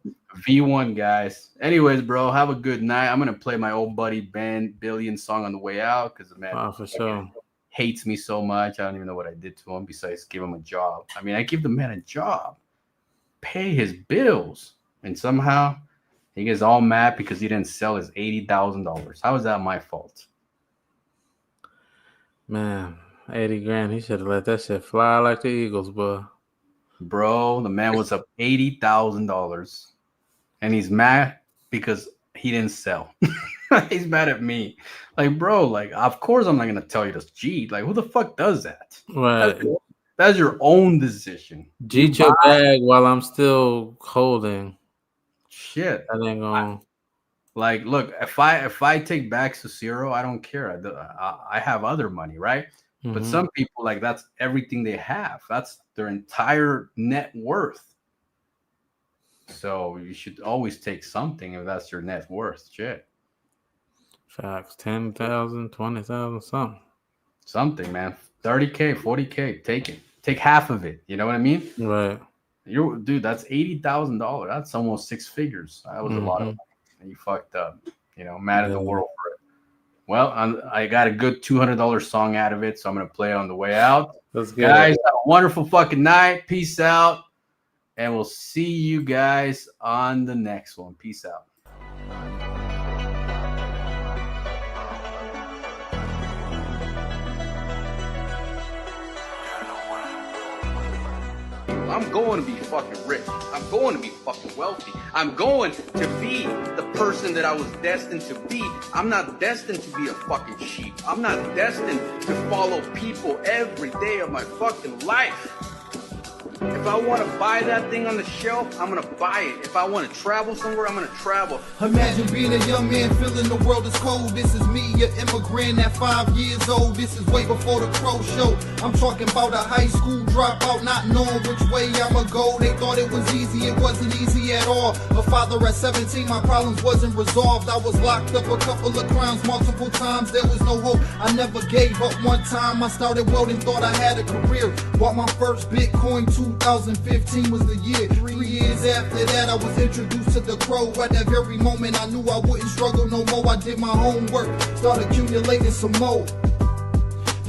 V1, guys. Anyways, bro, have a good night. I'm gonna play my old buddy Ben Billion song on the way out because the man for sure hates me so much. I don't even know what I did to him besides give him a job. I mean, I give the man a job, pay his bills, and somehow he gets all mad because he didn't sell his $80,000. How is that my fault? Man, 80 grand. He should have let that shit fly like the Eagles, bro. Bro, the man was up $80,000, and he's mad because he didn't sell. He's mad at me. Like, bro, like, of course I'm not gonna tell you to cheat. Like, who the fuck does that? Right. That's your own decision. Cheat your bag while I'm still holding. Shit. That ain't going. Like, look, if I take back to zero, I don't care. I have other money, right? Mm-hmm. But some people, like, that's everything they have. That's their entire net worth. So you should always take something if that's your net worth. Shit. Facts. 10,000, 20,000, something, man. 30K, 40K. Take it. Take half of it. You know what I mean? Right. Dude, that's $80,000. That's almost six figures. That was a lot of money. And you fucked up. You know, mad at the world for it. Well, I got a good $200 song out of it, so I'm gonna play it on the way out. Let's get guys, have a wonderful fucking night. Peace out, and we'll see you guys on the next one. Peace out. I'm going to be fucking rich. I'm going to be fucking wealthy. I'm going to be the person that I was destined to be. I'm not destined to be a fucking sheep. I'm not destined to follow people every day of my fucking life. If I want to buy that thing on the shelf, I'm going to buy it. If I want to travel somewhere, I'm going to travel. Imagine being a young man feeling the world is cold. This is me, an immigrant at 5 years old. This is way before the Crow Show. I'm talking about a high school dropout, not knowing which way I'ma go. They thought it was easy, it wasn't easy at all. A father at 17, my problems wasn't resolved. I was locked up a couple of crimes, multiple times. There was no hope, I never gave up. One time I started welding, thought I had a career. Bought my first Bitcoin, 2015 was the year. 3 years after that, I was introduced to the Crow. At that very moment, I knew I wouldn't struggle no more. I did my homework, started accumulating some more.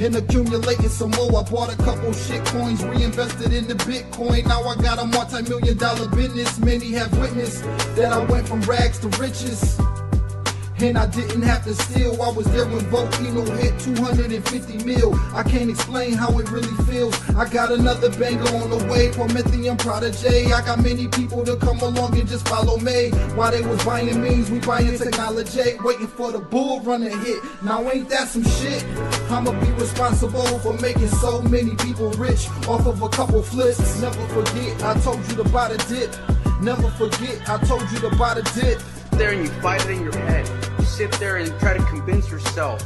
and accumulating some more. I bought a couple shit coins, reinvested in the Bitcoin. Now I got a multi-million-dollar business. Many have witnessed that I went from rags to riches. And I didn't have to steal. I was there when Volcano hit 250 mil. I can't explain how it really feels. I got another banger on the way, Promethean Prodigy. I got many people to come along and just follow me. While they was buying memes, we buying technology, waiting for the bull run to hit. Now ain't that some shit? I'ma be responsible for making so many people rich off of a couple flips. Never forget, I told you to buy the dip. Never forget, I told you to buy the dip. There and you fight it in your head. You sit there and try to convince yourself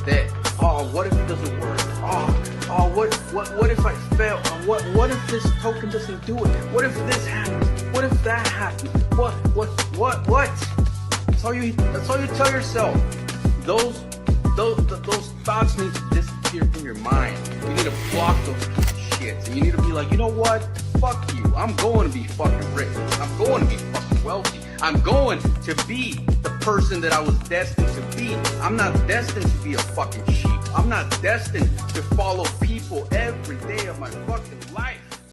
that, oh, what if it doesn't work? Oh, what if I fail? What if this token doesn't do it? What if this happens? What if that happens? What? That's all you tell yourself. Those thoughts need to disappear from your mind. You need to block those shits, and you need to be like, you know what? Fuck you. I'm going to be fucking rich. I'm going to be fucking wealthy. I'm going to be the person that I was destined to be. I'm not destined to be a fucking sheep. I'm not destined to follow people every day of my fucking life.